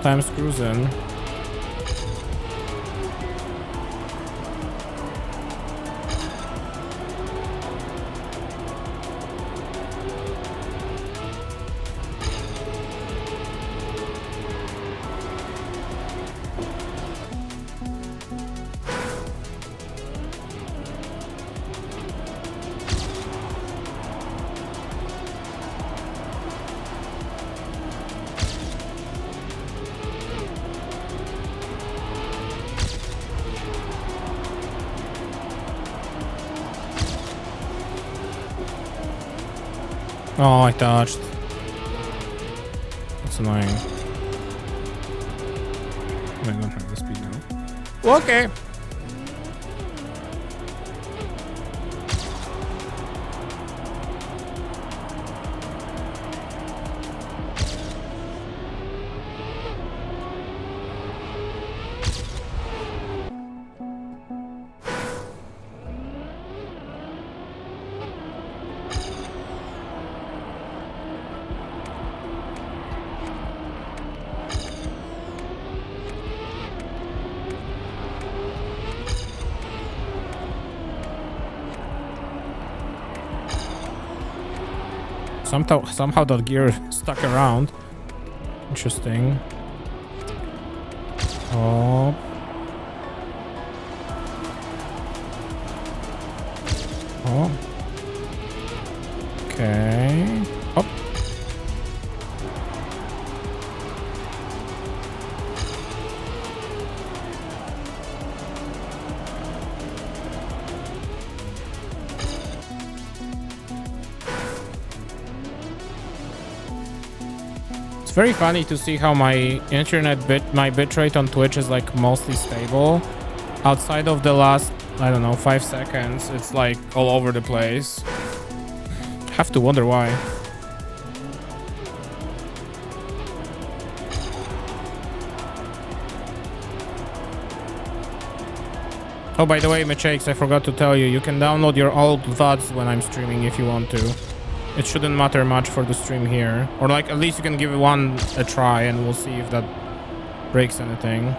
S1: Time's cruising. Oh, I touched. That's annoying. I don't have the speed now. Okay. Somehow that gear stuck around. Interesting. Oh. Oh. Okay. Up. It's very funny to see how my bitrate on Twitch is like mostly stable. Outside of the last, I don't know, 5 seconds, it's like all over the place. Have to wonder why. Oh, by the way, Machakes, I forgot to tell you, you can download your old VODs when I'm streaming if you want to. It shouldn't matter much for the stream here. Or like, at least you can give one a try and we'll see if that breaks anything.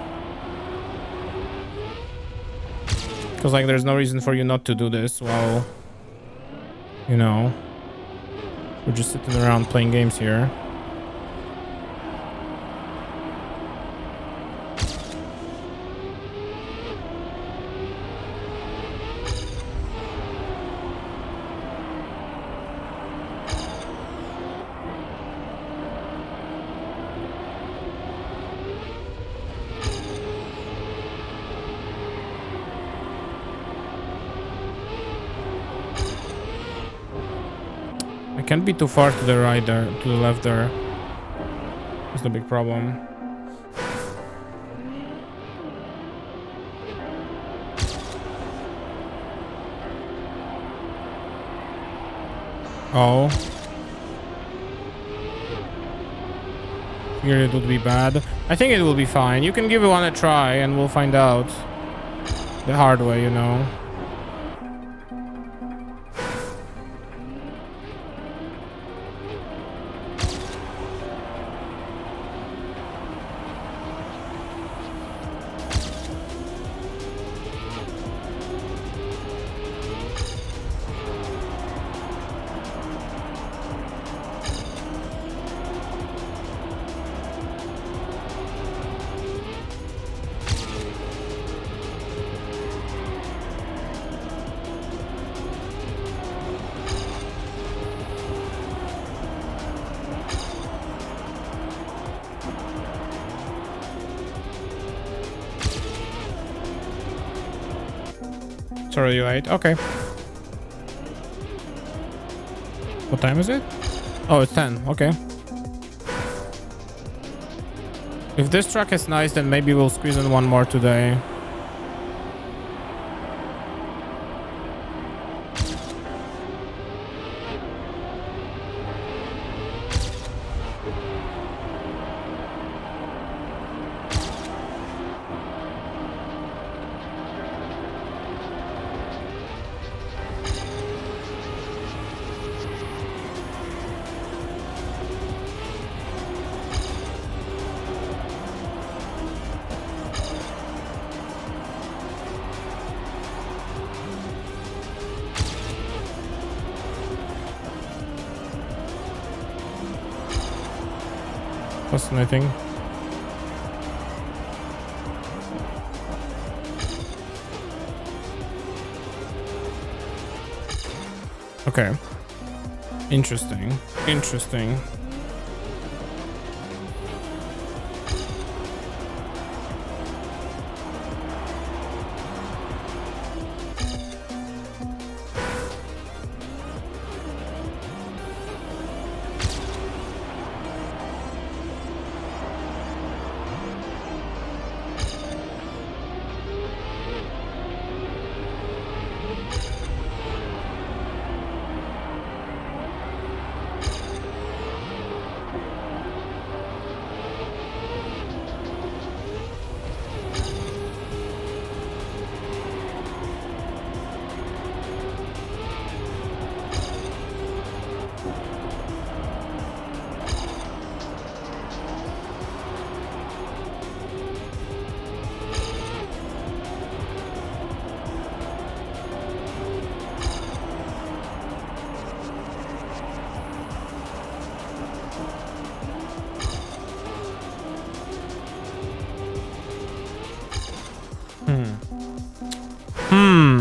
S1: Because like, there's no reason for you not to do this while, you know, we're just sitting around playing games here. I can't be too far to the right there, to the left there. That's the big problem. Oh. Here it would be bad. I think it will be fine. You can give it one a try and we'll find out the hard way, you know. Sorry, you late. Okay. What time is it? Oh, it's 10. Okay. If this truck is nice, then maybe we'll squeeze in one more today. Fascinating. Okay. Interesting. Interesting. Hmm.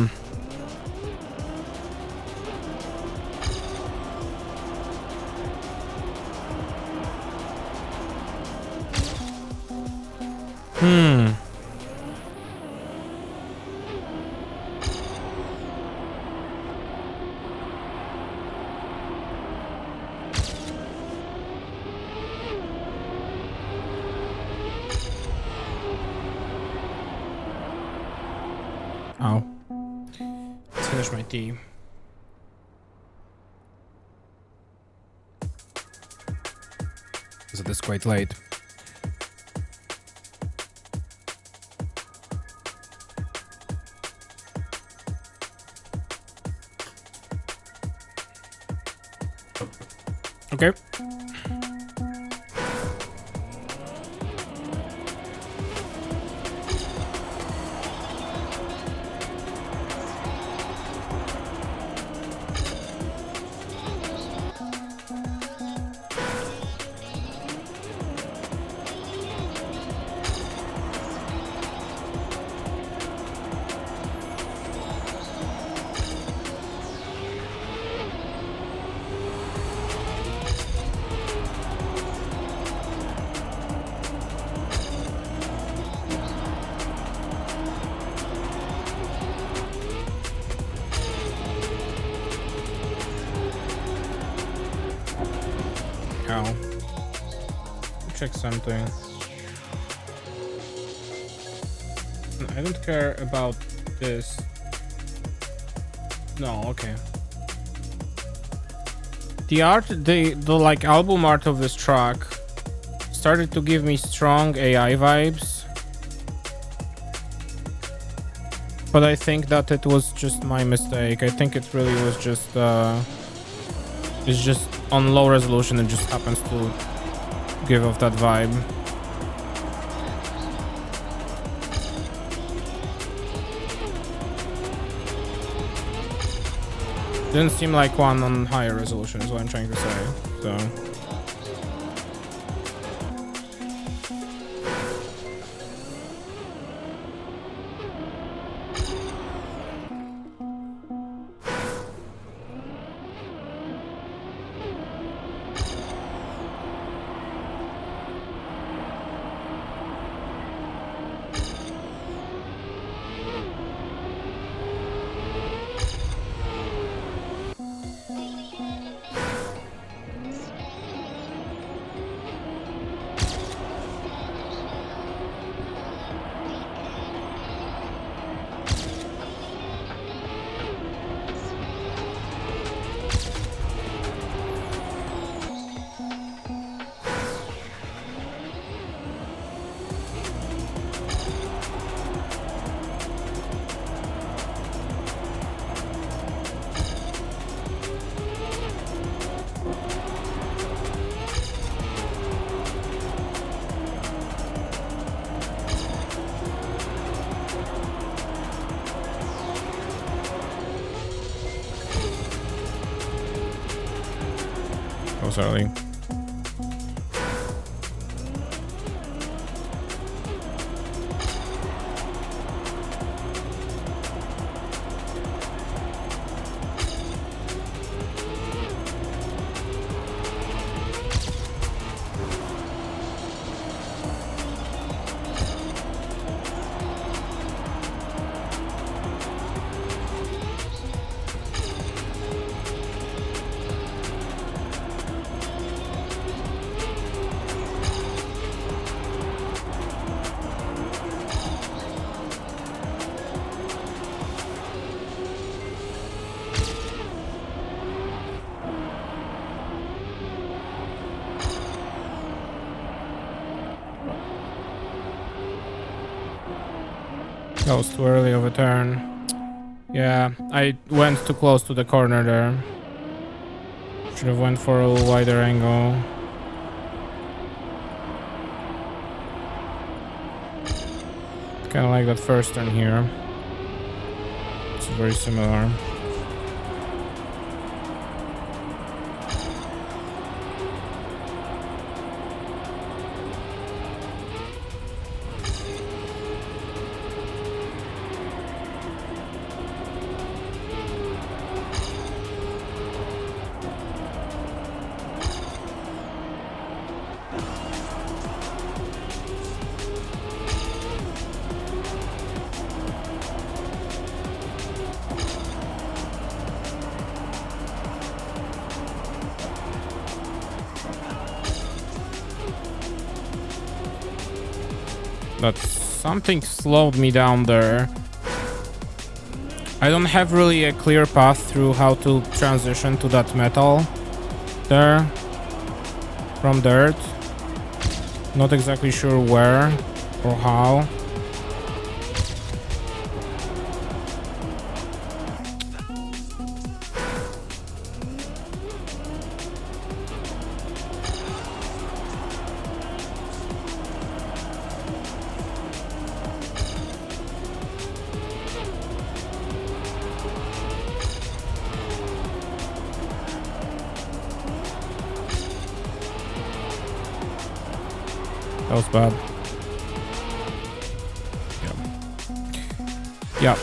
S1: Oh. Let's finish my tea. So this quite late. Okay. Oh. Check something. I don't care about this. No, okay. The art, the like album art of this track started to give me strong AI vibes. But I think that it was just my mistake. I think it really was just it's just on low resolution, it just happens to give off that vibe. Didn't seem like one on higher resolution is what I'm trying to say. So early. That was too early of a turn. Yeah, I went too close to the corner there. Should have went for a little wider angle. Kind of like that first turn here. It's very similar. That something slowed me down there. I don't have really a clear path through how to transition to that metal there from dirt. Not exactly sure where or how. That was bad. Yeah. Yeah.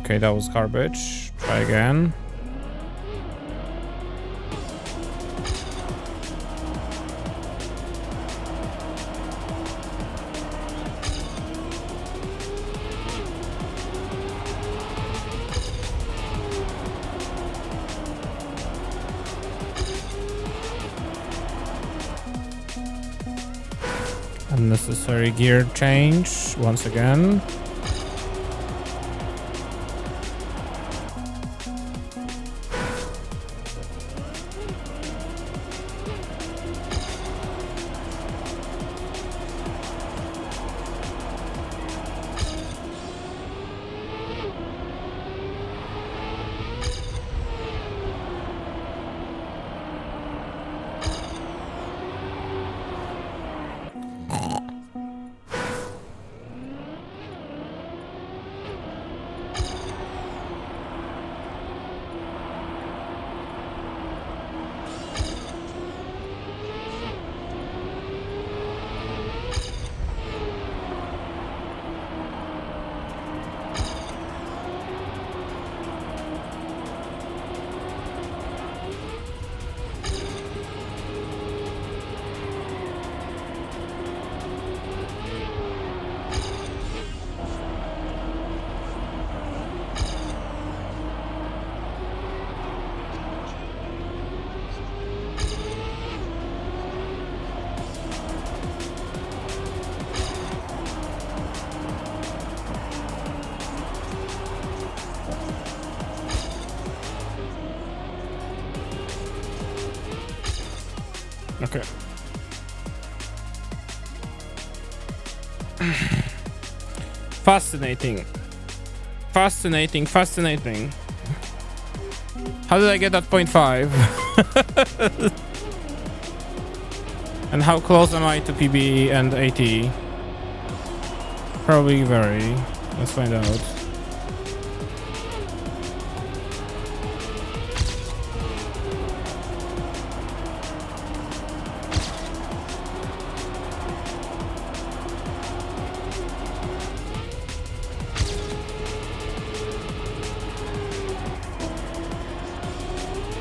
S1: Okay, that was garbage. Try again. Unnecessary gear change once again. Okay. Fascinating. Fascinating, fascinating. How did I get that 0.5? And how close am I to PB and AT? Probably very. Let's find out.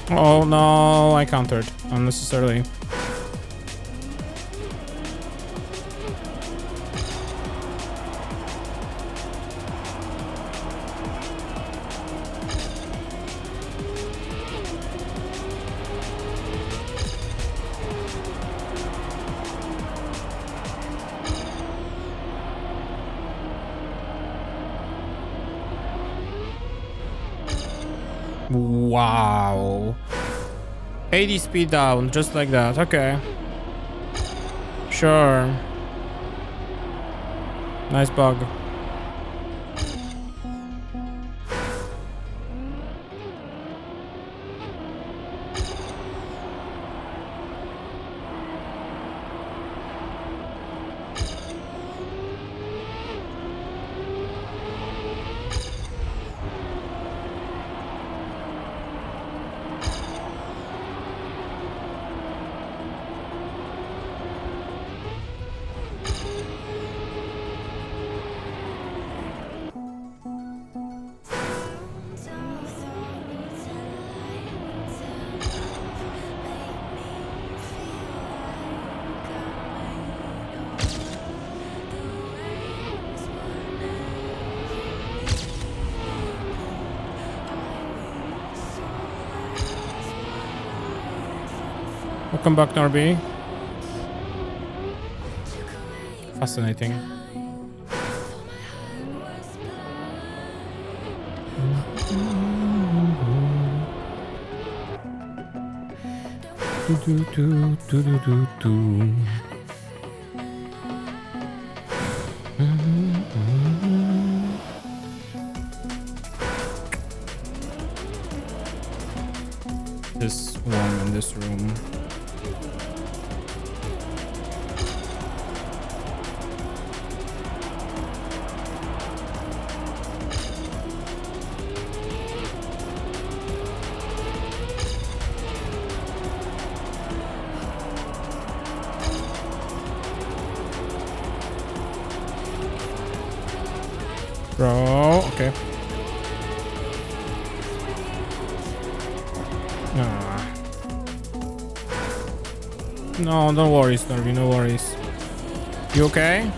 S1: Oh no, I countered unnecessarily. Wow. 80 speed down, just like that. Okay. Sure. Nice bug. Welcome back, Norby. Fascinating. This one in this room. Bro, okay. Ah. No, don't worry, Snurby, no worries. You okay?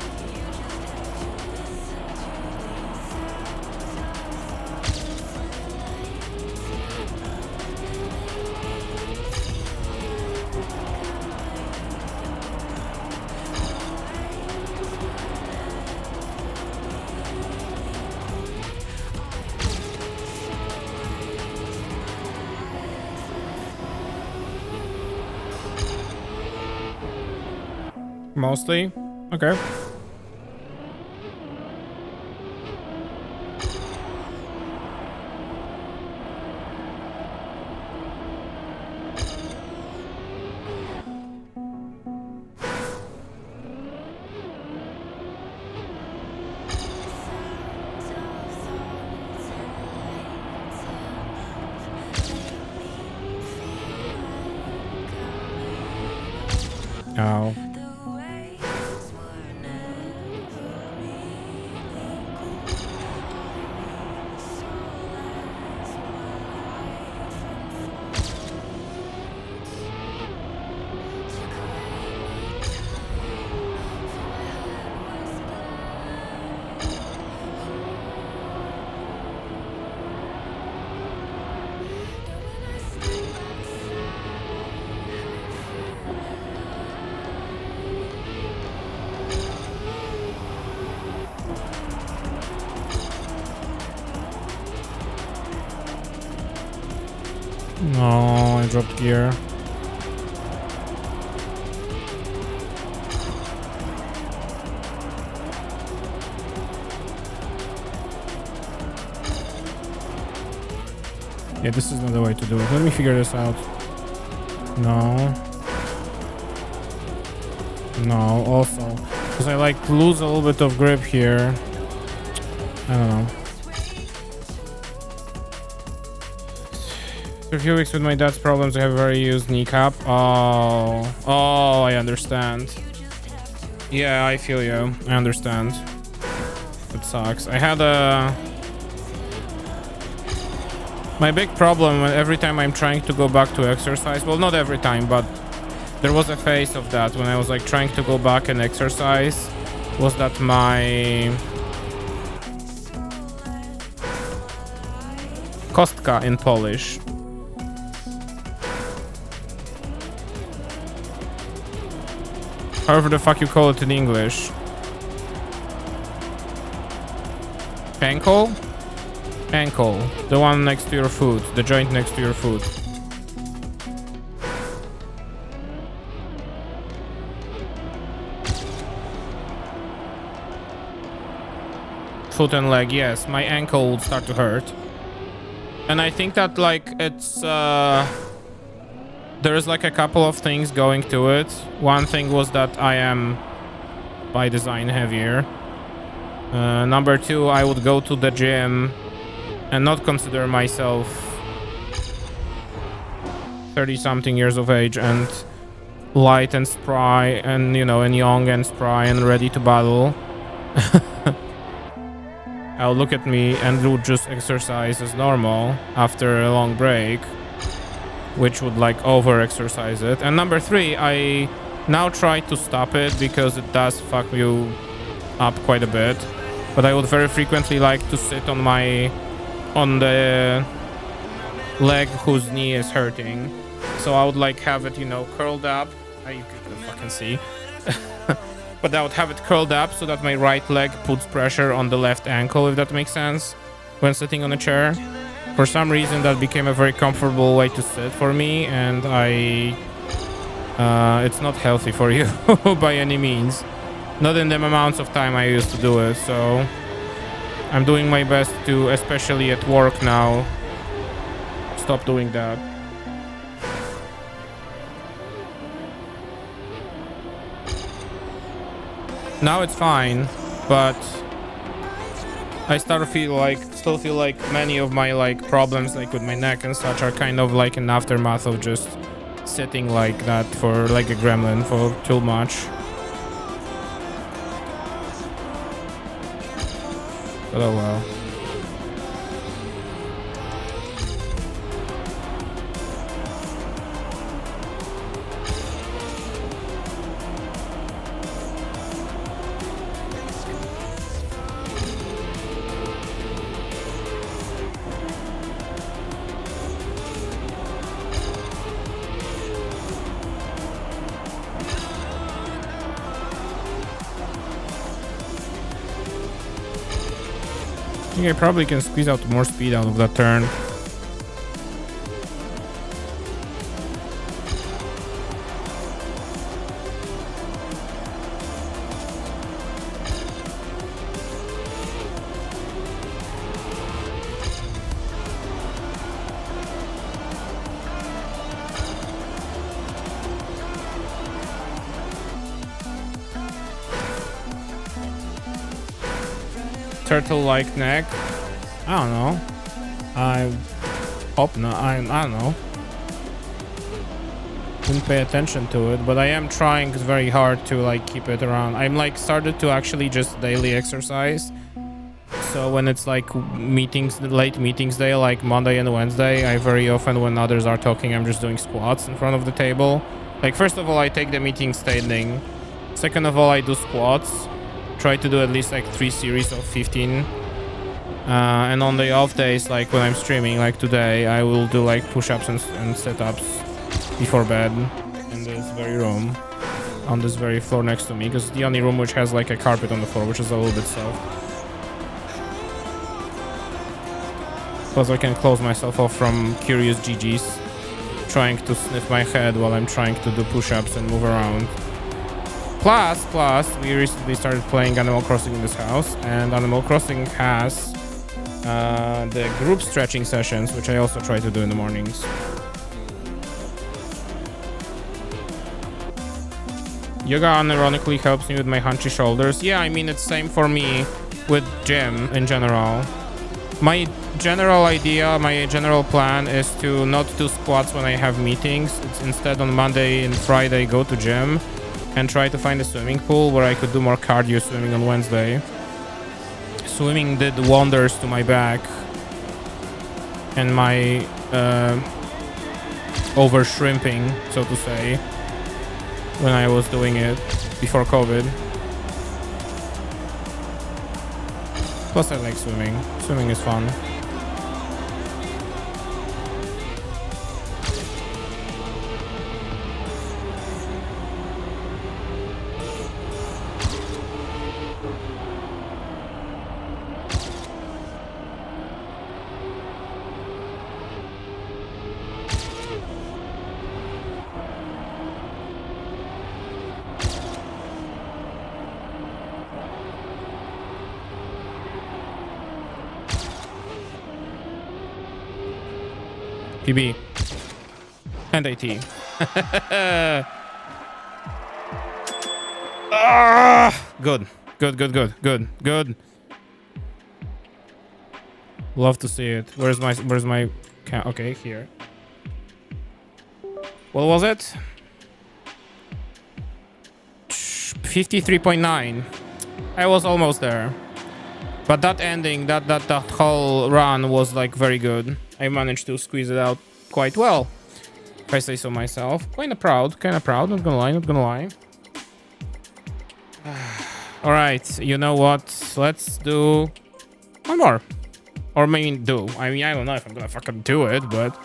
S1: Mostly? Okay. Oh. No, I dropped gear. Yeah, this is not the way to do it. Let me figure this out. No. No, also. Because I like lose a little bit of grip here. I don't know. For a few weeks with my dad's problems, I have a very used kneecap. Oh. Oh, I understand. Yeah, I feel you. I understand. It sucks. I had a... My big problem when every time I'm trying to go back to exercise, well, not every time, but there was a phase of that when I was like trying to go back and exercise, was that my kostka in Polish. However the fuck you call it in English. Ankle? Ankle. The one next to your foot. The joint next to your foot. Foot and leg, yes. My ankle would start to hurt. And I think that like it's... There's like a couple of things going to it. One thing was that I am by design heavier. Number two, I would go to the gym and not consider myself 30-something years of age and light and spry and, you know, and young and spry and ready to battle. I'll look at me and would just exercise as normal after a long break, which would like over-exercise it. And number three, I now try to stop it because it does fuck you up quite a bit. But I would very frequently like to sit on the leg whose knee is hurting So I would like have it, you know, curled up. You can fucking see. But I would have it curled up so that my right leg puts pressure on the left ankle, if that makes sense, when sitting on a chair. For some reason, that became a very comfortable way to sit for me, and it's not healthy for you by any means. Not in the amounts of time I used to do it, so I'm doing my best to, especially at work now, stop doing that. Now it's fine, but I still feel like many of my like problems like with my neck and such are kind of like an aftermath of just sitting like that for like a gremlin for too much. But oh well. I think I probably can squeeze out more speed out of that turn. Turtle-like neck. I don't know. I hope not. I don't know. Didn't pay attention to it, but I am trying very hard to like keep it around. I'm like started to actually just daily exercise. So when it's like meetings, late meetings day, like Monday and Wednesday, I very often, when others are talking, I'm just doing squats in front of the table. Like first of all, I take the meeting standing. Second of all, I do squats. Try to do at least like 3 series of 15. And on the off days, like when I'm streaming, like today, I will do like push-ups and sit-ups before bed in this very room, on this very floor next to me, because it's the only room which has like a carpet on the floor, which is a little bit soft. Plus I can close myself off from curious GGs trying to sniff my head while I'm trying to do push-ups and move around. Plus, we recently started playing Animal Crossing in this house, and Animal Crossing has the group stretching sessions, which I also try to do in the mornings. Yoga unironically helps me with my hunchy shoulders. Yeah, I mean, it's same for me with gym in general. My general idea, my general plan is to not do squats when I have meetings. It's instead on Monday and Friday go to gym and try to find a swimming pool where I could do more cardio swimming on Wednesday. Swimming did wonders to my back and my over shrimping, so to say, when I was doing it before COVID. Plus I like swimming. Swimming is fun. PB and AT. Good. Love to see it. Where's my okay, here. What was it? 53.9. I was almost there. But that ending, that whole run was like very good. I managed to squeeze it out quite well, if I say so myself. Kinda proud, not gonna lie. All right, you know what? Let's do one more. Or maybe I don't know if I'm gonna fucking do it, but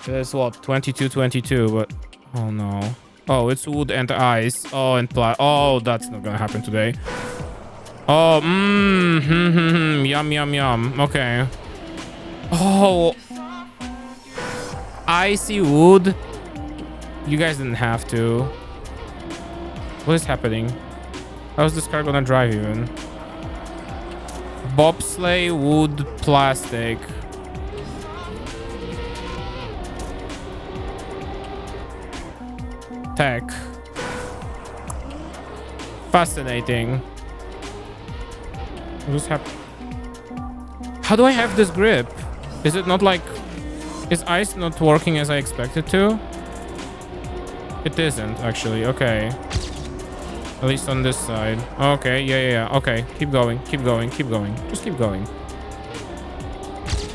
S1: It's what, 22, but oh no. Oh, it's wood and ice. Oh, and oh, that's not gonna happen today. Oh, yum, yum, yum. Okay. Oh, icy wood. You guys didn't have to. What is happening? How's this car gonna drive even? Bobsleigh, wood, plastic. Tech. Fascinating. What's happening? How do I have this grip? Is it not like... Is ice not working as I expected to? It isn't, actually. Okay. At least on this side. Okay, yeah. Okay, keep going. Just keep going.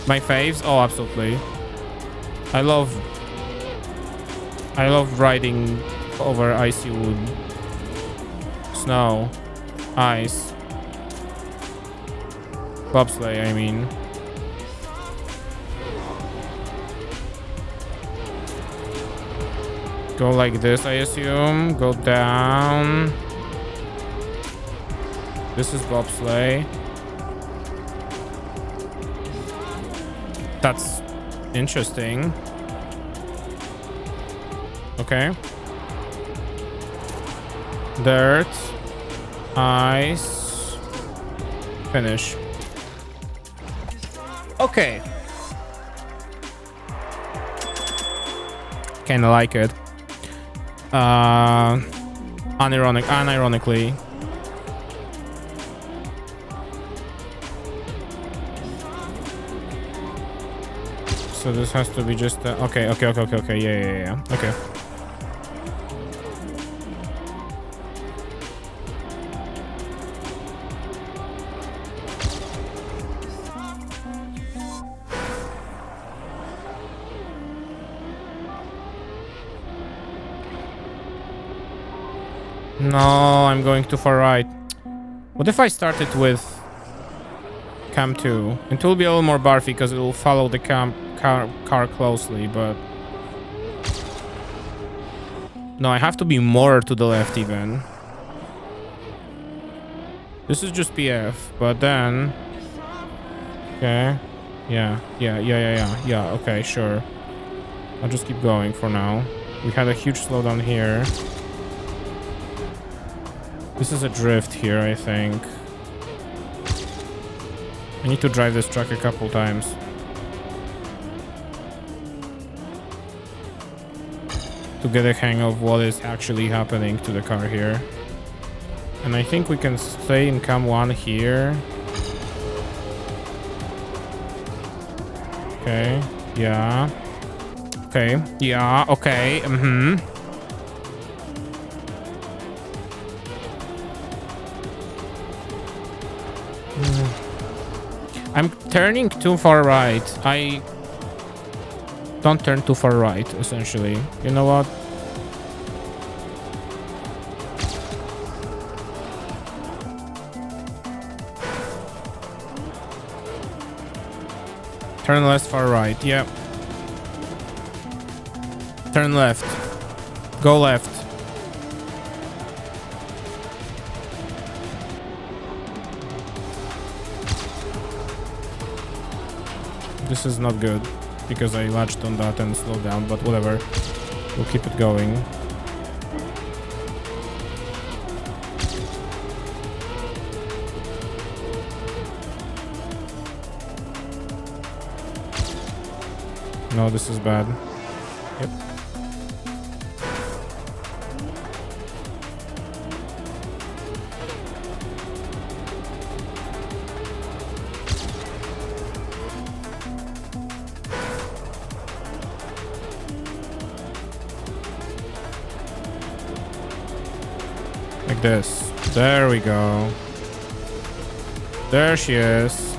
S1: My faves? Oh, absolutely. I love riding over icy wood. Snow. Ice. Bobsleigh, I mean. Go like this, I assume. Go down. This is bobsleigh. That's interesting. Okay. Dirt. Ice. Finish. Okay. Kinda like it. Unironically. So this has to be just okay. Yeah. Okay. No, I'm going too far right. What if I started with cam 2? It will be a little more barfy because it will follow the car closely, but... No, I have to be more to the left even. This is just PF, but then... Okay. Yeah, okay, sure. I'll just keep going for now. We had a huge slowdown here. This is a drift here, I think. I need to drive this truck a couple times. To get a hang of what is actually happening to the car here. And I think we can stay in cam 1 here. Okay, yeah. Okay, yeah, okay, I'm turning too far right. I don't turn too far right, essentially. You know what? Turn left, far right. Yep. Turn left. Go left. This is not good because I latched on that and slowed down, but whatever. We'll keep it going. No, this is bad. Yep. Like this. There we go. There she is.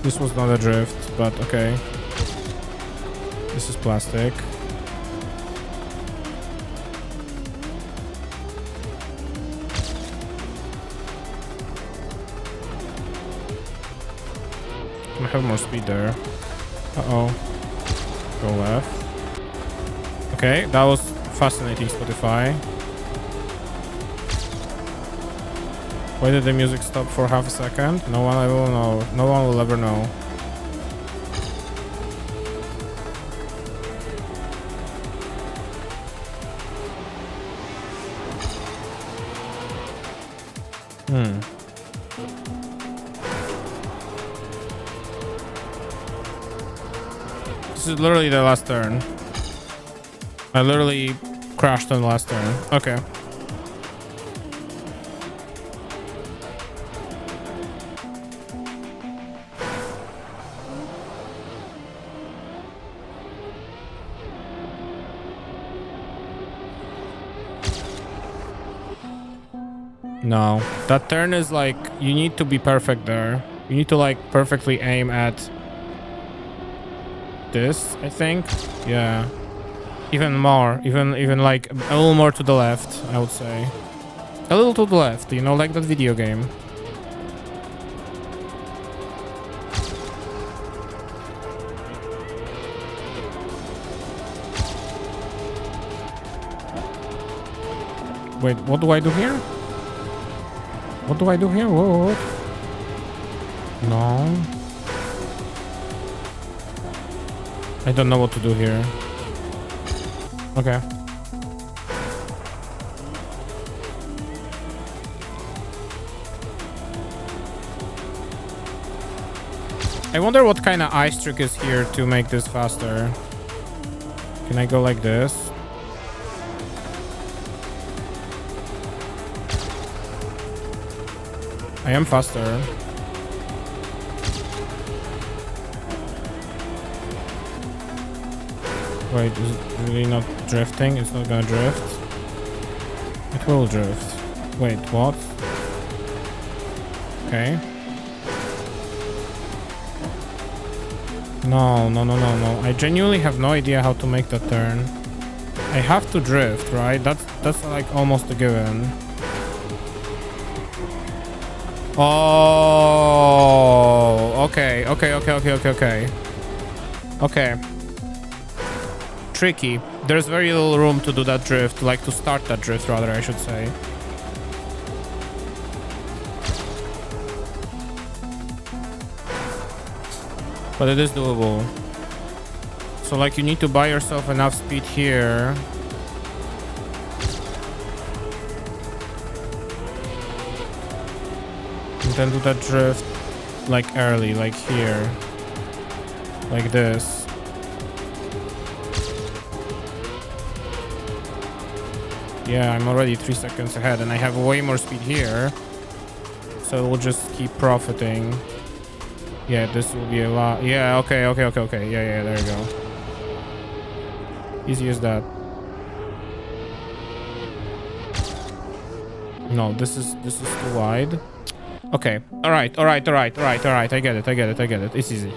S1: This was not a drift, but okay. This is plastic. I have more speed there. Uh-oh. Go left. Okay, that was fascinating, Spotify. Why did the music stop for half a second? No one will know. No one will ever know. This is literally the last turn. I literally crashed on the last turn. Okay. No, that turn is like, you need to be perfect there. You need to like perfectly aim at this, I think. Yeah. Even more, even like a little more to the left, I would say. A little to the left, you know, like that video game. Wait, what do I do here? What do I do here? What? No. I don't know what to do here. Okay. I wonder what kind of ice trick is here to make this faster. Can I go like this? I am faster. Wait, is it really not drifting? It's not gonna drift? It will drift. Wait, what? Okay. No. I genuinely have no idea how to make that turn. I have to drift, right? That's like almost a given. Oh, okay. Okay. Tricky. There's very little room to do that drift, like to start that drift rather, I should say. But it is doable. So like you need to buy yourself enough speed here. And then do that drift like early, like here. Like this. Yeah, I'm already 3 seconds ahead and I have way more speed here. So we'll just keep profiting. Yeah, this will be a lot. Yeah, okay. Yeah, there you go. Easy as that. No, this is too wide. Okay. All right. I get it. It's easy.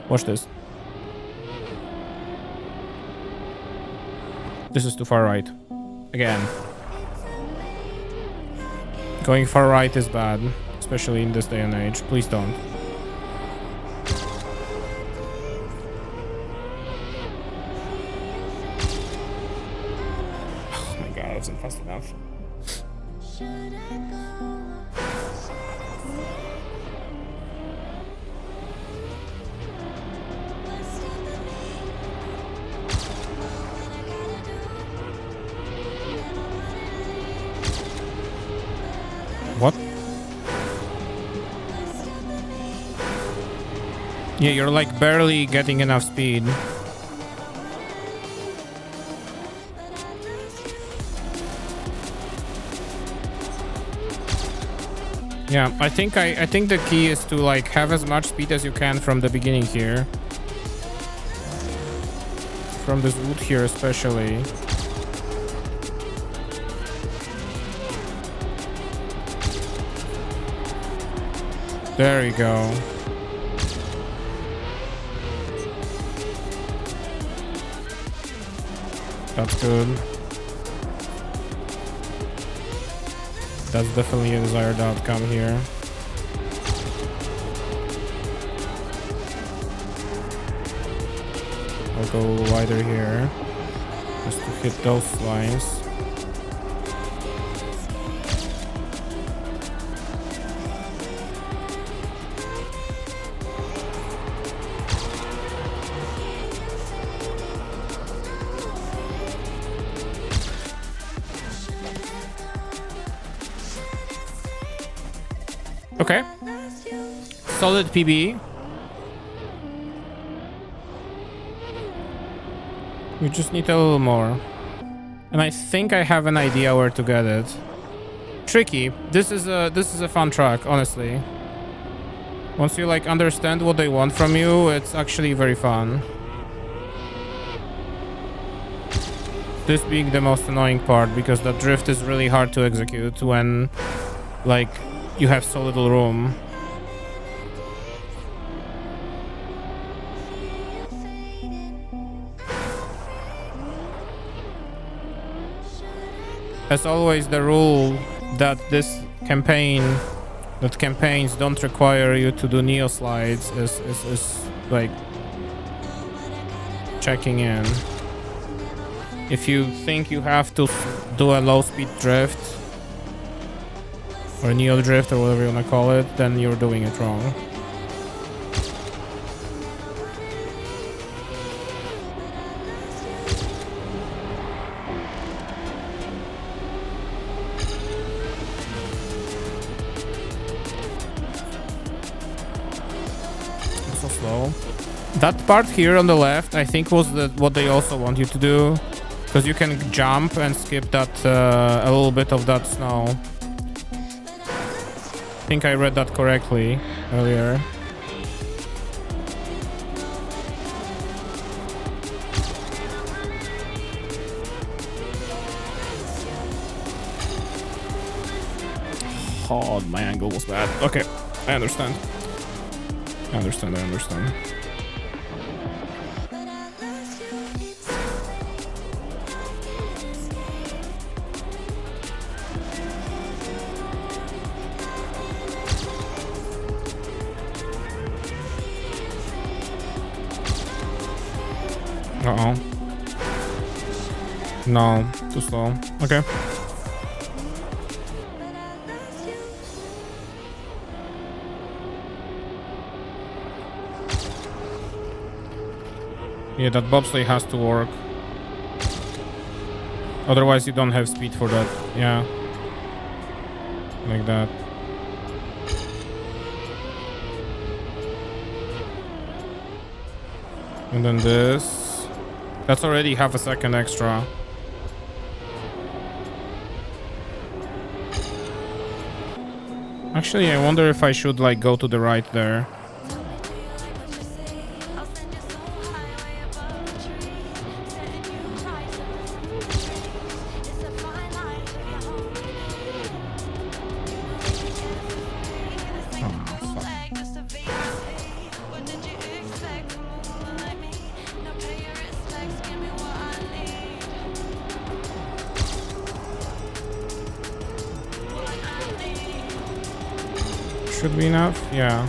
S1: Watch this. This is too far right. Again. Going far right is bad, especially in this day and age. Please don't. Oh my god, I wasn't fast enough. What? Yeah, you're like barely getting enough speed. Yeah, I think the key is to like have as much speed as you can from the beginning here. From this wood here especially. There you go. That's good. That's definitely a desired outcome here. I'll go wider here. Just to hit those lines. Okay. Solid PB. We just need a little more. And I think I have an idea where to get it. Tricky. This is a fun track, honestly. Once you like understand what they want from you, it's actually very fun. This being the most annoying part, because the drift is really hard to execute when like you have so little room. As always, the rule that campaigns don't require you to do neo slides is like checking in. If you think you have to do a low speed drift or neo drift or whatever you want to call it, then you're doing it wrong. So slow. That part here on the left, I think, was what they also want you to do, because you can jump and skip that a little bit of that snow. I think I read that correctly earlier. Oh, my angle was bad. Okay, I understand. I understand. Uh-oh. No, too slow. Okay. Yeah, that bobsleigh has to work. Otherwise you don't have speed for that. Yeah. Like that. And then this. That's already half a second extra. Actually, I wonder if I should like go to the right there. Should be enough? Yeah.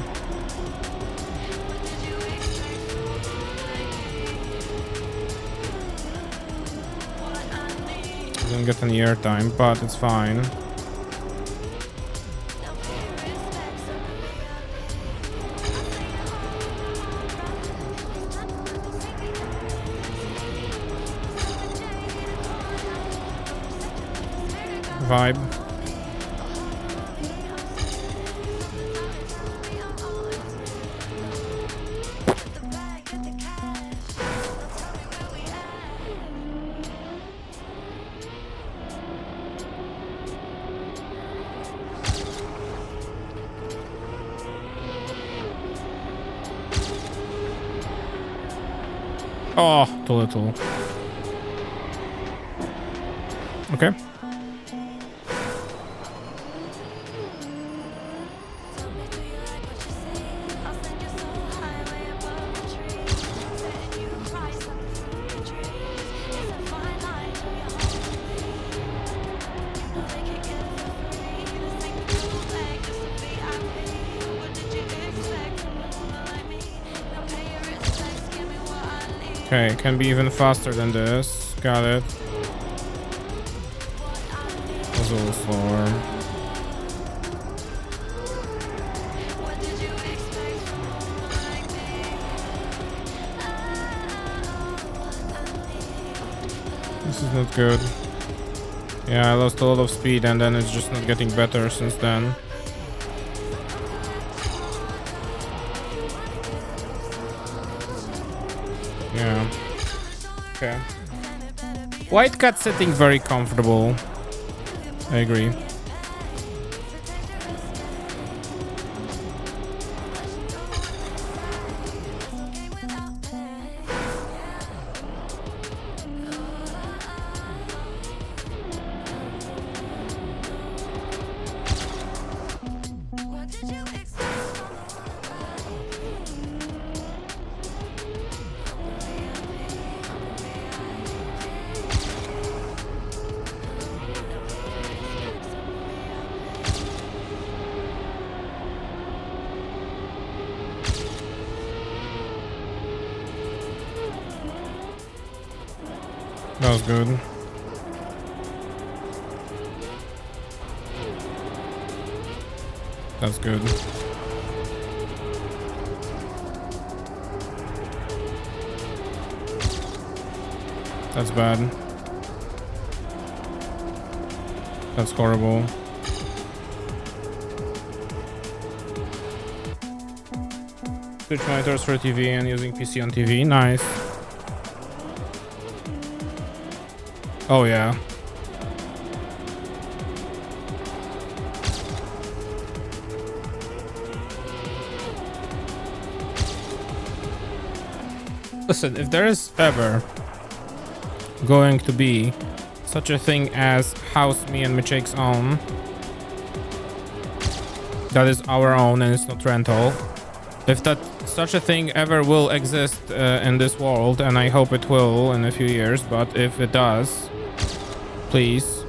S1: Didn't get any airtime, but it's fine. Vibe. Oh, too little. Okay. Okay, can be even faster than this. Got it. Was a little slower. This is not good. Yeah, I lost a lot of speed and then it's just not getting better since then. Yeah. Okay. White cat setting very comfortable. I agree. That was good. That's good. That's bad. That's horrible. Switch monitors for TV and using PC on TV. Nice. Oh yeah. Listen, if there is ever going to be such a thing as house me and Maciek's own, that is our own and it's not rental. If that such a thing ever will exist in this world, and I hope it will in a few years, but if it does, please.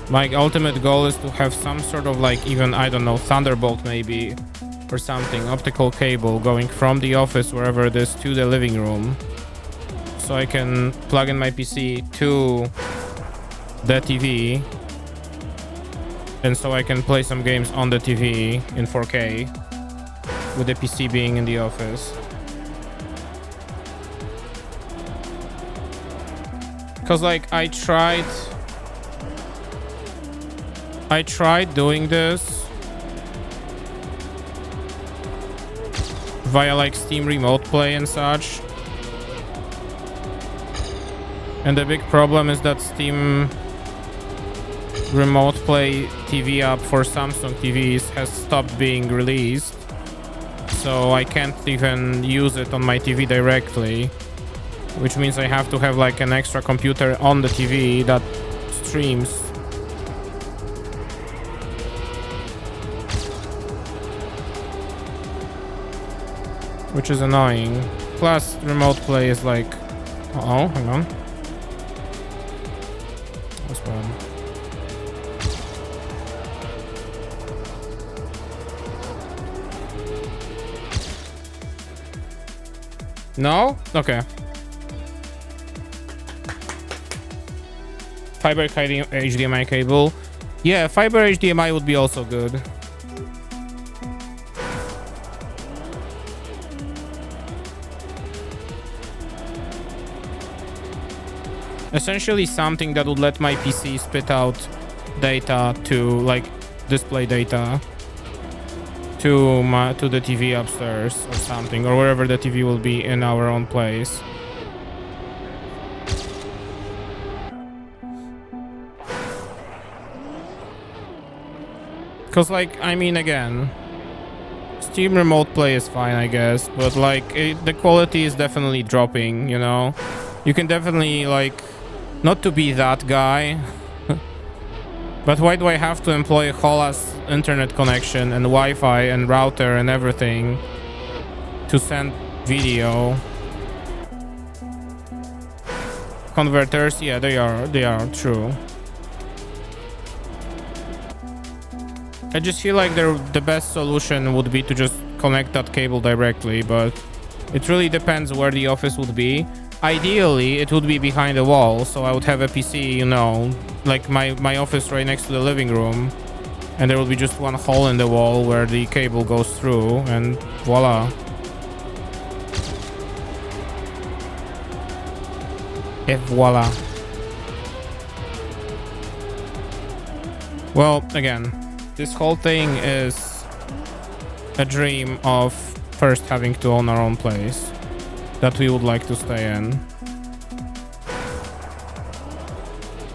S1: My ultimate goal is to have some sort of like even, I don't know, Thunderbolt maybe or something, optical cable going from the office wherever it is to the living room, so I can plug in my PC to the TV, and so I can play some games on the TV in 4K with the PC being in the office. Cause like I tried doing this via like Steam Remote Play and such, and the big problem is that Steam Remote Play TV app for Samsung TVs has stopped being released, so I can't even use it on my TV directly, which means I have to have like an extra computer on the TV that streams. Which is annoying. Plus, remote play is like... Uh-oh, hang on. That's bad. No? Okay. Fiber HDMI cable. Yeah, fiber HDMI would be also good. Essentially something that would let my PC spit out data to like display data to the TV upstairs or something, or wherever the TV will be in our own place. Cause like, I mean, again, Steam Remote Play is fine, I guess, but like the quality is definitely dropping, you know? You can definitely like, not to be that guy, but why do I have to employ a whole ass internet connection and Wi-Fi and router and everything to send video? Converters, yeah, they are true. I just feel like the best solution would be to just connect that cable directly, but It really depends where the office would be. Ideally, it would be behind a wall, so I would have a PC, you know, like my office right next to the living room, and there will be just one hole in the wall where the cable goes through, and voila. Et voila. Well, again, this whole thing is a dream of first having to own our own place that we would like to stay in.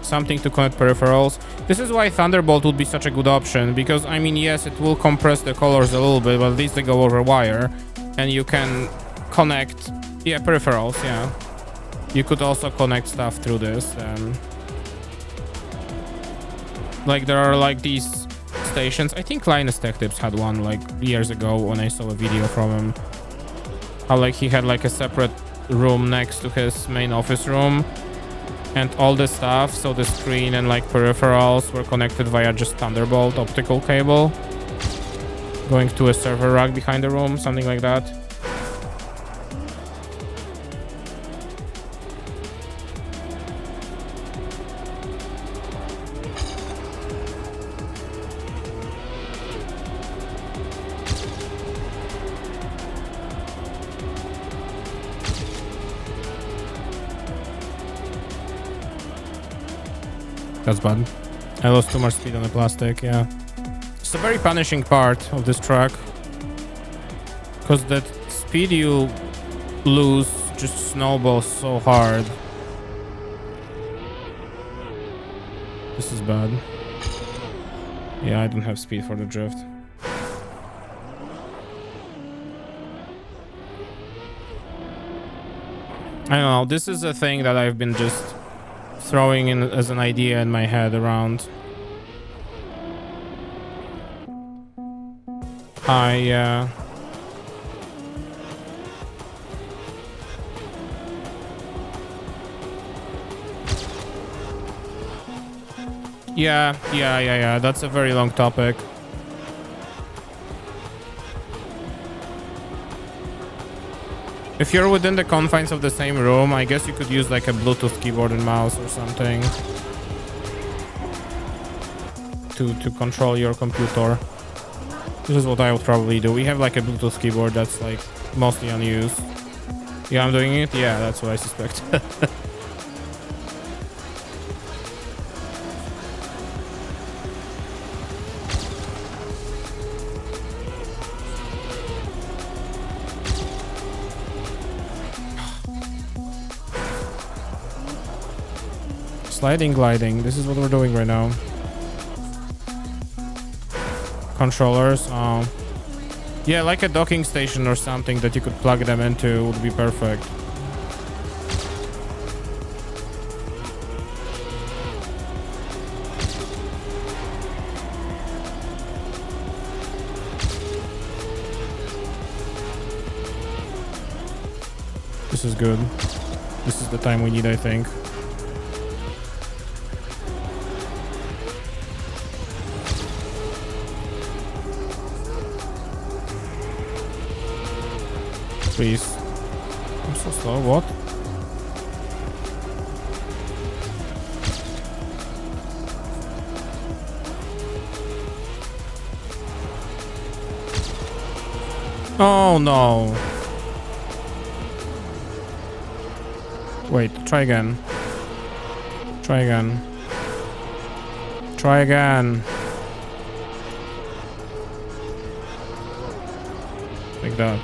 S1: Something to connect peripherals. This is why Thunderbolt would be such a good option, because I mean, yes, it will compress the colors a little bit, but at least they go over wire and you can connect, yeah, peripherals, yeah. You could also connect stuff through this. Like there are like these stations. I think Linus Tech Tips had one like years ago when I saw a video from him. How like he had like a separate room next to his main office room, and all the stuff, so the screen and like peripherals were connected via just Thunderbolt optical cable going to a server rack behind the room, something like that. That's bad. I lost too much speed on the plastic, yeah. It's a very punishing part of this track, because that speed you lose just snowballs so hard. This is bad. Yeah, I don't have speed for the drift. I don't know, this is a thing that I've been just throwing in as an idea in my head around. Yeah, that's a very long topic. If you're within the confines of the same room, I guess you could use like a Bluetooth keyboard and mouse or something to control your computer. This is what I would probably do. We have like a Bluetooth keyboard that's like mostly unused. Yeah, I'm doing it? Yeah, that's what I suspect. Sliding, gliding. This is what we're doing right now. Controllers. Yeah, like a docking station or something that you could plug them into would be perfect. This is good. This is the time we need, I think. Please. I'm so slow. What? Oh no. Wait, try again. Try again. Try again. Like that.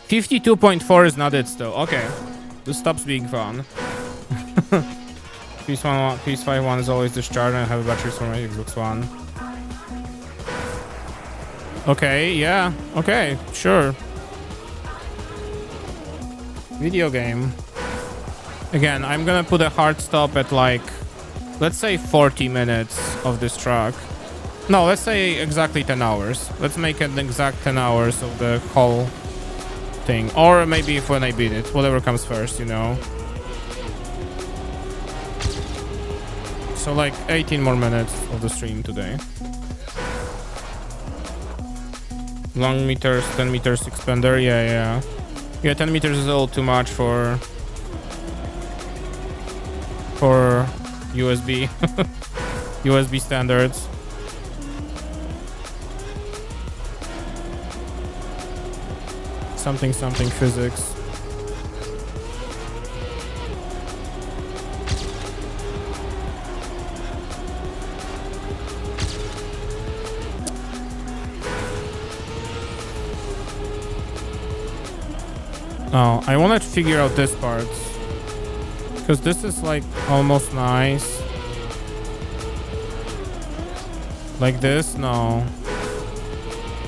S1: 52.4 is not it still. Okay. This stops being fun. PS5 is always discharged, and I have batteries for my Xbox One. Okay, yeah. Okay, sure. Video game. Again, I'm gonna put a hard stop at like, let's say 40 minutes of this track. No, let's say exactly 10 hours. Let's make an exact 10 hours of the whole thing. Or maybe if when I beat it, whatever comes first, you know. So like 18 more minutes of the stream today. Long meters, 10 meters expander. Yeah. Yeah, 10 meters is a little too much for USB USB standards. Something physics. Oh, I want to figure out this part. Because this is like almost nice. Like this? No.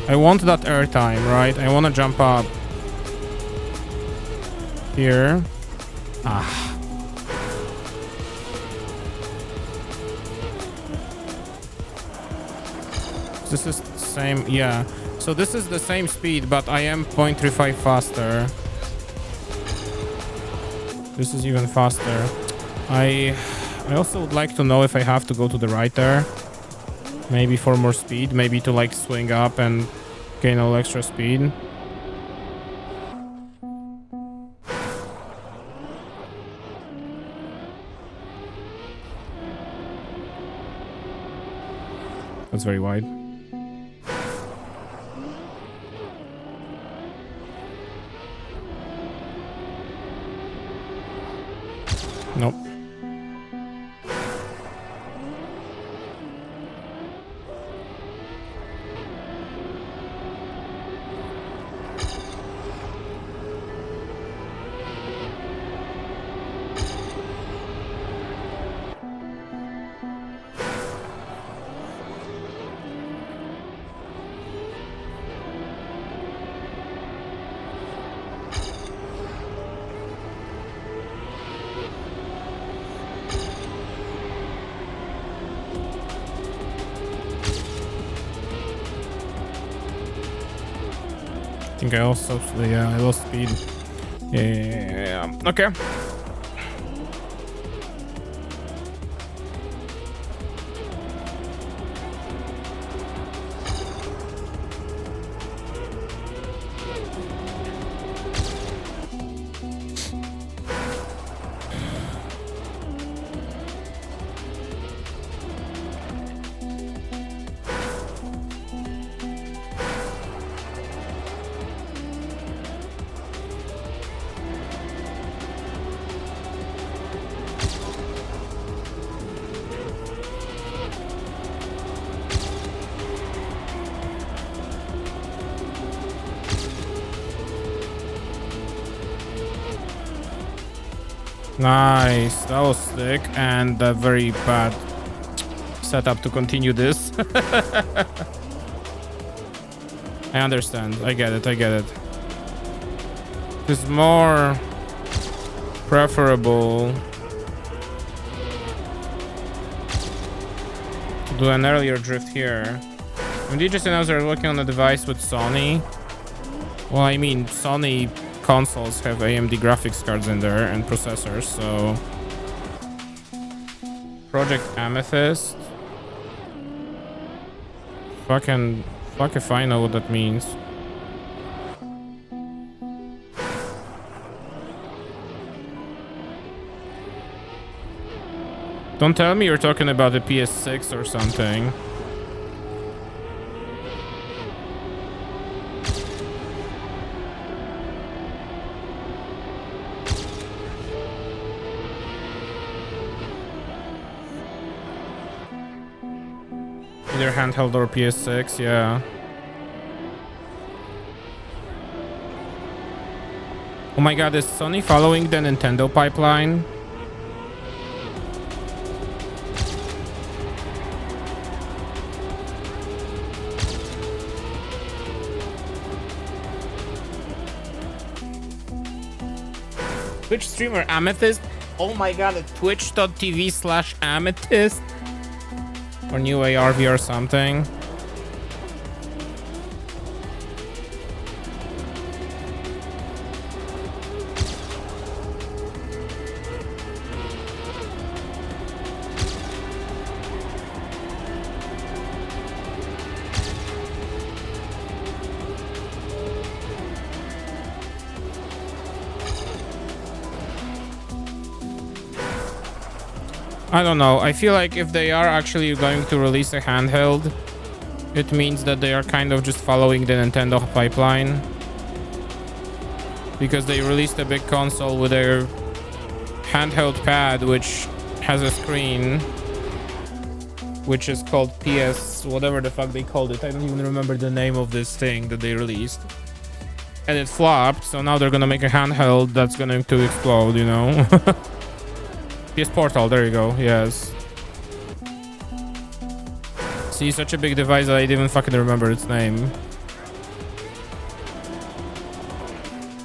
S1: I want that airtime, right? I want to jump up. Here. Ah. This is the same, yeah. So this is the same speed, but I am 0.35 faster. This is even faster. I also would like to know if I have to go to the right there. Maybe for more speed, maybe to like swing up and gain a little extra speed. That's very wide. Nope. I think I also, yeah, I lost speed. Yeah, okay. Nice, that was sick, and a very bad setup to continue this. I understand, I get it. It's more preferable to do an earlier drift here. And DJ knows they're working on a device with Sony. Well, I mean, Sony consoles have AMD graphics cards in there and processors, so Project Amethyst. Fuck if I know what that means. Don't tell me you're talking about the PS6 or something. Either handheld or PS6, yeah. Oh my god, is Sony following the Nintendo pipeline? Twitch streamer Amethyst? Oh my god, at twitch.tv/Amethyst? Or new ARV or something. I don't know. I feel like if they are actually going to release a handheld, it means that they are kind of just following the Nintendo pipeline. Because they released a big console with their handheld pad, which has a screen, which is called PS, whatever the fuck they called it. I don't even remember the name of this thing that they released. And it flopped, so now they're gonna make a handheld that's going to explode, you know? PS Portal, there you go, yes. See, such a big device that I didn't even fucking remember its name.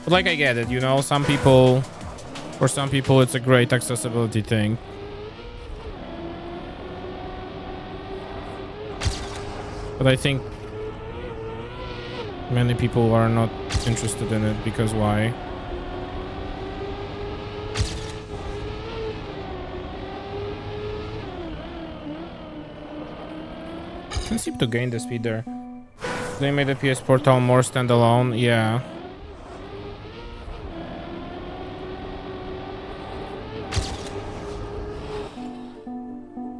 S1: But like, I get it, you know? Some people, for some people, it's a great accessibility thing. But I think many people are not interested in it, because why? Can seem to gain the speed there. They made the PS Portal more standalone, yeah.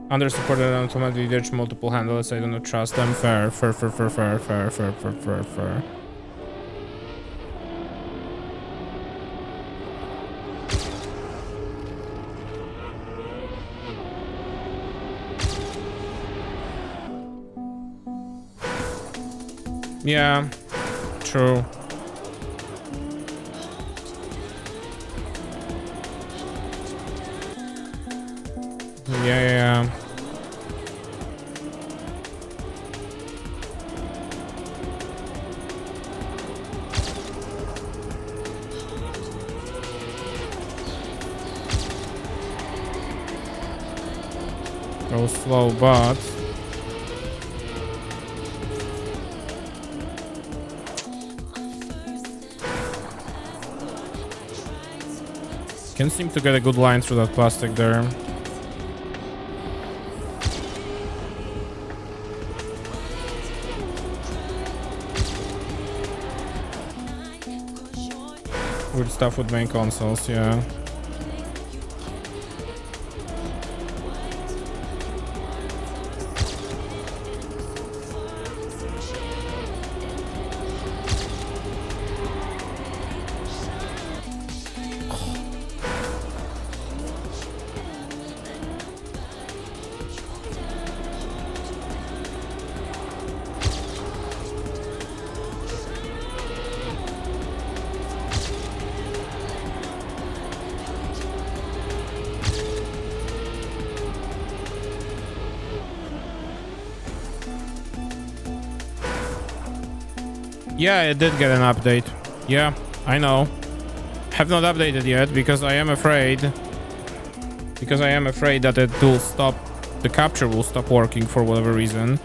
S1: Under-supported and automatically ditch multiple handles. I do not trust them. Fair. Yeah, true. Yeah. Go slow, but can seem to get a good line through that plastic there. Weird stuff with main consoles, yeah. Yeah, it did get an update. Yeah, I know. Have not updated yet because I am afraid that it will stop, the capture will stop working for whatever reason.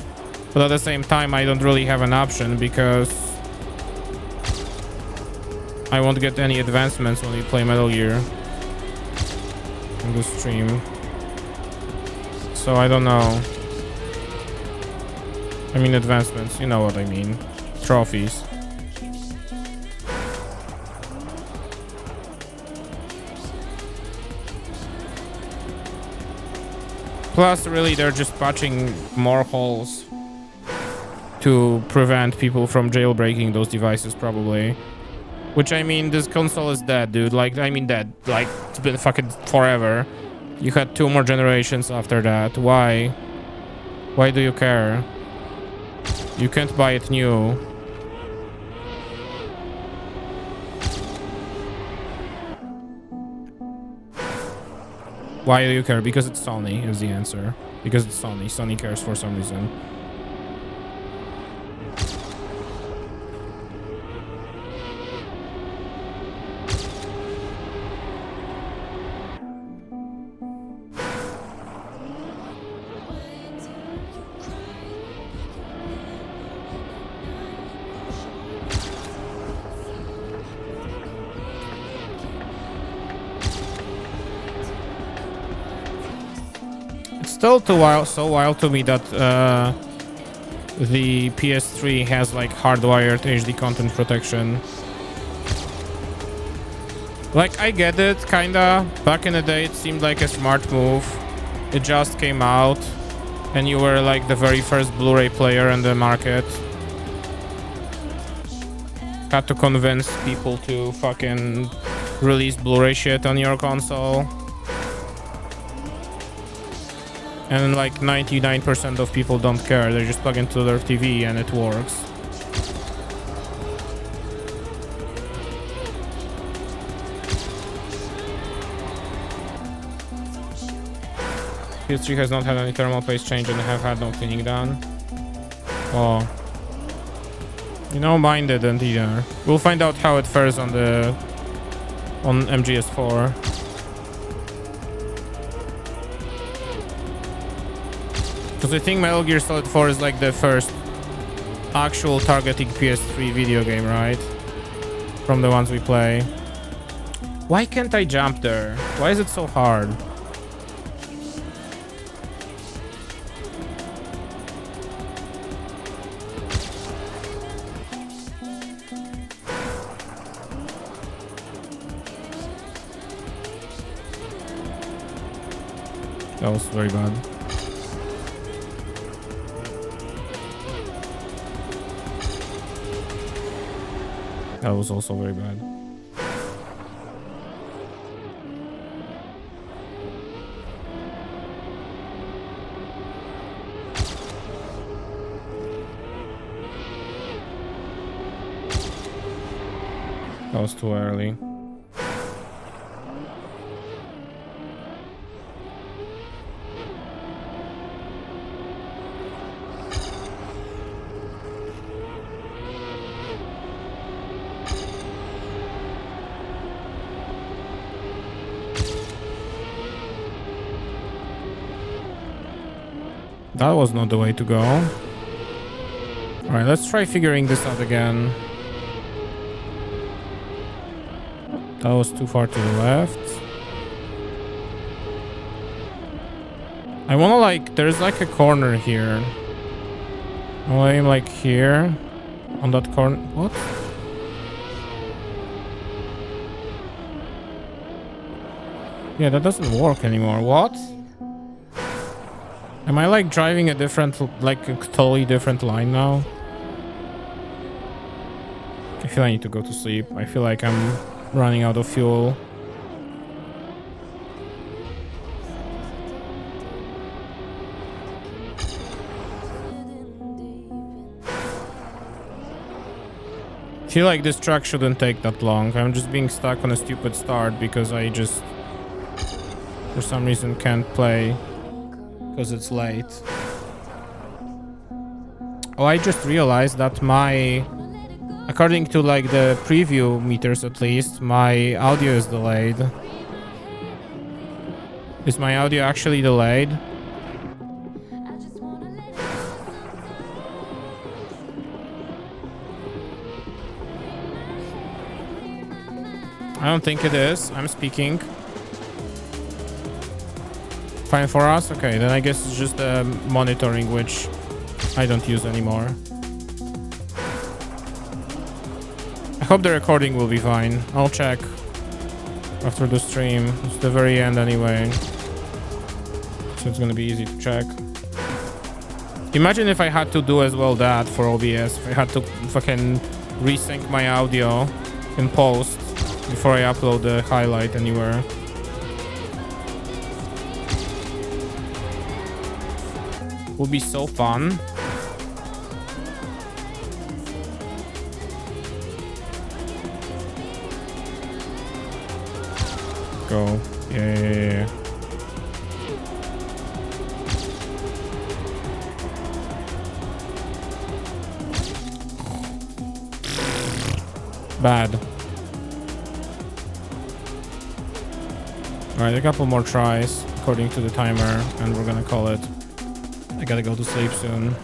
S1: But at the same time, I don't really have an option because I won't get any advancements when we play Metal Gear in the stream. So I don't know. I mean advancements, you know what I mean. Trophies. Plus, really, they're just patching more holes to prevent people from jailbreaking those devices, probably. Which, I mean, this console is dead, dude. Like, I mean dead. Like, it's been fucking forever. You had 2 more generations after that. Why? Why do you care? You can't buy it new. Why do you care? Because it's Sony is the answer. Because it's Sony. Sony cares for some reason. Still so wild to me that the PS3 has like hardwired HD content protection. Like, I get it, kinda. Back in the day, it seemed like a smart move. it just came out and you were like the very first Blu-ray player in the market. Had to convince people to fucking release Blu-ray shit on your console. And like 99% of people don't care. They just plug into their TV and it works. PS3 has not had any thermal paste change and have had no cleaning done. Oh. You know, mine didn't either. We'll find out how it fares on MGS4. Because I think Metal Gear Solid 4 is like the first actual targeting PS3 video game, right? From the ones we play. Why can't I jump there? Why is it so hard? That was very bad. That was also very bad. That was too early. That was not the way to go. Alright, let's try figuring this out again. That was too far to the left. I wanna like, there's like a corner here. I wanna aim like here. On that corner. What? Yeah, that doesn't work anymore. What? Am I like driving a different, like a totally different line now? I feel I need to go to sleep. I feel like I'm running out of fuel. I feel like this track shouldn't take that long. I'm just being stuck on a stupid start because I just, for some reason, can't play. Because it's late. Oh, I just realized that according to like the preview meters at least, my audio is delayed. Is my audio actually delayed? I don't think it is. I'm speaking. Fine for us? Okay, then I guess it's just monitoring, which I don't use anymore. I hope the recording will be fine. I'll check after the stream. It's the very end anyway, so it's gonna be easy to check. Imagine if I had to do as well that for OBS. If I had to fucking resync my audio in post before I upload the highlight anywhere. Will be so fun. Go. Yeah. Bad. Alright, a couple more tries according to the timer, and we're gonna call it. I gotta go to sleep soon.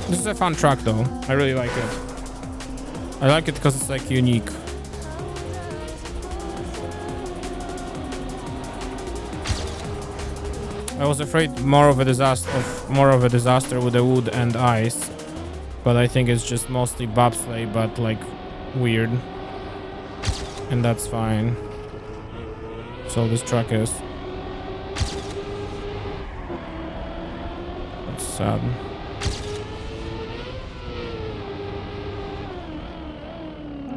S1: This is a fun track though. I really like it. I like it because it's like unique. I was afraid more of a disaster with the wood and ice, but I think it's just mostly bobsleigh, but like weird. And that's fine. So this truck is. That's sad.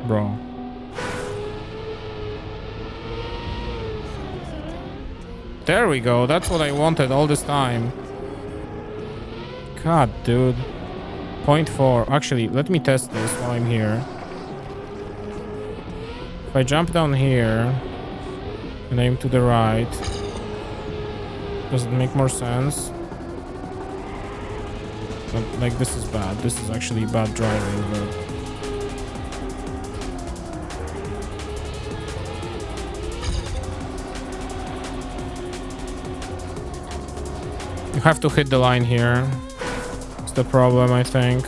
S1: Bro. There we go. That's what I wanted all this time. God, dude. 0.4. Actually, let me test this while I'm here. If I jump down here and aim to the right, does it make more sense? But, like, this is bad. This is actually bad driving, but... You have to hit the line here. It's the problem, I think.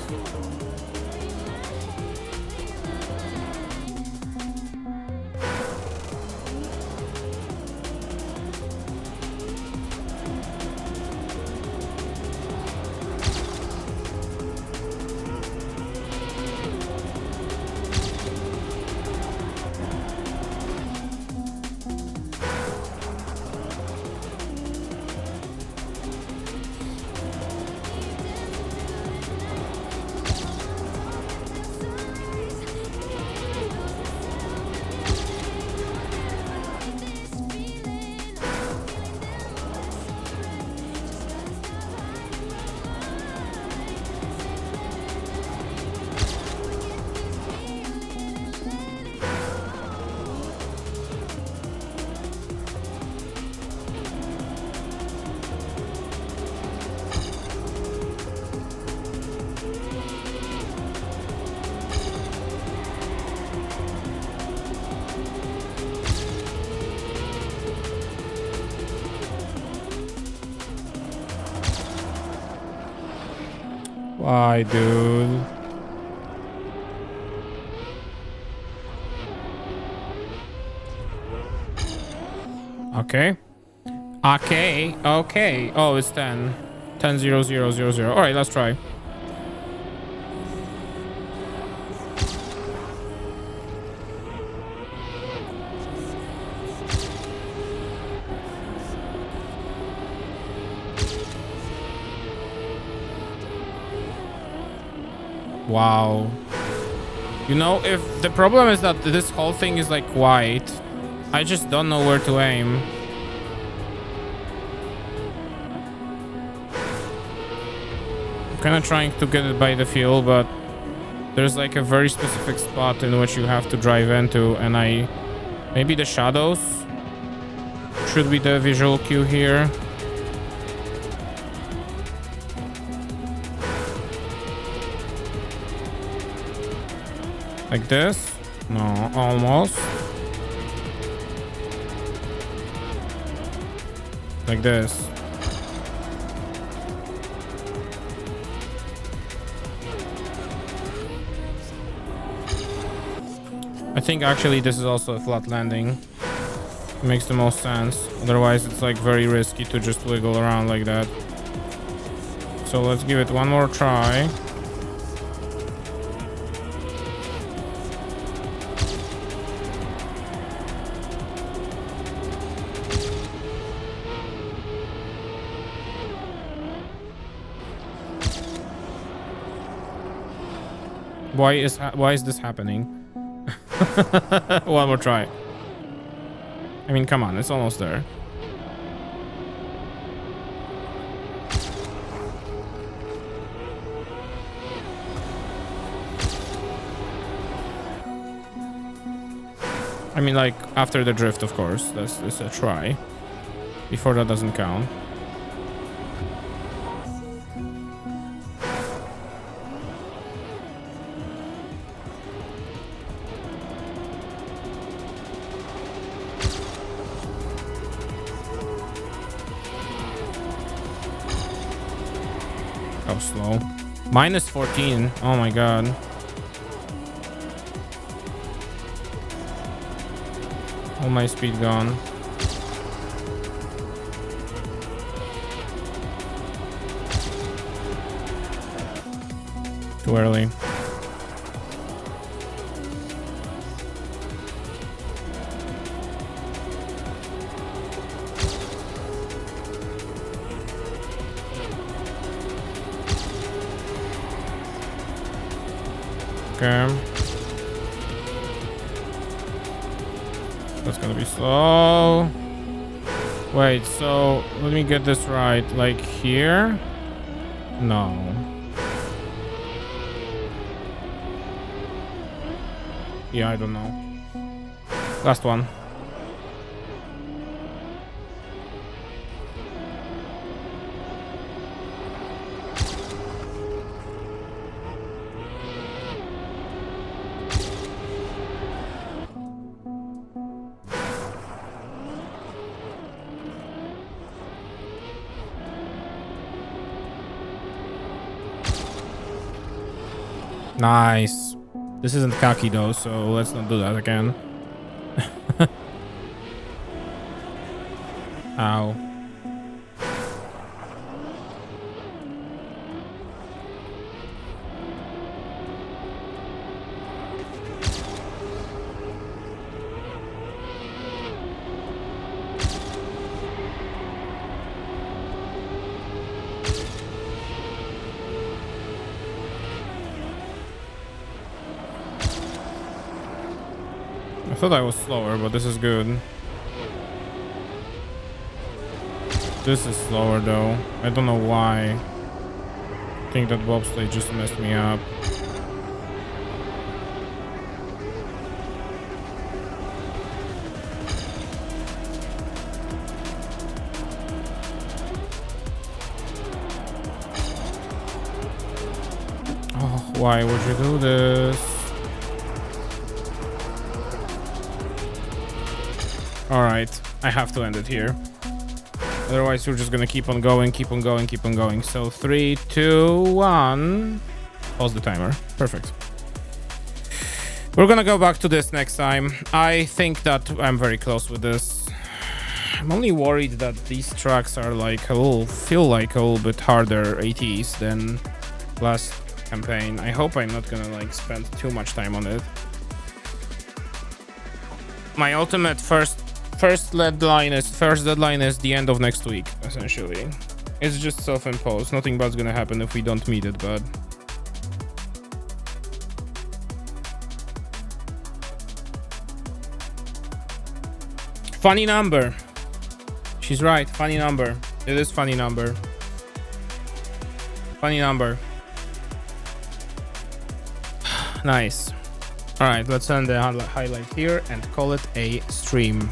S1: Why, dude? Okay. Okay. Okay. Oh, it's 10. 10 0 0 0 0. All right, let's try. Wow. You know, if the problem is that this whole thing is like white, I just don't know where to aim. I'm kind of trying to get it by the feel, but there's like a very specific spot in which you have to drive into, and maybe the shadows should be the visual cue here. Like this? No, almost. Like this. I think actually this is also a flat landing. It makes the most sense. Otherwise it's like very risky to just wiggle around like that. So let's give it one more try. Why is this happening? One more try. I mean, come on, it's almost there. I mean, like, after the drift, of course. That's a try. Before that doesn't count. How slow. Minus 14. Oh my god. All my speed gone. Too early. Okay. That's gonna be slow. Wait, so let me get this right. Like here? No. Yeah, I don't know. Last one. Nice. This isn't cocky though, so let's not do that again. Ow. I thought I was slower, but this is good. This is slower though. I don't know why. I think that bobsleigh just messed me up. Oh, why would you do this? All right, I have to end it here. Otherwise, we're just gonna keep on going, keep on going, keep on going. So 3, 2, 1. Pause the timer. Perfect. We're gonna go back to this next time. I think that I'm very close with this. I'm only worried that these tracks are like feel like a little bit harder ATs than last campaign. I hope I'm not gonna like spend too much time on it. My ultimate first deadline is the end of next week, essentially. It's just self-imposed. Nothing bad's gonna happen if we don't meet it, but funny number. She's right. Funny number. It is funny number. Funny number. Nice. All right, let's end the highlight here and call it a stream.